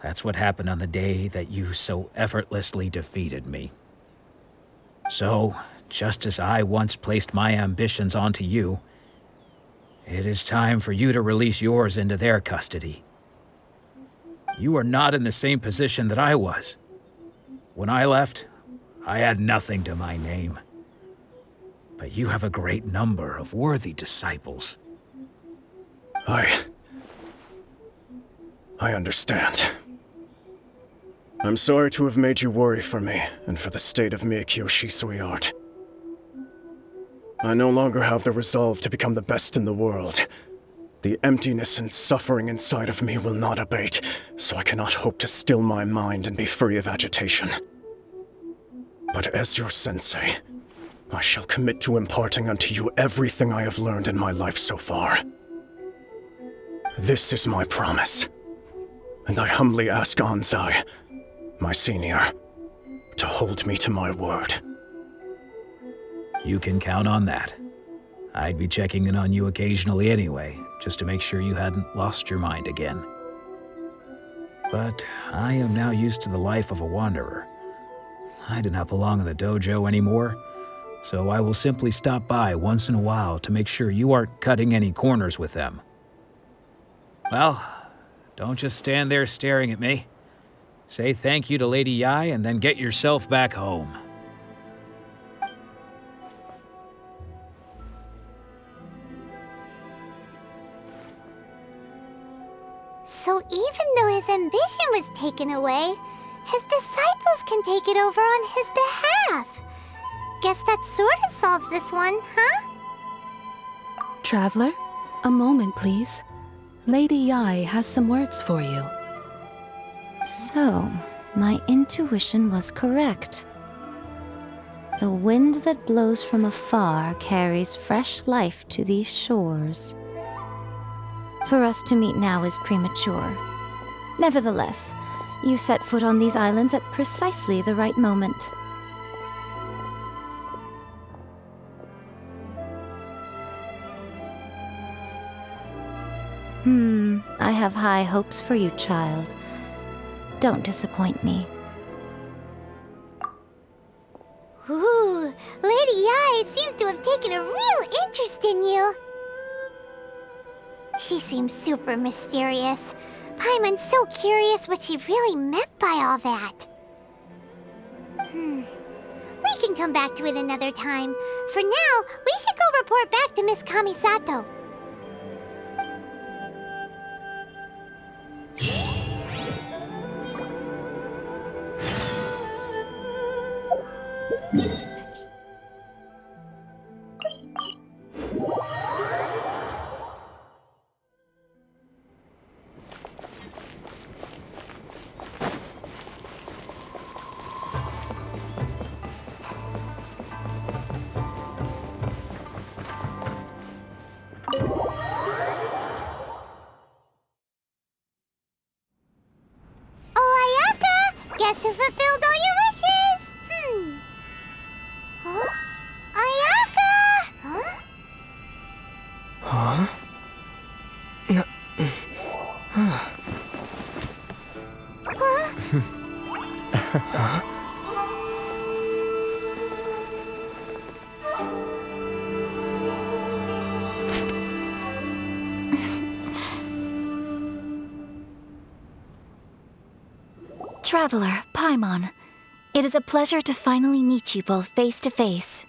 That's what happened on the day that you so effortlessly defeated me. So, just as I once placed my ambitions onto you, it is time for you to release yours into their custody. You are not in the same position that I was. When I left, I had nothing to my name. But you have a great number of worthy disciples. I understand. I'm sorry to have made you worry for me, and for the state of Meikyo Shisui art. I no longer have the resolve to become the best in the world. The emptiness and suffering inside of me will not abate, so I cannot hope to still my mind and be free of agitation. But as your sensei, I shall commit to imparting unto you everything I have learned in my life so far. This is my promise, and I humbly ask Anzai, my senior, to hold me to my word. You can count on that. I'd be checking in on you occasionally anyway, just to make sure you hadn't lost your mind again. But I am now used to the life of a wanderer. I do not belong in the dojo anymore, so I will simply stop by once in a while to make sure you aren't cutting any corners with them. Well, don't just stand there staring at me. Say thank you to Lady Yai and then get yourself back home. So even though his ambition was taken away, his disciples can take it over on his behalf. Guess that sort of solves this one, huh? Traveler, a moment, please. Lady Yai has some words for you. So, my intuition was correct. The wind that blows from afar carries fresh life to these shores. For us to meet now is premature. Nevertheless, you set foot on these islands at precisely the right moment. I have high hopes for you, child. Don't disappoint me. Ooh, Lady Yai seems to have taken a real interest in you. She seems super mysterious. Paimon's so curious what she really meant by all that. We can can come back to it another time. For now, we should go report back to Miss Kamisato. Guess who fulfilled all your wishes? Huh? Ayaka! Huh? Huh? Huh? Traveler, Paimon, it is a pleasure to finally meet you both face to face.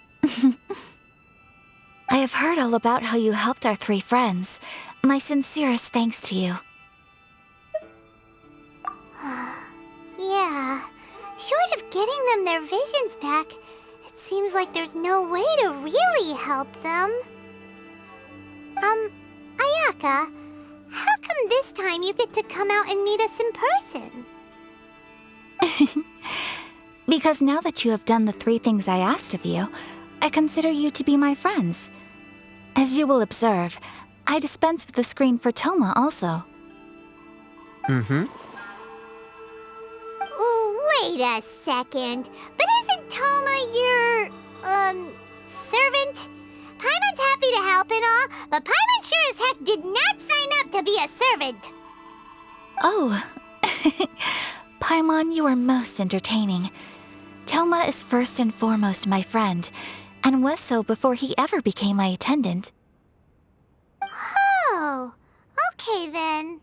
I have heard all about how you helped our 3 friends. My sincerest thanks to you. Yeah. Short of getting them their visions back, it seems like there's no way to really help them. Ayaka, how come this time you get to come out and meet us in person? Because now that you have done the 3 things I asked of you, I consider you to be my friends. As you will observe, I dispense with the screen for Toma also. Wait a second. But isn't Toma your, servant? Paimon's happy to help and all, but Paimon sure as heck did not sign up to be a servant. Oh. Paimon, you are most entertaining. Toma is first and foremost my friend, and was so before he ever became my attendant. Oh, okay then.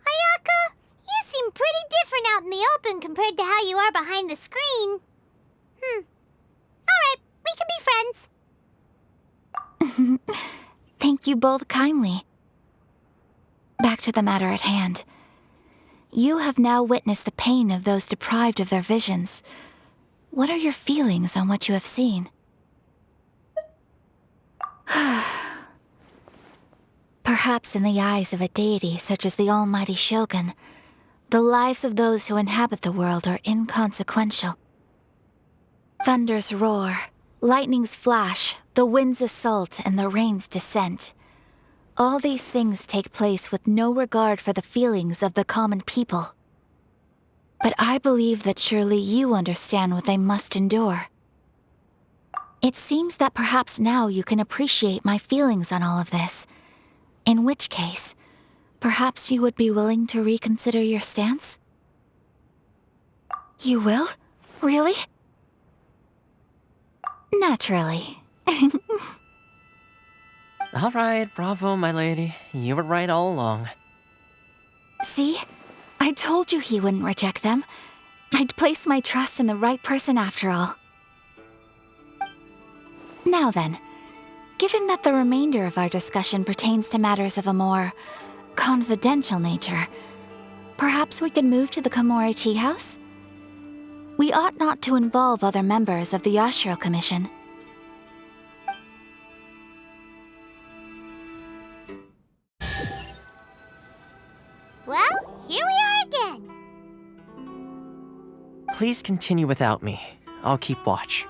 Ayaka, you seem pretty different out in the open compared to how you are behind the screen. Alright, we can be friends. Thank you both kindly. Back to the matter at hand. You have now witnessed the pain of those deprived of their visions. What are your feelings on what you have seen? Perhaps in the eyes of a deity such as the almighty Shogun, the lives of those who inhabit the world are inconsequential. Thunders roar, lightnings flash, the winds assault, and the rains descent. All these things take place with no regard for the feelings of the common people. But I believe that surely you understand what they must endure. It seems that perhaps now you can appreciate my feelings on all of this. In which case, perhaps you would be willing to reconsider your stance? You will? Really? Naturally. All right, bravo, my lady. You were right all along. See? I told you he wouldn't reject them. I'd placed my trust in the right person after all. Now then, given that the remainder of our discussion pertains to matters of a more confidential nature, perhaps we could move to the Komori Tea House? We ought not to involve other members of the Yashiro Commission. Well, here we are again. Please continue without me. I'll keep watch.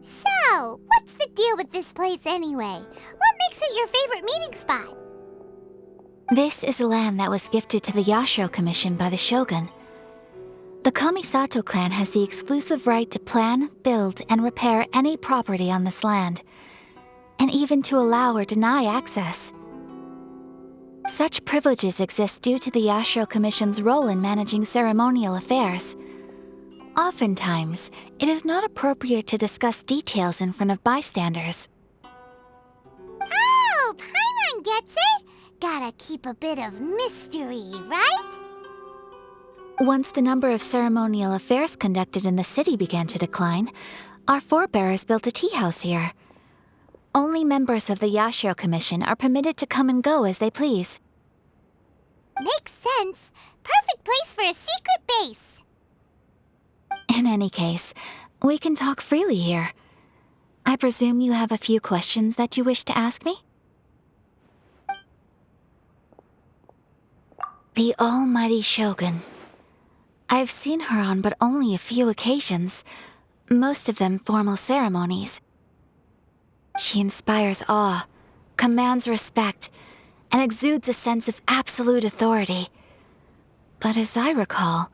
So, what's the deal with this place anyway? What makes it your favorite meeting spot? This is land that was gifted to the Yashiro Commission by the Shogun. The Kamisato clan has the exclusive right to plan, build, and repair any property on this land, and even to allow or deny access. Such privileges exist due to the Yashiro Commission's role in managing ceremonial affairs. Oftentimes, it is not appropriate to discuss details in front of bystanders. Oh, Paimon gets it! Gotta keep a bit of mystery, right? Once the number of ceremonial affairs conducted in the city began to decline, our forebears built a tea house here. Only members of the Yashiro Commission are permitted to come and go as they please. Makes sense. Perfect place for a secret base. In any case, we can talk freely here. I presume you have a few questions that you wish to ask me? The almighty Shogun. I've seen her on but only a few occasions, most of them formal ceremonies. She inspires awe, commands respect, and exudes a sense of absolute authority. But as I recall,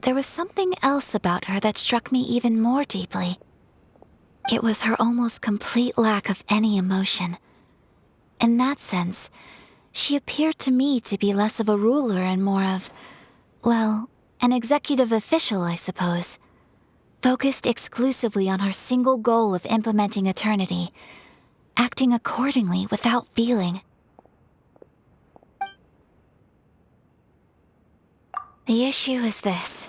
there was something else about her that struck me even more deeply. It was her almost complete lack of any emotion. In that sense, she appeared to me to be less of a ruler and more of, well, an executive official, I suppose. Focused exclusively on her single goal of implementing eternity, acting accordingly without feeling. The issue is this.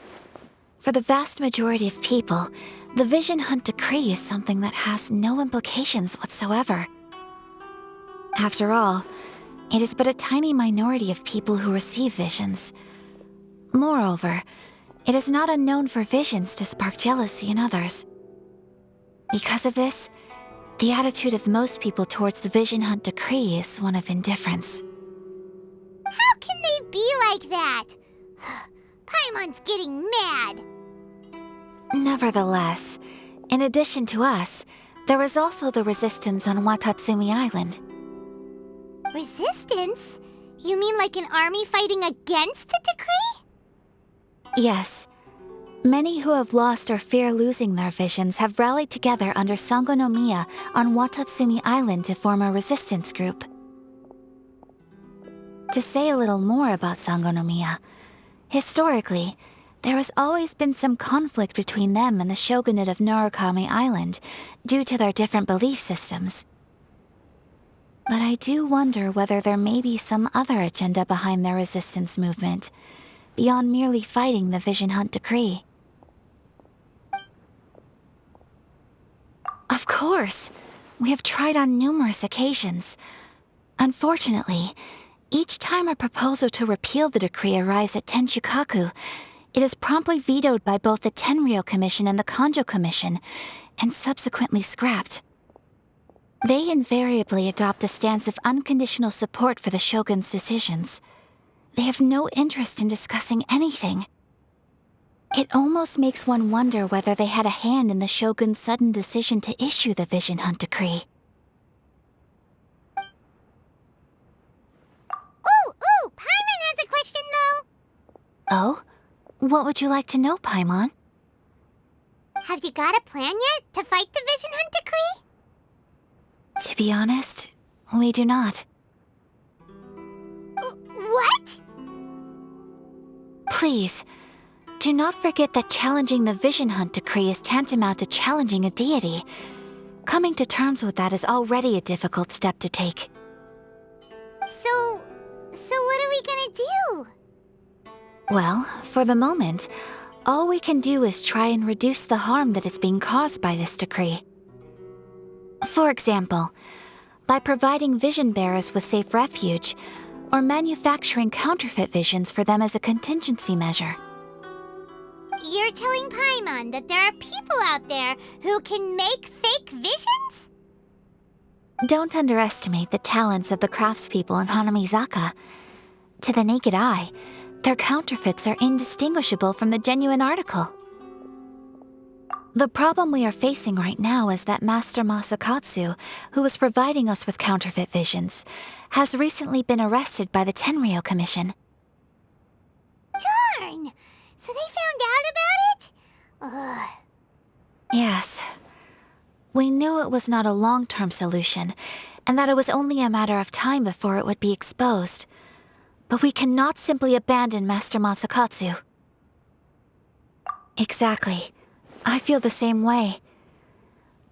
For the vast majority of people, the Vision Hunt Decree is something that has no implications whatsoever. After all, it is but a tiny minority of people who receive visions. Moreover, it is not unknown for visions to spark jealousy in others. Because of this, the attitude of most people towards the Vision Hunt Decree is one of indifference. How can they be like that? Paimon's getting mad. Nevertheless, in addition to us, there is also the resistance on Watatsumi Island. Resistance? You mean like an army fighting against the decree? Yes. Many who have lost or fear losing their visions have rallied together under Sango no Miya on Watatsumi Island to form a resistance group. To say a little more about Sango no Miya, historically, there has always been some conflict between them and the shogunate of Narukami Island due to their different belief systems. But I do wonder whether there may be some other agenda behind their resistance movement, beyond merely fighting the Vision Hunt Decree. Of course! We have tried on numerous occasions. Unfortunately, each time a proposal to repeal the decree arrives at Tenshukaku, it is promptly vetoed by both the Tenryou Commission and the Kanjo Commission, and subsequently scrapped. They invariably adopt a stance of unconditional support for the Shogun's decisions. They have no interest in discussing anything. It almost makes one wonder whether they had a hand in the Shogun's sudden decision to issue the Vision Hunt Decree. Ooh, Paimon has a question though! Oh? What would you like to know, Paimon? Have you got a plan yet to fight the Vision Hunt Decree? To be honest, we do not. What? Please, do not forget that challenging the Vision Hunt Decree is tantamount to challenging a deity. Coming to terms with that is already a difficult step to take. So what are we gonna do? Well, for the moment, all we can do is try and reduce the harm that is being caused by this decree. For example, by providing vision bearers with safe refuge, or manufacturing counterfeit visions for them as a contingency measure. You're telling Paimon that there are people out there who can make fake visions? Don't underestimate the talents of the craftspeople in Hanamizaka. To the naked eye, their counterfeits are indistinguishable from the genuine article. The problem we are facing right now is that Master Masakatsu, who was providing us with counterfeit visions, has recently been arrested by the Tenryou Commission. Darn! So they found out about it? Ugh. Yes. We knew it was not a long-term solution, and that it was only a matter of time before it would be exposed. But we cannot simply abandon Master Masakatsu. Exactly. I feel the same way.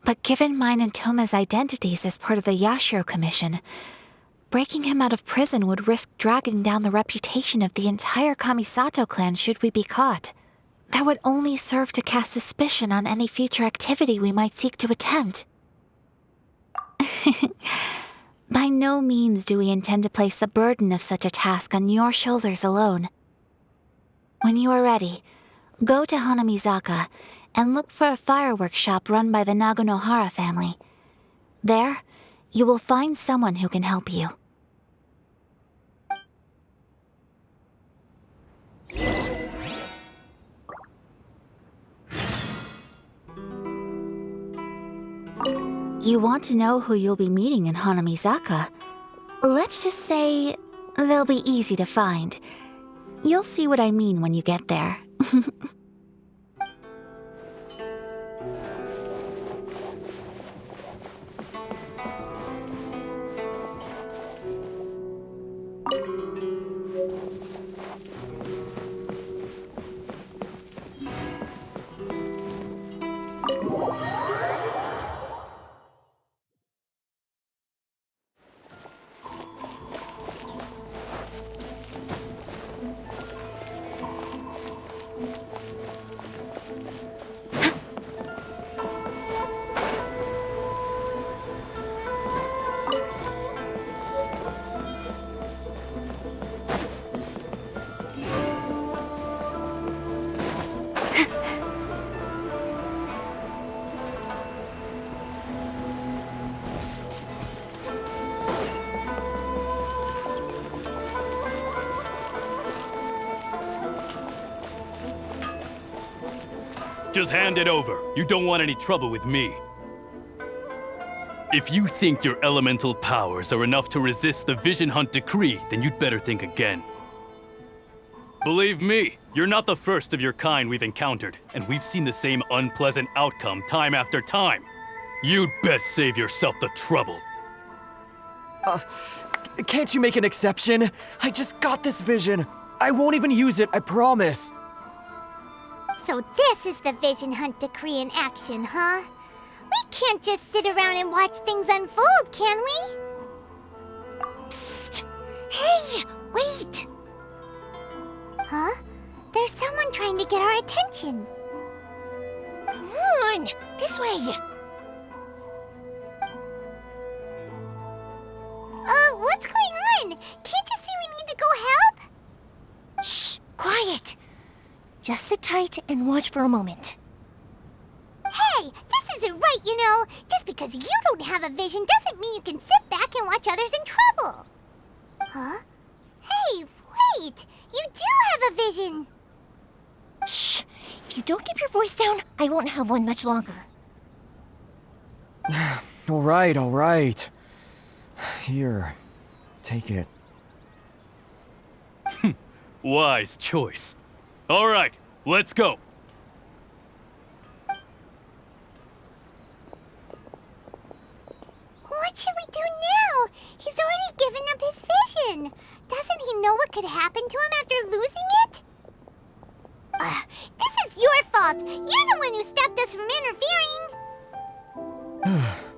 But given mine and Toma's identities as part of the Yashiro Commission, breaking him out of prison would risk dragging down the reputation of the entire Kamisato clan should we be caught. That would only serve to cast suspicion on any future activity we might seek to attempt. By no means do we intend to place the burden of such a task on your shoulders alone. When you are ready, go to Hanamizaka and look for a fireworks shop run by the Naganohara family. There, you will find someone who can help you. You want to know who you'll be meeting in Hanamizaka? Let's just say they'll be easy to find. You'll see what I mean when you get there. Just hand it over. You don't want any trouble with me. If you think your elemental powers are enough to resist the Vision Hunt decree, then you'd better think again. Believe me, you're not the first of your kind we've encountered, and we've seen the same unpleasant outcome time after time. You'd best save yourself the trouble. Can't you make an exception? I just got this vision. I won't even use it, I promise. So this is the Vision Hunt decree in action, huh? We can't just sit around and watch things unfold, can we? Psst! Hey, wait! Huh? There's someone trying to get our attention. Come on, this way. What's going on? Can't you see we need to go help? Shh, quiet. Just sit tight and watch for a moment. Hey, this isn't right, you know. Just because you don't have a vision doesn't mean you can sit back and watch others in trouble. Huh? Hey, wait! You do have a vision! Shh! If you don't keep your voice down, I won't have one much longer. All right. Here, take it. Wise choice. All right, let's go. What should we do now? He's already given up his vision. Doesn't he know what could happen to him after losing it? This is your fault. You're the one who stopped us from interfering.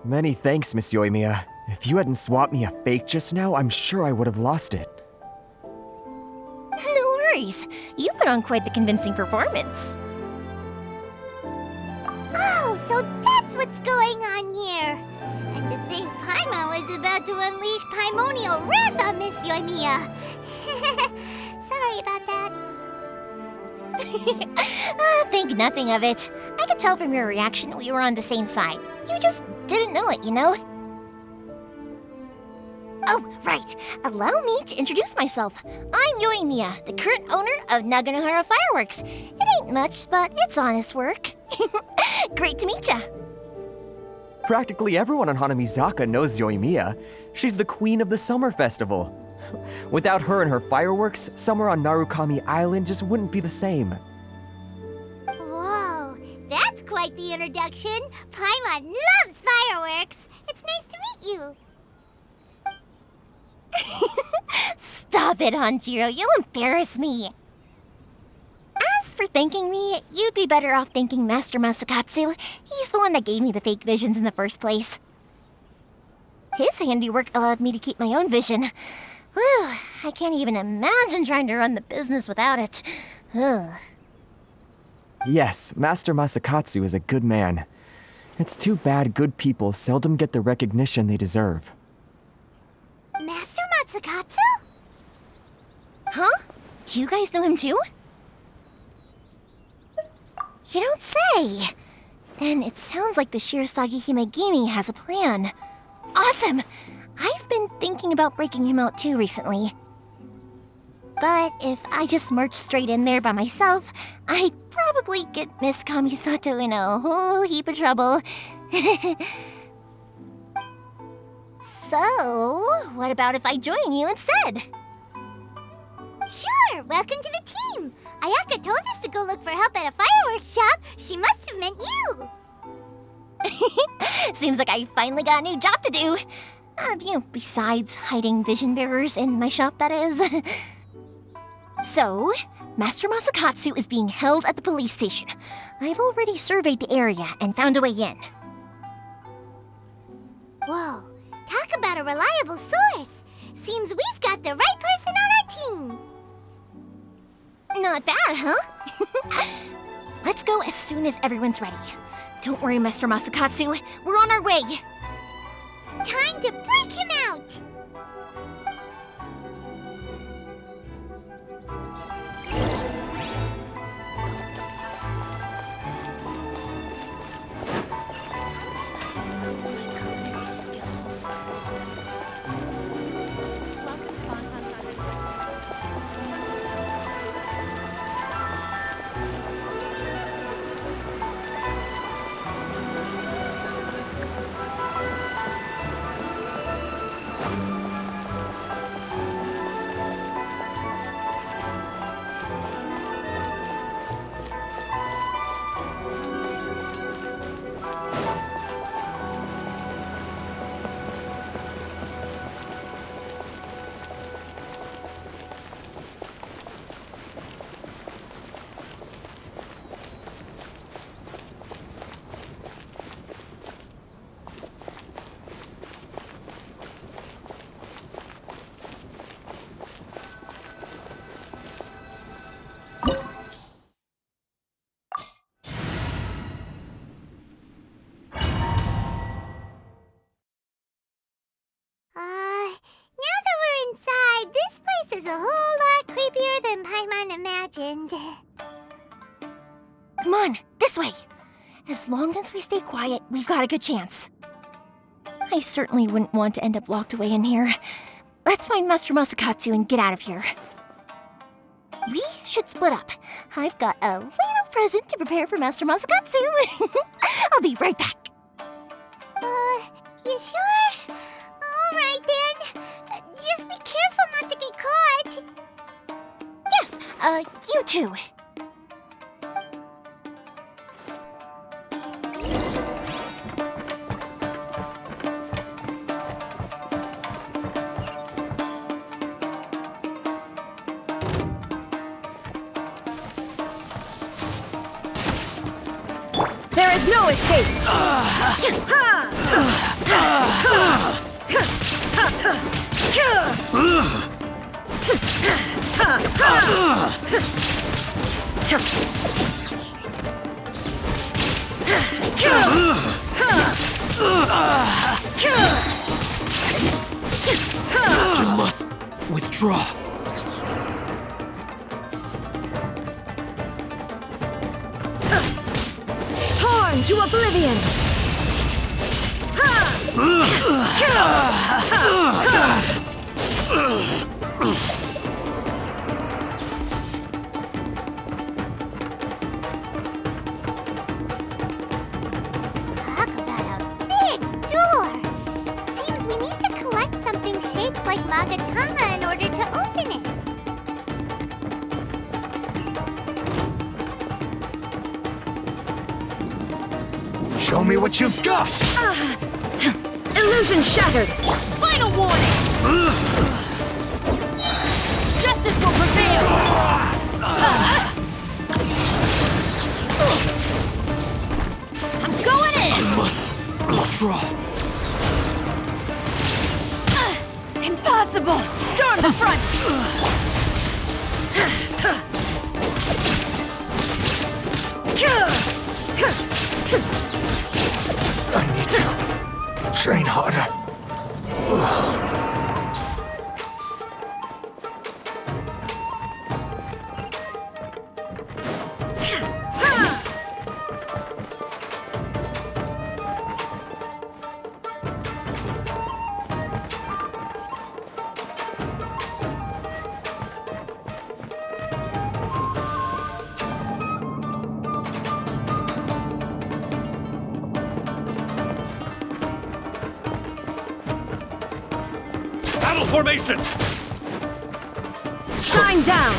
Many thanks, Miss Euthymia. If you hadn't swapped me a fake just now, I'm sure I would have lost it. No worries. You put on quite the convincing performance. Oh, so that's what's going on here. And to think Paimon was about to unleash Paimonial wrath on Miss Euthymia. Sorry about that. Think nothing of it. I could tell from your reaction we were on the same side. You just didn't know it, you know? Oh, right. Allow me to introduce myself. I'm Euthymia, the current owner of Naganohara Fireworks. It ain't much, but it's honest work. Great to meet ya. Practically everyone on Hanamizaka knows Euthymia. She's the queen of the summer festival. Without her and her fireworks, summer on Narukami Island just wouldn't be the same. Whoa, that's quite the introduction. Paimon loves fireworks. It's nice to meet you. Stop it, Hanjiro. You'll embarrass me. As for thanking me, you'd be better off thanking Master Masakatsu. He's the one that gave me the fake visions in the first place. His handiwork allowed me to keep my own vision. Whew, I can't even imagine trying to run the business without it. Ugh. Yes, Master Masakatsu is a good man. It's too bad good people seldom get the recognition they deserve. Master Matsukatsu? Huh? Do you guys know him too? You don't say! Then it sounds like the Shirasagi Himegimi has a plan. Awesome! I've been thinking about breaking him out too recently. But if I just marched straight in there by myself, I'd probably get Miss Kamisato in a whole heap of trouble. So, what about if I join you instead? Sure, welcome to the team. Ayaka told us to go look for help at a fireworks shop. She must have meant you. Seems like I finally got a new job to do. Besides hiding vision bearers in my shop, that is. So, Master Masakatsu is being held at the police station. I've already surveyed the area and found a way in. Whoa, talk about a reliable source. Seems we've got the right person on our team. Not bad, huh? Let's go as soon as everyone's ready. Don't worry, Master Masakatsu. We're on our way. Time to break him out! Now that we're inside, this place is a whole lot creepier than Paimon imagined. Come on, this way. As long as we stay quiet, we've got a good chance. I certainly wouldn't want to end up locked away in here. Let's find Master Masakatsu and get out of here. We should split up. I've got a little present to prepare for Master Masakatsu. I'll be right back. You sure? Alright then. Just be careful not to get caught. Yes, you too. There is no escape! You must withdraw. Torn to oblivion! Talk about a big door. Seems we need to collect something shaped like Magatama in order to open it. Show me what you've got! Illusion shattered! Final warning! Justice will prevail! I'm going in! I must withdraw. the front! I need to train harder. Battle formation! Shine down!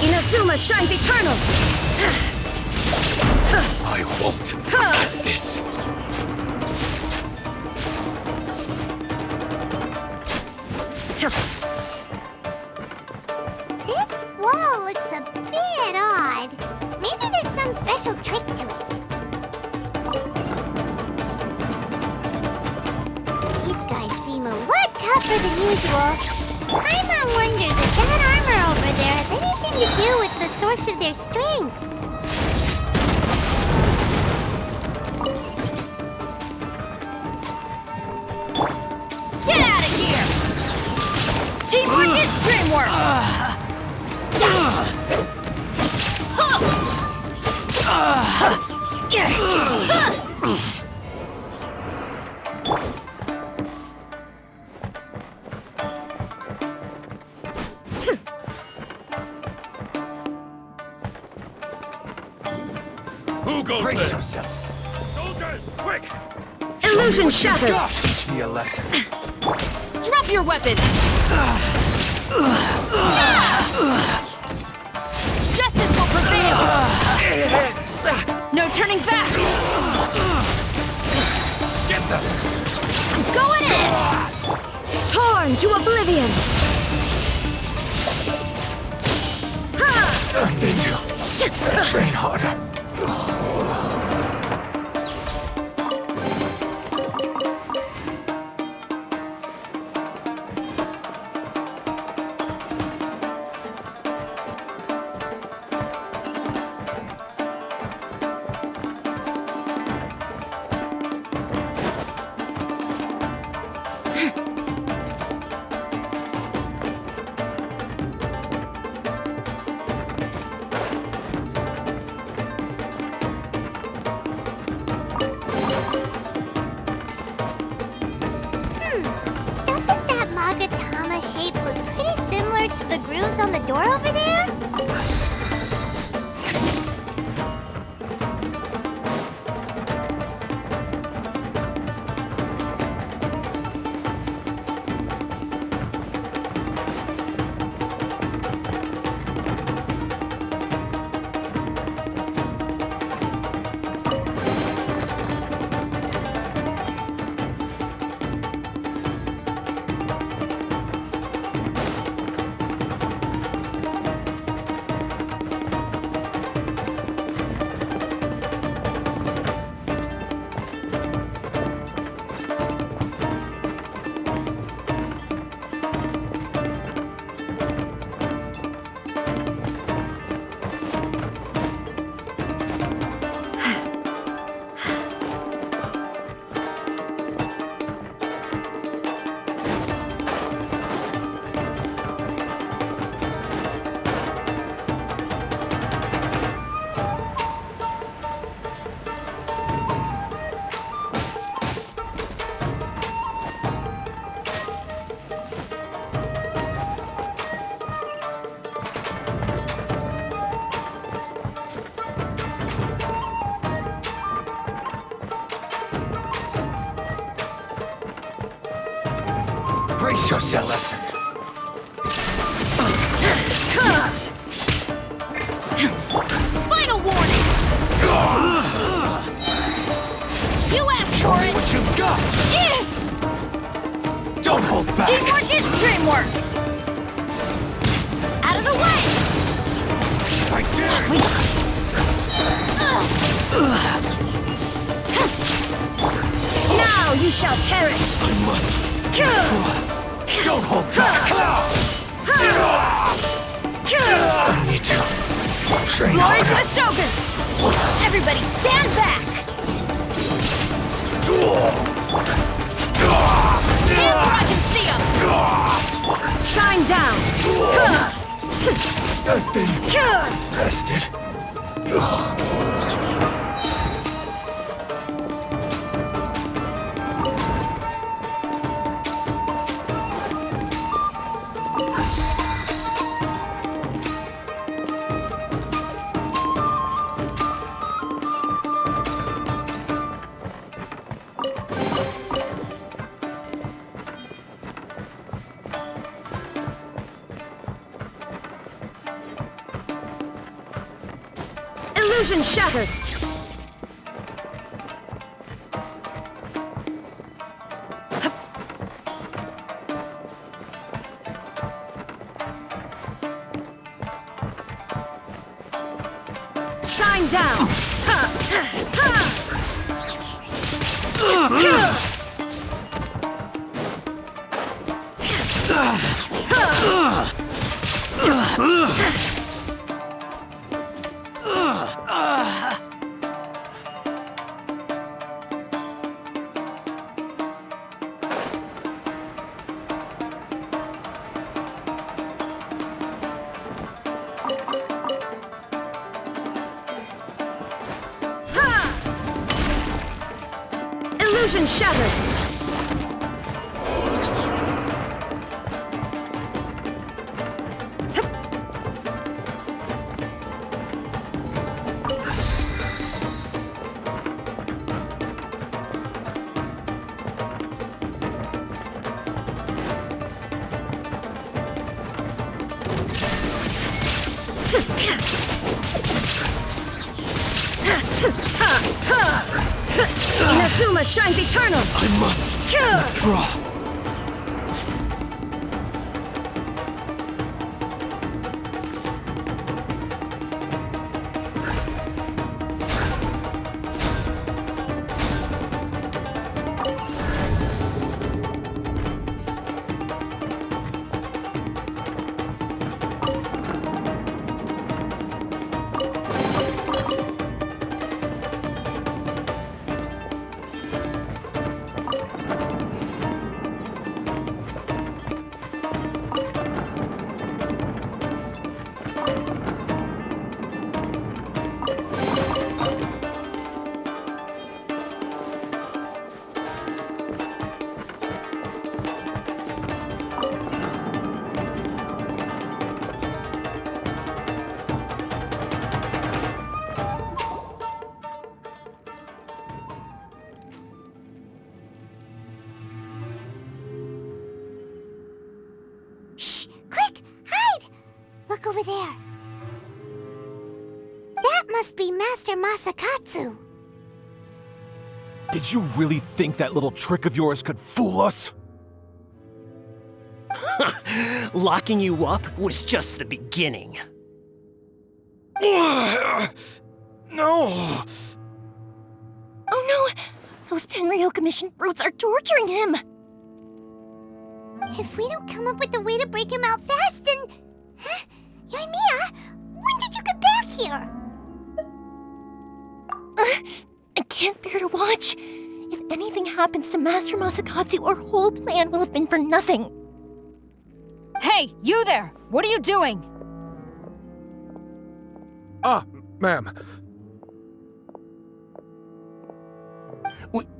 Inazuma shines eternal! I won't forget this. This wall looks a bit odd. Maybe there's some special trick to it. These guys seem a lot tougher than usual. Paimon wonders if that armor over there has anything to do with the source of their strength. Get out of here! Teamwork is dreamwork! Who goes Brace there? yourself. Soldiers, quick! Illusion shattered! Teach me a lesson. Drop your weapons! Justice will prevail! No turning back! Get them! I'm going in! Torn to oblivion! I need to train harder. Doesn't that Magatama shape look pretty similar to the grooves on the door over there? Brace yourself. Lesson. Final warning! You asked Show for me it! what you've got. Don't hold back. Teamwork is dreamwork! Out of the way! I dare. you shall perish! I must. Don't hold back! I need to train Glory harder. to the Shogun! Everybody stand back! Hands where I can see them! Shine down! I've been rested. Illusion shattered! Shine down! Illusion shattered! Inazuma shines eternal! I must withdraw. Look over there. That must be Master Masakatsu. Did you really think that little trick of yours could fool us? Locking you up was just the beginning. No! Oh no! Those Tenryou Commission brutes are torturing him! If we don't come up with a way to break him out fast, then... Huh? Euthymia, when did you get back here? I can't bear to watch. If anything happens to Master Masakatsu, our whole plan will have been for nothing. Hey, you there! What are you doing? Ma'am.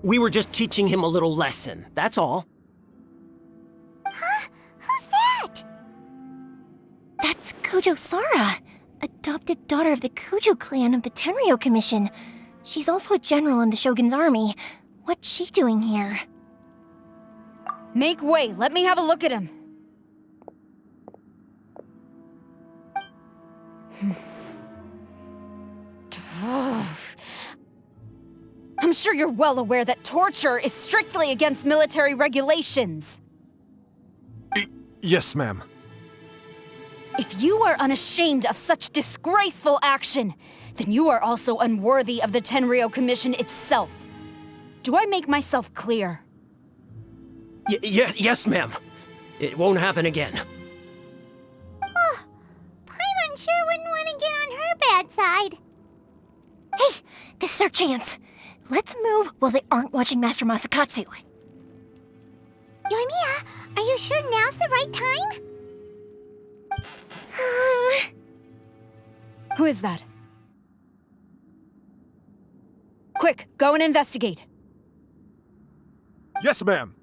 We were just teaching him a little lesson, that's all. Huh? Who's that? That's Kujo Sara, adopted daughter of the Kujo clan of the Tenryou Commission. She's also a general in the Shogun's army. What's she doing here? Make way, let me have a look at him. I'm sure you're well aware that torture is strictly against military regulations. Yes, ma'am. If you are unashamed of such disgraceful action, then you are also unworthy of the Tenryou Commission itself. Do I make myself clear? Yes, ma'am. It won't happen again. Oh, Paimon sure wouldn't want to get on her bad side. Hey, this is our chance. Let's move while they aren't watching Master Masakatsu. Euthymia, are you sure now's the right time? Who is that? Quick, go and investigate. Yes, ma'am.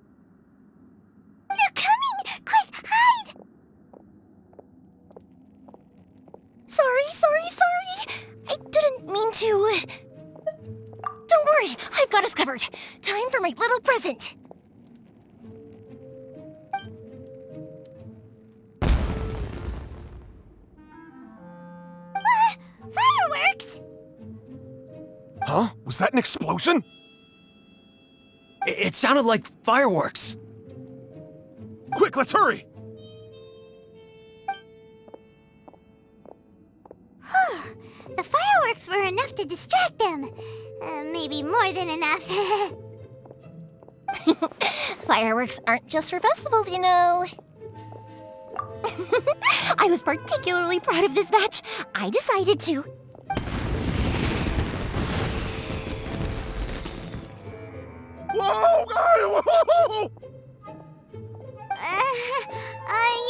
They're coming! Quick, hide! Sorry. I didn't mean to. Don't worry, I've got us covered. Time for my little present. Fireworks! Huh? Was that an explosion? It sounded like fireworks. Quick, let's hurry! The fireworks were enough to distract them. Maybe more than enough. Fireworks aren't just for festivals, you know. I was particularly proud of this batch. I decided to. Whoa! Whoa!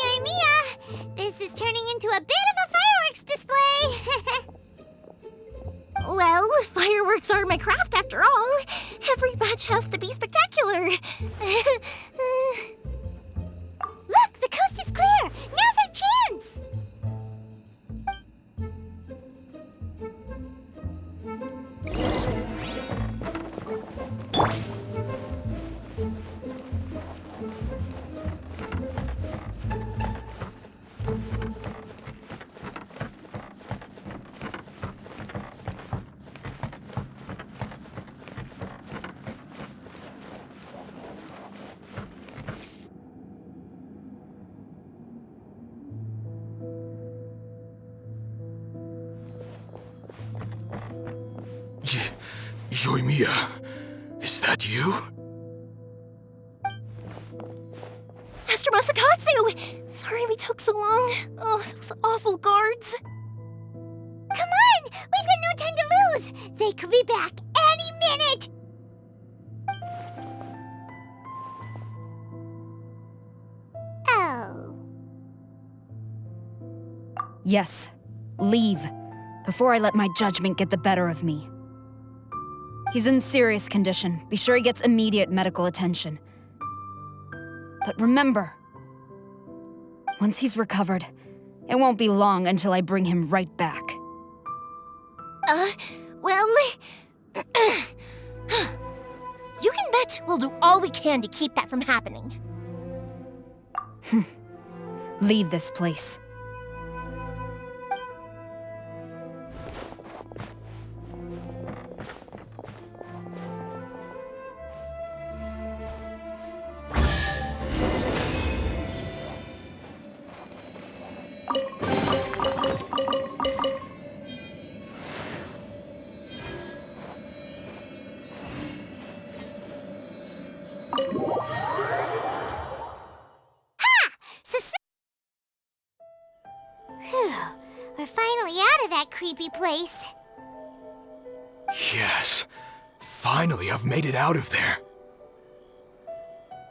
Euthymia, this is turning into a bit of a fireworks display. Well, fireworks are my craft after all. Every batch has to be spectacular. Look, the coast is clear. Now's our chance. Euthymia, is that you? Master Masakatsu! Sorry we took so long. Oh, those awful guards. Come on! We've got no time to lose! They could be back any minute! Oh. Yes, leave, before I let my judgment get the better of me. He's in serious condition. Be sure he gets immediate medical attention. But remember, once he's recovered, it won't be long until I bring him right back. Well... you can bet we'll do all we can to keep that from happening. Leave this place. We're finally out of that creepy place. Yes. Finally, I've made it out of there.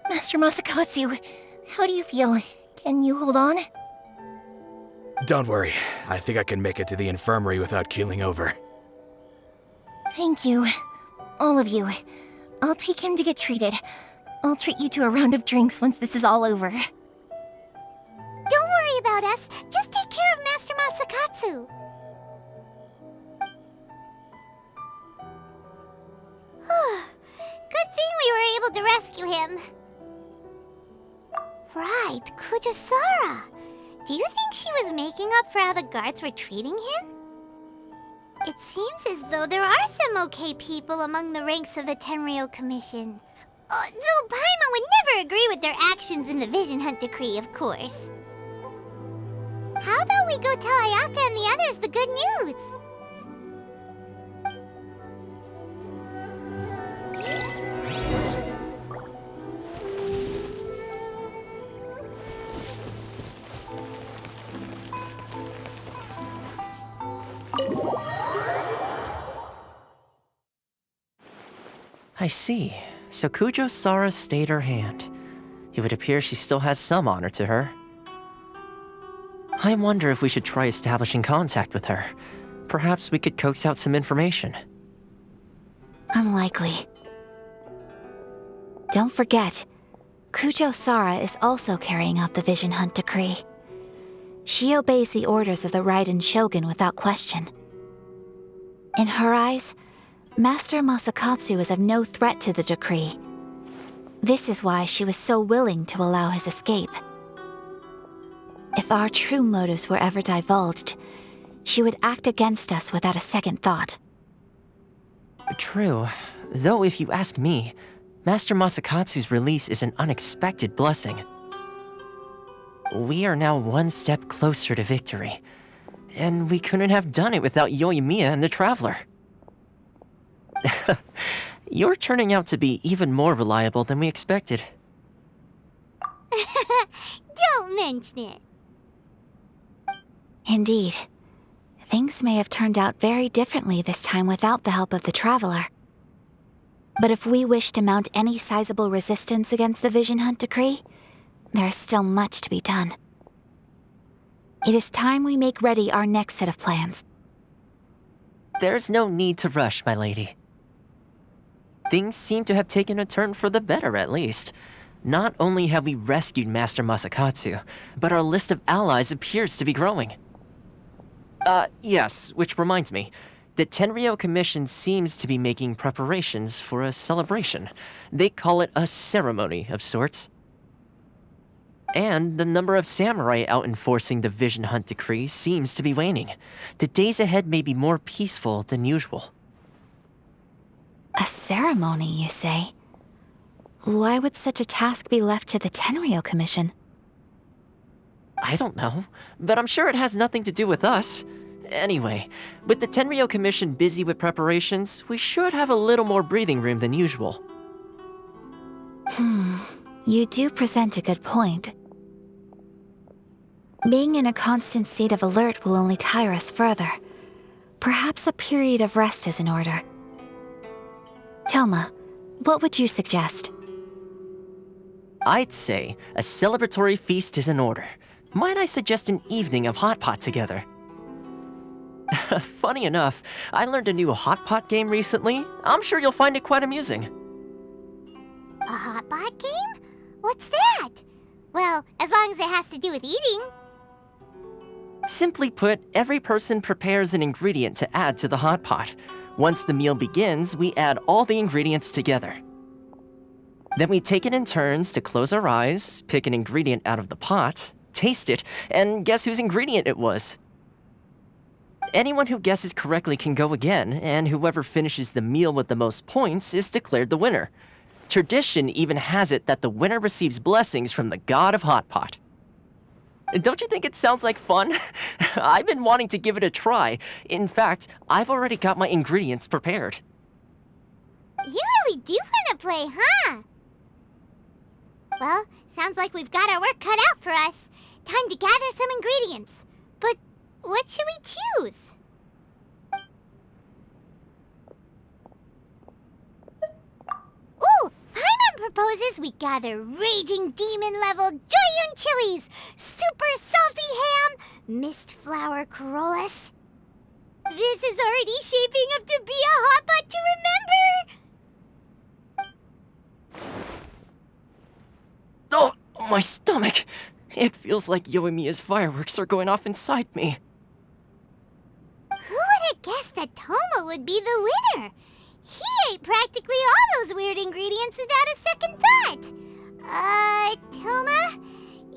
Master Masakatsu, how do you feel? Can you hold on? Don't worry. I think I can make it to the infirmary without keeling over. Thank you. All of you. I'll take him to get treated. I'll treat you to a round of drinks once this is all over. Don't worry about us. Just take care of Master Masakatsu. Good thing we were able to rescue him. Right, Kujusara. Do you think she was making up for how the guards were treating him? It seems as though there are some okay people among the ranks of the Tenryou Commission. Though Paimon would never agree with their actions in the Vision Hunt Decree, of course. How about we go tell Ayaka and the others the good news? I see. So Kujo Sara stayed her hand. It would appear she still has some honor to her. I wonder if we should try establishing contact with her. Perhaps we could coax out some information. Unlikely. Don't forget, Kujo Sara is also carrying out the Vision Hunt decree. She obeys the orders of the Raiden Shogun without question. In her eyes, Master Masakatsu is of no threat to the decree. This is why she was so willing to allow his escape. If our true motives were ever divulged, she would act against us without a second thought. True. Though if you ask me, Master Masakatsu's release is an unexpected blessing. We are now one step closer to victory. And we couldn't have done it without Euthymia and the Traveler. You're turning out to be even more reliable than we expected. Don't mention it. Indeed. Things may have turned out very differently this time without the help of the Traveler. But if we wish to mount any sizable resistance against the Vision Hunt decree, there is still much to be done. It is time we make ready our next set of plans. There's no need to rush, my lady. Things seem to have taken a turn for the better, at least. Not only have we rescued Master Masakatsu, but our list of allies appears to be growing. Yes, which reminds me. The Tenryou Commission seems to be making preparations for a celebration. They call it a ceremony of sorts. And the number of samurai out enforcing the Vision Hunt decree seems to be waning. The days ahead may be more peaceful than usual. A ceremony, you say? Why would such a task be left to the Tenryou Commission? I don't know, but I'm sure it has nothing to do with us. Anyway, with the Tenryou Commission busy with preparations, we should have a little more breathing room than usual. You do present a good point. Being in a constant state of alert will only tire us further. Perhaps a period of rest is in order. Toma, what would you suggest? I'd say a celebratory feast is in order. Might I suggest an evening of hot pot together? Funny enough, I learned a new hot pot game recently. I'm sure you'll find it quite amusing. A hot pot game? What's that? Well, as long as it has to do with eating. Simply put, every person prepares an ingredient to add to the hot pot. Once the meal begins, we add all the ingredients together. Then we take it in turns to close our eyes, pick an ingredient out of the pot, taste it, and guess whose ingredient it was. Anyone who guesses correctly can go again, and whoever finishes the meal with the most points is declared the winner. Tradition even has it that the winner receives blessings from the god of hot pot. Don't you think it sounds like fun? I've been wanting to give it a try. In fact, I've already got my ingredients prepared. You really do want to play, huh? Well, sounds like we've got our work cut out for us. Time to gather some ingredients. But what should we choose? Ooh! Paimon proposes we gather Raging Demon-level Joyun chilies, Super Salty Ham, Mist Flower Corollas. This is already shaping up to be a hot pot to remember! Oh, my stomach! It feels like Euthymia fireworks are going off inside me. Who would have guessed that Toma would be the winner? He ate practically all those weird ingredients without a second thought. Toma?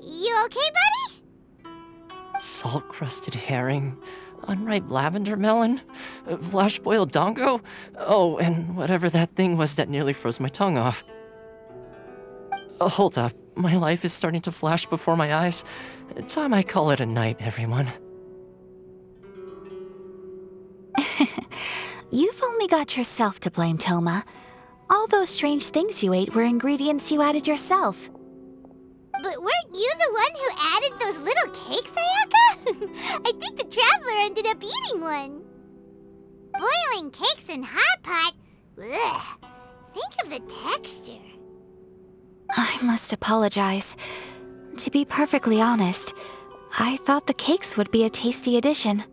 You okay, buddy? Salt-crusted herring, unripe lavender melon, flash-boiled dongo, oh, and whatever that thing was that nearly froze my tongue off. Hold up, my life is starting to flash before my eyes. Time I call it a night, everyone. You've only got yourself to blame, Toma. All those strange things you ate were ingredients you added yourself. But weren't you the one who added those little cakes, Ayaka? I think the Traveler ended up eating one. Boiling cakes in hot pot? Ugh. think of the texture? I must apologize. To be perfectly honest, I thought the cakes would be a tasty addition.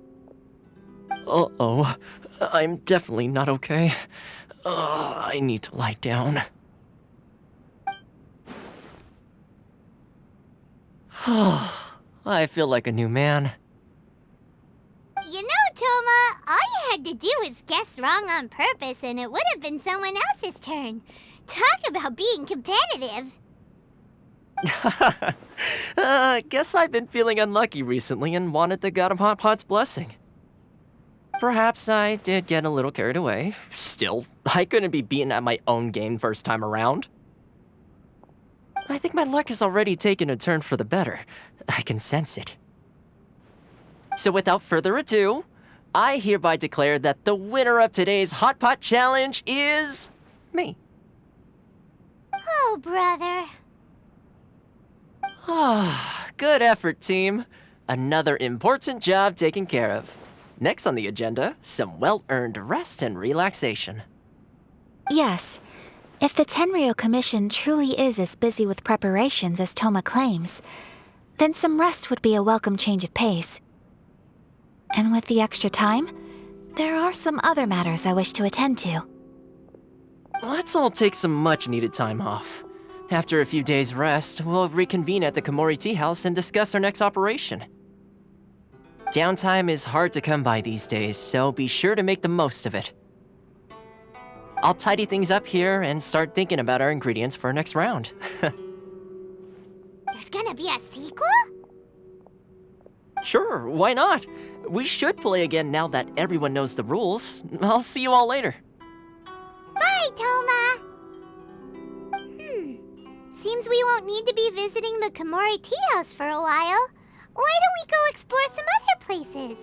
Uh-oh. I'm definitely not okay. I need to lie down. I feel like a new man. You know, Toma, all you had to do was guess wrong on purpose and it would have been someone else's turn. Talk about being competitive. Guess I've been feeling unlucky recently and wanted the God of Hot Pot's blessing. Perhaps I did get a little carried away. Still, I couldn't be beaten at my own game first time around. I think my luck has already taken a turn for the better. I can sense it. So without further ado, I hereby declare that the winner of today's Hot Pot Challenge is me. Oh, brother. Good effort, team. Another important job taken care of. Next on the agenda, some well-earned rest and relaxation. Yes. If the Tenryou Commission truly is as busy with preparations as Toma claims, then some rest would be a welcome change of pace. And with the extra time, there are some other matters I wish to attend to. Let's all take some much-needed time off. After a few days' rest, we'll reconvene at the Komori Tea House and discuss our next operation. Downtime is hard to come by these days, so be sure to make the most of it. I'll tidy things up here and start thinking about our ingredients for our next round. There's gonna be a sequel? Sure, why not? We should play again now that everyone knows the rules. I'll see you all later. Bye, Toma! Seems we won't need to be visiting the Komori Tea House for a while. Why don't we go explore some other places?